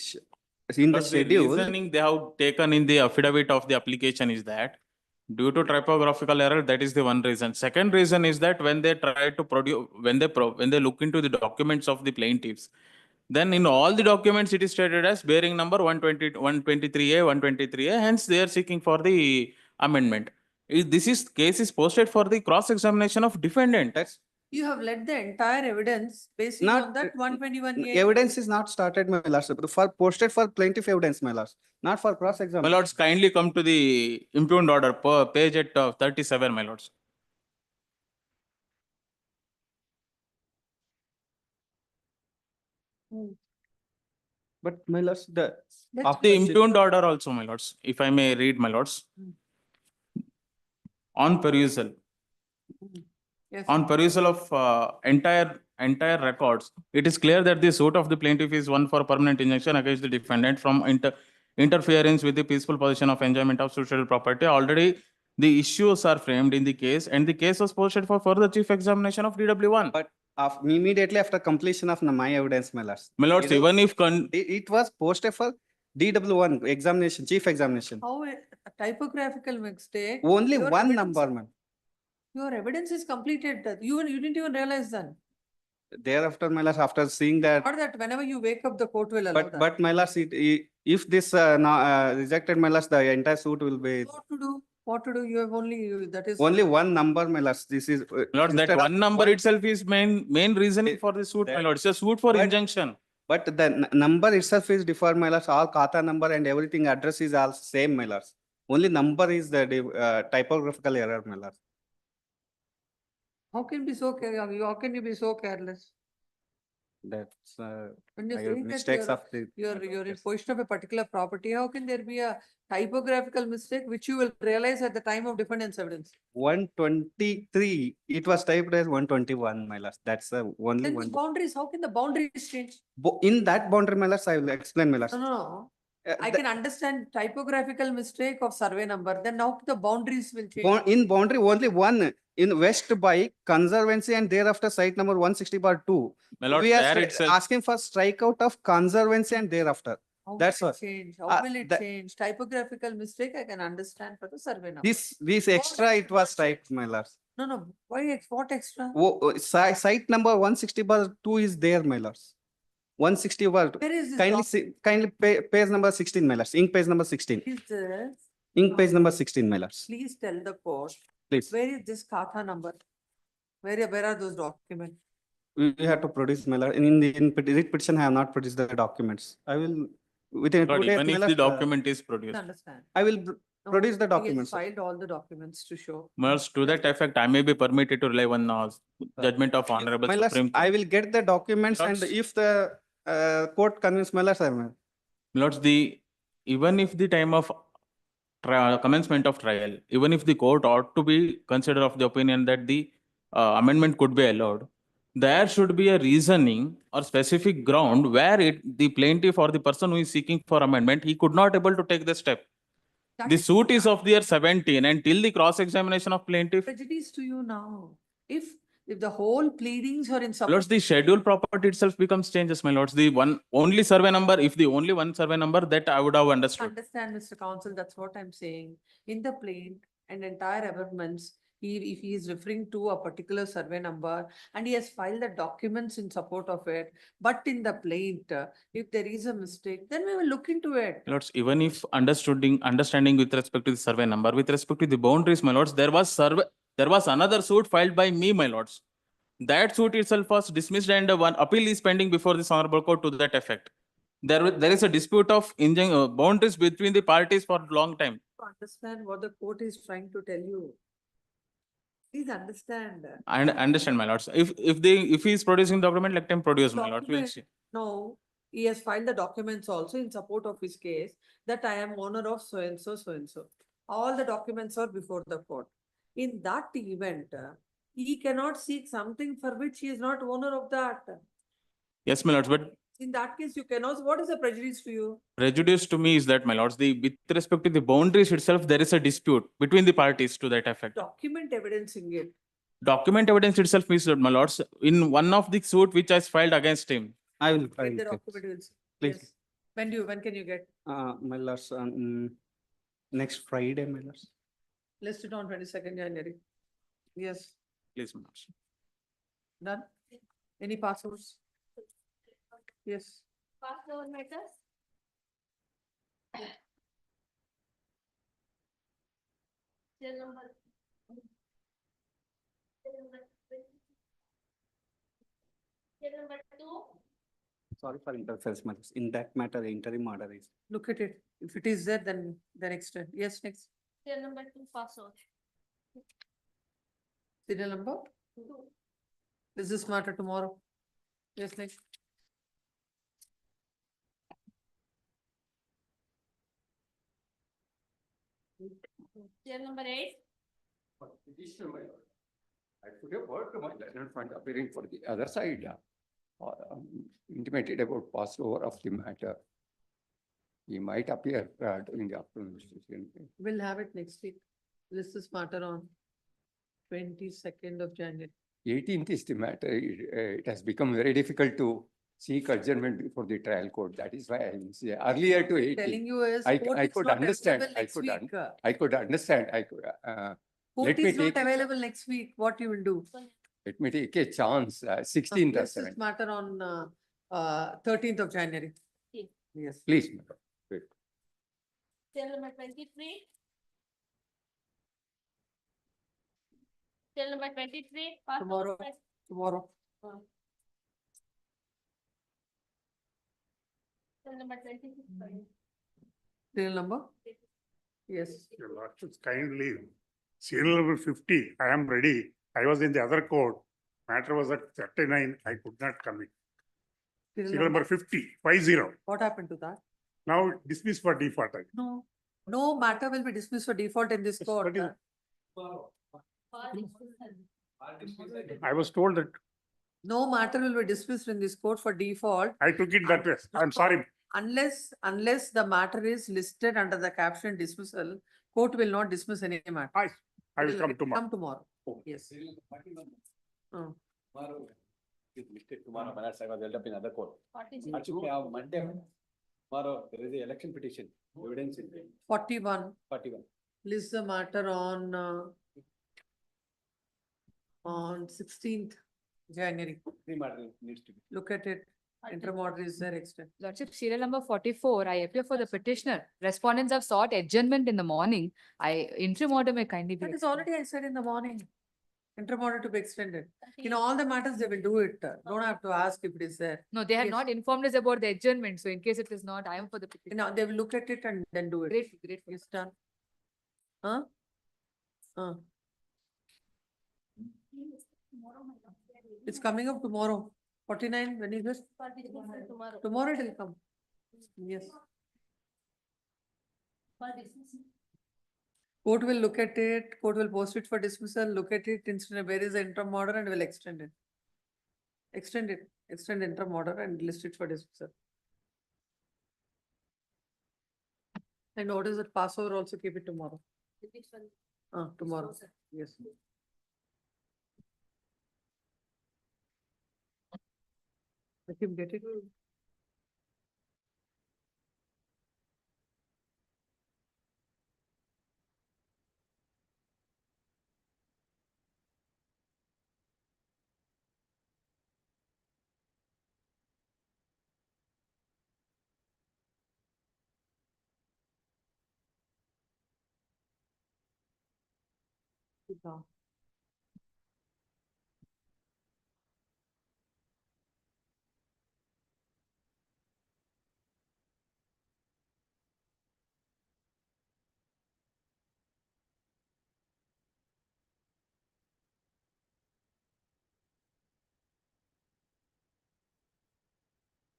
Because the schedule. reasoning they have taken in the affidavit of the application is that due to typographical error, that is the one reason. Second reason is that when they try to produce, when they look into the documents of the plaintiffs, then in all the documents, it is stated as bearing number 123A, 123A, hence they are seeking for the amendment. Case is posted for the cross-examination of defendant. That's You have let the entire evidence basing Not- on that 121A. Evidence is not started, my lords, for posted for plaintiff evidence, my lords, not for my cross-examination. lords, kindly come to the impugned order per page at 37, my lords. But my lords, the. Let's Of the impugned order also, my lords, if I may read, my lords. On perusal. Yes. On perusal of entire records, it is clear that the suit of the plaintiff is one for permanent injunction against the defendant from interference with the peaceful possession of enjoyment of social property. Already the issues are framed in the case and the case was posted for further chief examination of DW1. But immediately after completion of my evidence, my lords. My lords, You know, even if it was posted for DW1 examination, chief examination. How a typographical mistake? Only your one evidence- number, ma'am. Your evidence is completed. You didn't even realize that. Thereafter, my lords, after seeing that, Or that whenever you wake up, the court will allow that. but my lords, if this rejected, my lords, the entire suit will be What to do? What to do? You have that is. only one number, my lords. This is. Lords, that instead of one number itself is main reasoning for the suit, my lords. It's a suit for But- injunction. But the number itself is different, my lords. All kata number and everything address is all same, my lords. Only number is the typographical error, my lords. How can be so how can you be so careless? That's When you're I- saying that mistakes of the. you're in possession of a particular property, how can there be a typographical mistake which you will realize at the time of defendant's evidence? 123, it was typed as 121, my lords. That's only Then the one. boundaries, how can the boundaries change? In that boundary, my lords, I will explain, my lords. No. I The- can understand typographical mistake of survey number, then now the boundaries will change. In boundary, only one in west by conservancy and thereafter site number 160/2. My lords, We are there itself. asking for strikeout of conservancy and thereafter. How That's will it what. change? How will it that- change? Typographical mistake, I can understand for the survey number. This extra, it was typed, my lords. No, why, what extra? Site number 160/2 is there, my lords. 160 word. Where is this? Kindly page number 16, my lords. Ink page number 16. Is this? Ink page number 16, my lords. Please tell the court, Please. where is this Katha number? Where are those documents? We have to produce, my lord. In writ petition, I have not produced the documents. I will, within Lord, 2 days, even my if lord, the document is I produced. understand. I will No, produce the he has documents. Filed all the documents to show. My lords, to that effect, I may be permitted to rely on judgment of Honorable My lords, Supreme Court. I will get the documents and Lords. if the court convinces, my lords, I will. Lords, even if the time of commencement of trial, even if the court ought to be considered of the opinion that the amendment could be allowed, there should be a reasoning or specific ground where the plaintiff or the person who is seeking for amendment, he could not able to take the step. That The is suit is of the year 17 and till the cross-examination of plaintiff. prejudice to you now. If the whole pleadings are in support. Lords, the schedule property itself becomes changes, my lords. The only survey number, if the only one survey number, that I would have understood. Understand, Mr. Counsel, that's what I'm saying. In the plaint and entire amendments, if he is referring to a particular survey number and he has filed the documents in support of it, but in the plaint, if there is a mistake, then we will look into it. Lords, even if understanding with respect to the survey number, with respect to the boundaries, my lords, there was another suit filed by me, my lords. That suit itself was dismissed and one appeal is pending before this honorable court to that effect. There is a dispute of boundaries between the parties for a long time. To understand what the court is trying to tell you. Please understand. I understand, my lords. If he is producing document, let him produce, my lords. We'll Document. see. No, he has filed the documents also in support of his case that I am owner of so and so, so and so. All the documents are before the court. In that event, he cannot seek something for which he is not owner of that. Yes, my lords, but In that case, you cannot, what is the prejudice to you? prejudice to me is that, my lords, with respect to the boundaries itself, there is a dispute between the parties to that effect. Document evidencing it. Document evidence itself means, my lords, in one of the suit which is filed against him. I will. Get the document evidence. Please. Yes. When can you get? My lords, next Friday, my lords. List it on 22nd January. Yes, Please, my lords. done. Any passwords? Yes. Pass over matters. Serial number. Serial number 2. Sorry for interference, my lords. In that matter, the interim order is. Look at it. If it is there, then extend. Yes, next. Serial number 2 pass over. Serial number? 2. Is this matter tomorrow? Yes, next. Serial number 8. Petitioner, my lord. I put a word to my learned friend appearing for the other side. Intimated about passover of the matter. He might appear during the afternoon. We'll have it next week. List this matter on 22nd of January. 18th is the matter. It has become very difficult to seek adjournment before the trial court. That is why I am saying earlier to 18th. Telling you is I court is could not understand. available next week. I could understand. Court Let me is not take, available next week. What you will do? let me take a chance, 16th or List this 17th. matter on 13th of January. Yes. Please, madam. Wait. Till number 23. Till number 23. pass Tomorrow. out. Tomorrow. Till number 26. Till number? Yes. Your Lordships, kindly, serial number 50, I am ready. I was in the other court. Matter was at 39, I could not come in. Serial number 50, 50. What happened to that? Now dismissed for default. No. No matter will be dismissed for default in this court. I was told that No matter will be dismissed in this court for default. I took it that way. I'm sorry. Unless the matter is listed under the caption dismissal, court will not dismiss any matter. I will come tomorrow. Come tomorrow. Yes. Tomorrow is listed tomorrow, perhaps I was held up in other court. 46. Actually, on Monday, tomorrow, there is a election petition, evidence in 41. 41. List the matter on 16th January. The matter needs to be. Look at it. Interim order is there extent. Lordship, serial number 44, I appear for the petitioner. Respondents have sought adjournment in the morning. Interim order may kindly be. That is already I said in the morning. Interim order to be extended. In all the matters, they will do it. Don't have to ask if it is there. No, they have Yes. not informed us about the adjournment. So in case it is not, I am for the petition. They will look at it and then do it. Great. It's done. Huh? It's coming up tomorrow. 49, when is this? Tomorrow. Tomorrow it will come. Yes. Court will look at it, court will post it for dismissal, look at it, instead of where is the interim order and will extend it. Extend interim order and list it for dismissal. And orders that pass over also keep it tomorrow. Tomorrow, yes. Let him get it.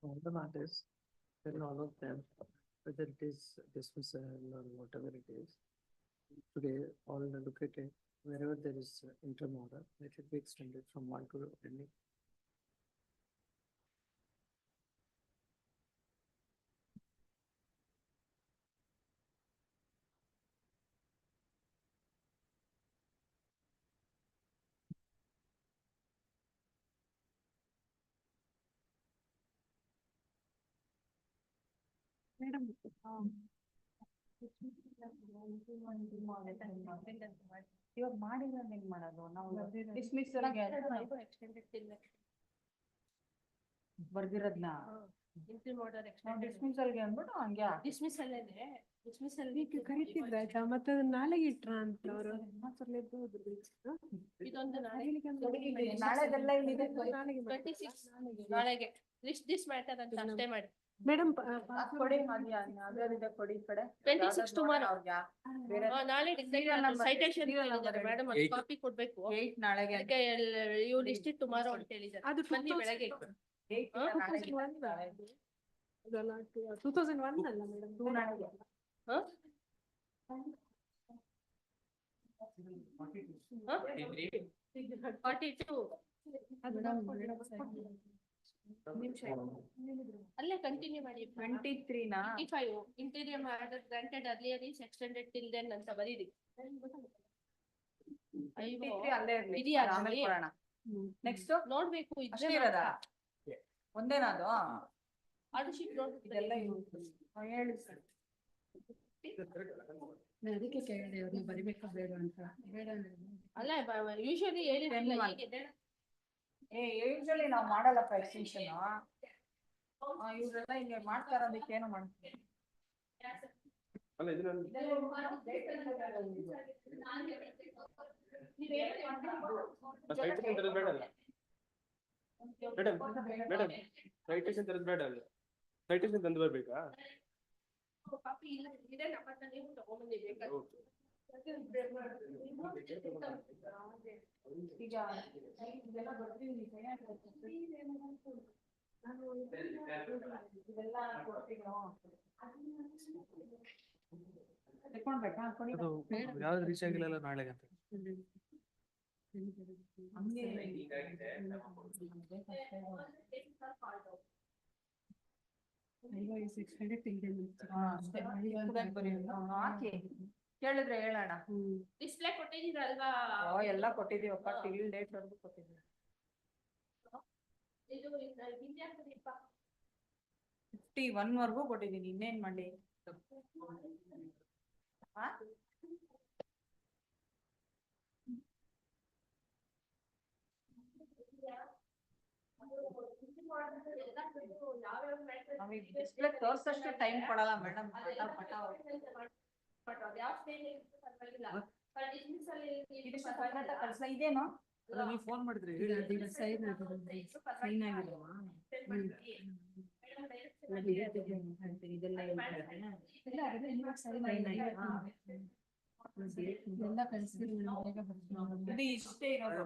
All the matters, then all of them, whether it is dismissal or whatever it is. Today, all look at it, wherever there is interim order, let it be extended from 1 to ending. Madam, ಇವಾಗ ಮಾಡಿದ್ರೆ ಹೆಂಗ್ ಮಾಡೋದು ನಾವು ಬರ್ದಿರೋದ್ನ interim order ಡಿಸ್ಮಿಸಲ್ಗೆ ಅಂದ್ಬಿಟ್ಟು ಹಂಗೆ dismissal ಇದೆ. dismissal ಕರೀತಿದ್ರ ಆಯ್ತಾ ಮತ್ತೆ ಅದನ್ನ ನಾಳೆಗೆ ಇಟ್ರ ಅಂತ ಅವರು ಇದೊಂದು ನಾಳೆದೆಲ್ಲ ಇಲ್ಲಿದೆ. 26 ನಾಳೆಗೆ this matter ಅಂತ ಅಷ್ಟೇ ಮಾಡಿ. ಮೇಡಮ್ ಕೊಡಿ ಅದ್ಯಾವ್ದಿದೆ ಕೊಡಿ ಈ ಕಡೆ 26 tomorrow. ಬೇರೆ ನಾಳೆ citation ಹೇಳಿದ್ದಾರೆ ಮೇಡಮ್, ಅದು ಕಾಪಿ ಕೊಡ್ಬೇಕು. 8 ನಾಳೆಗೆ ಅದಕ್ಕೆ you list it tomorrow ಅಂತ ಹೇಳಿದ್ದಾರೆ. ಅದು ಬನ್ನಿ ಬೆಳಗ್ಗೆ. 2001 ಅಲ್ಲ ಮೇಡಮ್ 2 ನಾಳೆಗೆ 42. ಅಲ್ಲೇ ಕಂಟಿನ್ಯೂ ಮಾಡಿ. 23 ನಾ? 25 interior order granted earlier is extended till then ಅಂತ ಬರೀರಿ. 23 ಅಲ್ಲೇ ಇರ್ಲಿ. ಇದೆಯಾ ಅದು ಆಮೇಲೆ ಅಲ್ಲಿ? ಕೊಡೋಣ. Next ನೋಡ್ಬೇಕು ಅಷ್ಟೇ ಇರೋದಾ? ಒಂದೇನಾ ಅದು? ಅದು ಶೀಟ್ ನೋಡ್ಬೇಕು. ಇದೆಲ್ಲ ಹೇಳಿ ಸರ್. ಅದಕ್ಕೆ ಕೇಳಿದೆ ಅವ್ರನ್ನ ಬರಿಬೇಕಾ ಬೇಡ ಅಂತ. ಬೇಡ ಅಲ್ಲ ಯೂಶುವಲಿ ಹೇಳಿರಲಿಲ್ಲ ಹೀಗೆ. ಯೂಶಲಿ ನಾವು ಮಾಡಲ್ಲಪ್ಪ ಎಕ್ಸ್ಟೆನ್ಷನ್. ಇವ್ರೆಲ್ಲ ಹಿಂಗೆ ಮಾಡ್ತಾರ, ಅದಕ್ಕೆ ಏನು ಮಾಡ್ತೀವಿ. ಸೈಟೇಷನ್ ತಂದು ಬರ್ಬೇಕಾ? ಕಾಪಿ ಇಲ್ಲ ಇದೆ ನಮ್ಮ ಹತ್ರ, ನೀವು ತಗೊಂಡ್ಬಂದಿ ಬೇಕಾದ್ರೆ. ಈಗ ಇದೆಲ್ಲ ಬರ್ತೀವಿ ಇದೆಲ್ಲ ಕೊಡ್ತೀವಿ ನಾವು. ತಕೊಂಡ್ಬೇಕಾ? ಅದು ಯಾವ್ದು ರೀಚ್ ಆಗಿಲ್ಲ ನಾಳೆಗೆ ಅಂತ. ಹಾಕಿ ಕೇಳಿದ್ರೆ ಹೇಳೋಣ. ಡಿಸ್ಪ್ಲೇ ಕೊಟ್ಟಿದ್ದೀರಲ್ವಾ? ಎಲ್ಲ ಕೊಟ್ಟಿದೀವಪ್ಪ, ಟಿಲ್ ಡೇಟ್ ವರೆಗೂ ಕೊಟ್ಟಿದ್ದೀವಿ. ಇದು ವಿದ್ಯಾರ್ಥಿಪ್ಪ 51 ವರೆಗೂ ಕೊಟ್ಟಿದ್ದೀನಿ, ಇನ್ನೇನ್ ಮಾಡಿ. ನಮಗೆ ಡಿಸ್ಪ್ಲೇ ತೋರ್ಸಷ್ಟು ಟೈಮ್ ಕೊಡಲ್ಲ ಮೇಡಮ್. ಇದೇನು ನೀವು ಫೋನ್ ಮಾಡಿದ್ರಿ ಸೈನ್ ಆಗಿಲ್ವಾ? ಇದೆಲ್ಲ ಇದೆಲ್ಲ ಕಳಿಸ್ತೀರಿ ಇದು ಇಷ್ಟೇ ಇರೋದು.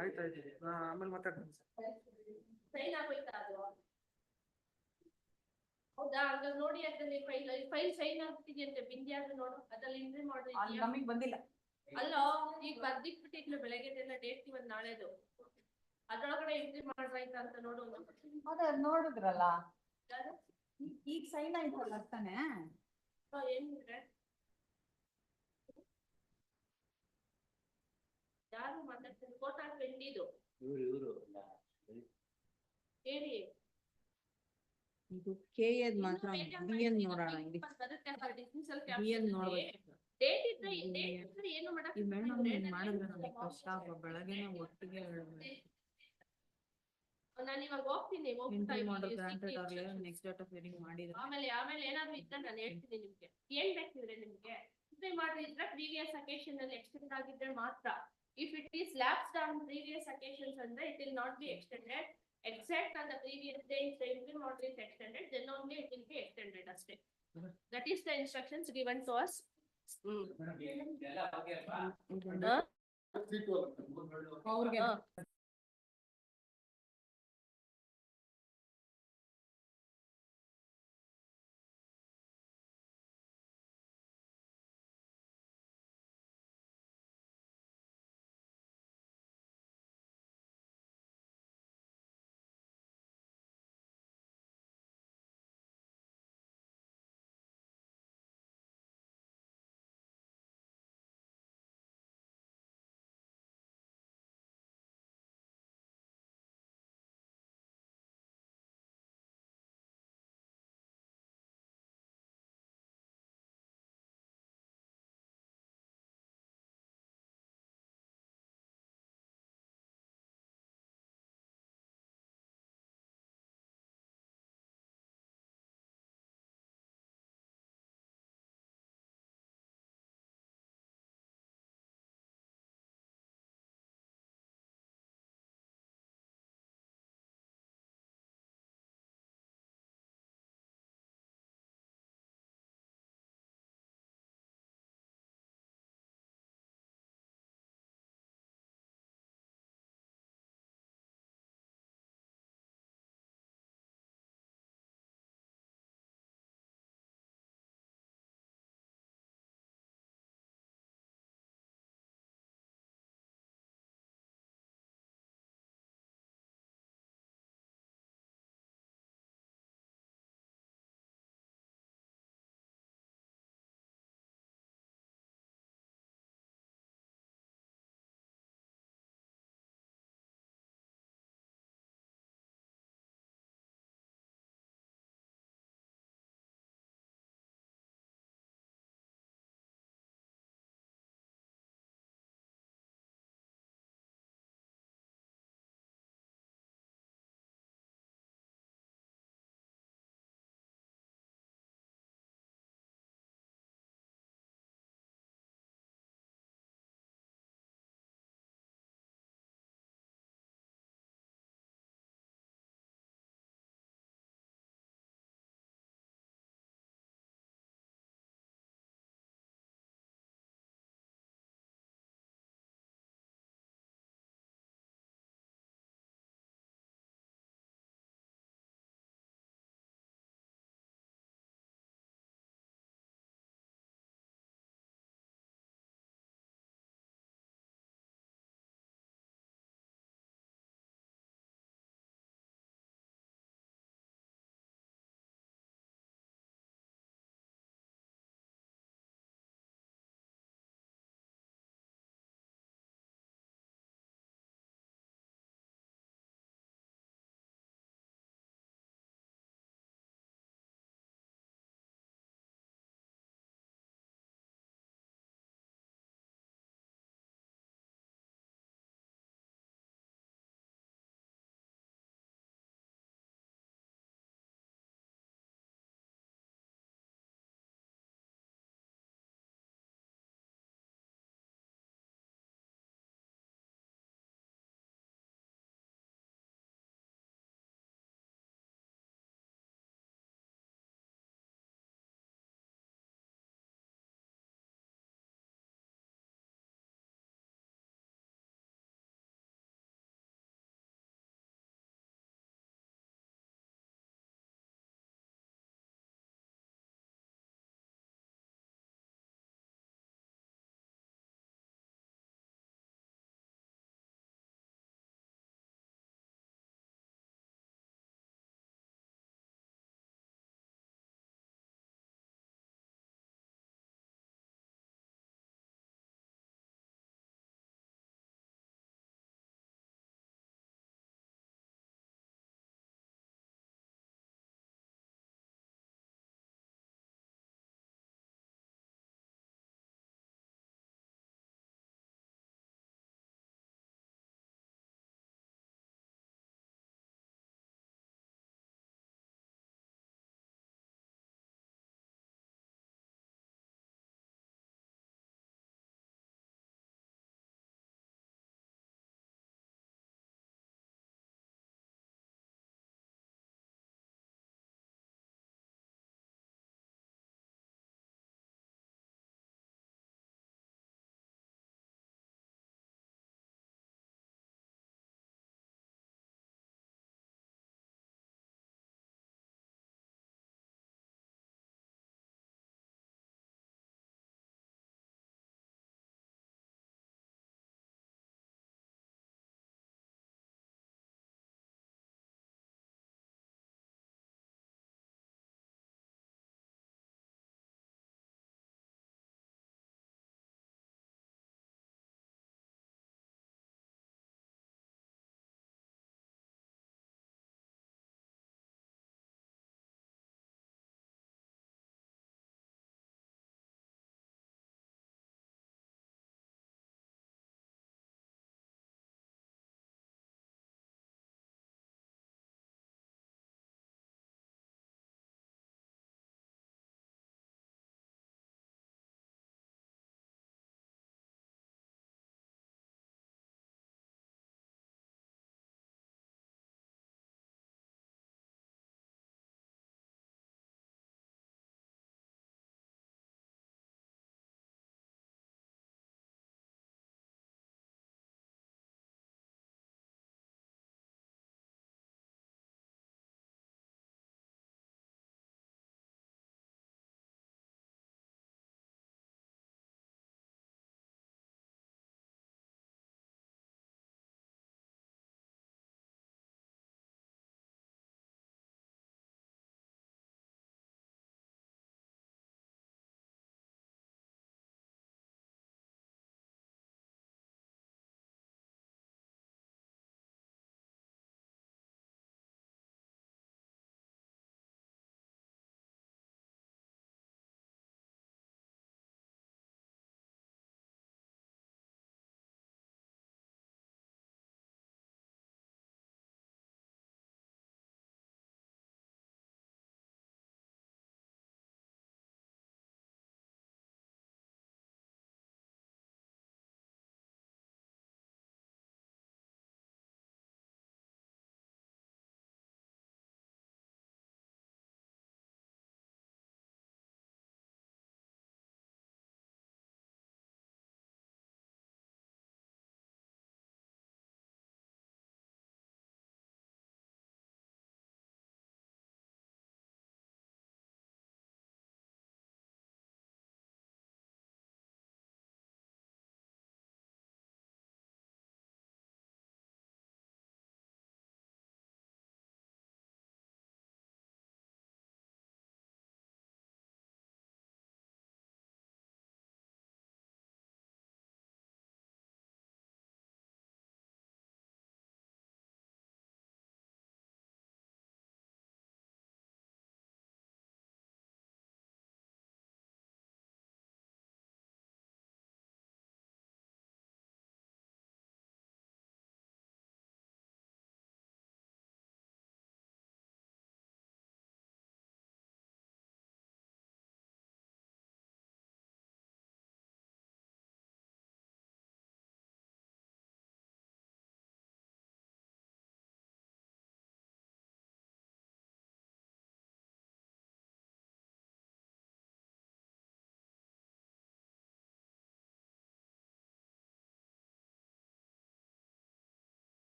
ಆಯ್ತಾಯ್ತು, ಆಮೇಲೆ ಮಾತಾಡ್ತೀನಿ. ಸೈನ್ ಆಗೋಯ್ತಾ ಅದು? ಹೌದಾ? ಹಂಗ ನೋಡಿ ಅದ್ರಲ್ಲಿ ಫೈಲ್ ಸೈನ್ ಆಗ್ತಿದೆಯಂತೆ. ಬಿಂದ್ಯಾದ್ರು ನೋಡು, ಅದ್ರಲ್ಲಿ ಎಂಟ್ರಿ ಮಾಡಿ. ನಮಗ್ ಬಂದಿಲ್ಲ. ಅಲ್ಲೋ ಈಗ ಬರ್ದಿಟ್ಬಿಟ್ಟಿದ್ಲು ಬೆಳಗ್ಗೆದೆಲ್ಲ ಡೇಟ್ ಇವತ್ತು ನಾಳೆದು. ಅದ್ರೊಳಗಡೆ ಎಂಟ್ರಿ ಮಾಡ್ರಾಯ್ತಾ ಅಂತ ನೋಡು. ಅದೇ ನೋಡಿದ್ರಲ್ಲ, ಈಗ ಸೈನ್ ಆಯ್ತಲ್ಲ ತಾನೆ. ಏನಿದ್ರೆ ಯಾರು ಮಾತಾಡ್ತಾರೆ? ಕೋಟ ಬೆಂಡಿದು ಹೇಳಿ. ಇದು ಕೆ-ದ್ ಮಾತ್ರ ಬಿ-ನ್ ನೋಡೋಣ. ಇಲ್ಲಿ ಬಿ-ನ್ ನೋಡ್ಬೇಕು. ಡೇಟ್ ಇದ್ರೆ ಏನು ಮಾಡಕ್ ಮಾಡಿದ್ರೆ ನಮಗೆ ಕಷ್ಟ. ಬೆಳಗ್ಗೆನೆ ಒಟ್ಟಿಗೆ ನಾನು ಇವಾಗ ಹೋಗ್ತೀನಿ. ನೆಕ್ಸ್ಟ್ ಡೇಟ್ ಆಫ್ ಹಿಯರಿಂಗ್ ಮಾಡಿದ್ರೆ ಆಮೇಲೆ ಏನಾದ್ರು ಇದ್ರೆ ನಾನು ಹೇಳ್ತೀನಿ ನಿಮ್ಗೆ. ಏನ್ ಬೇಕಿದ್ರೆ ನಿಮ್ಗೆ ಇದ್ರೆ ಮಾಡಿದ್ರೆ ಪ್ರೀವಿಯಸ್ ಅಕೇಶನ್ ಅಲ್ಲಿ ಎಕ್ಸ್ಟೆಂಡ್ ಆಗಿದ್ರೆ ಮಾತ್ರ. If it is lapsed on previous occasions and it will not be extended, except on the previous day if the interim order is extended, then only it will be extended as well. That is the instructions given to us. ಅವ್ರಿಗೆ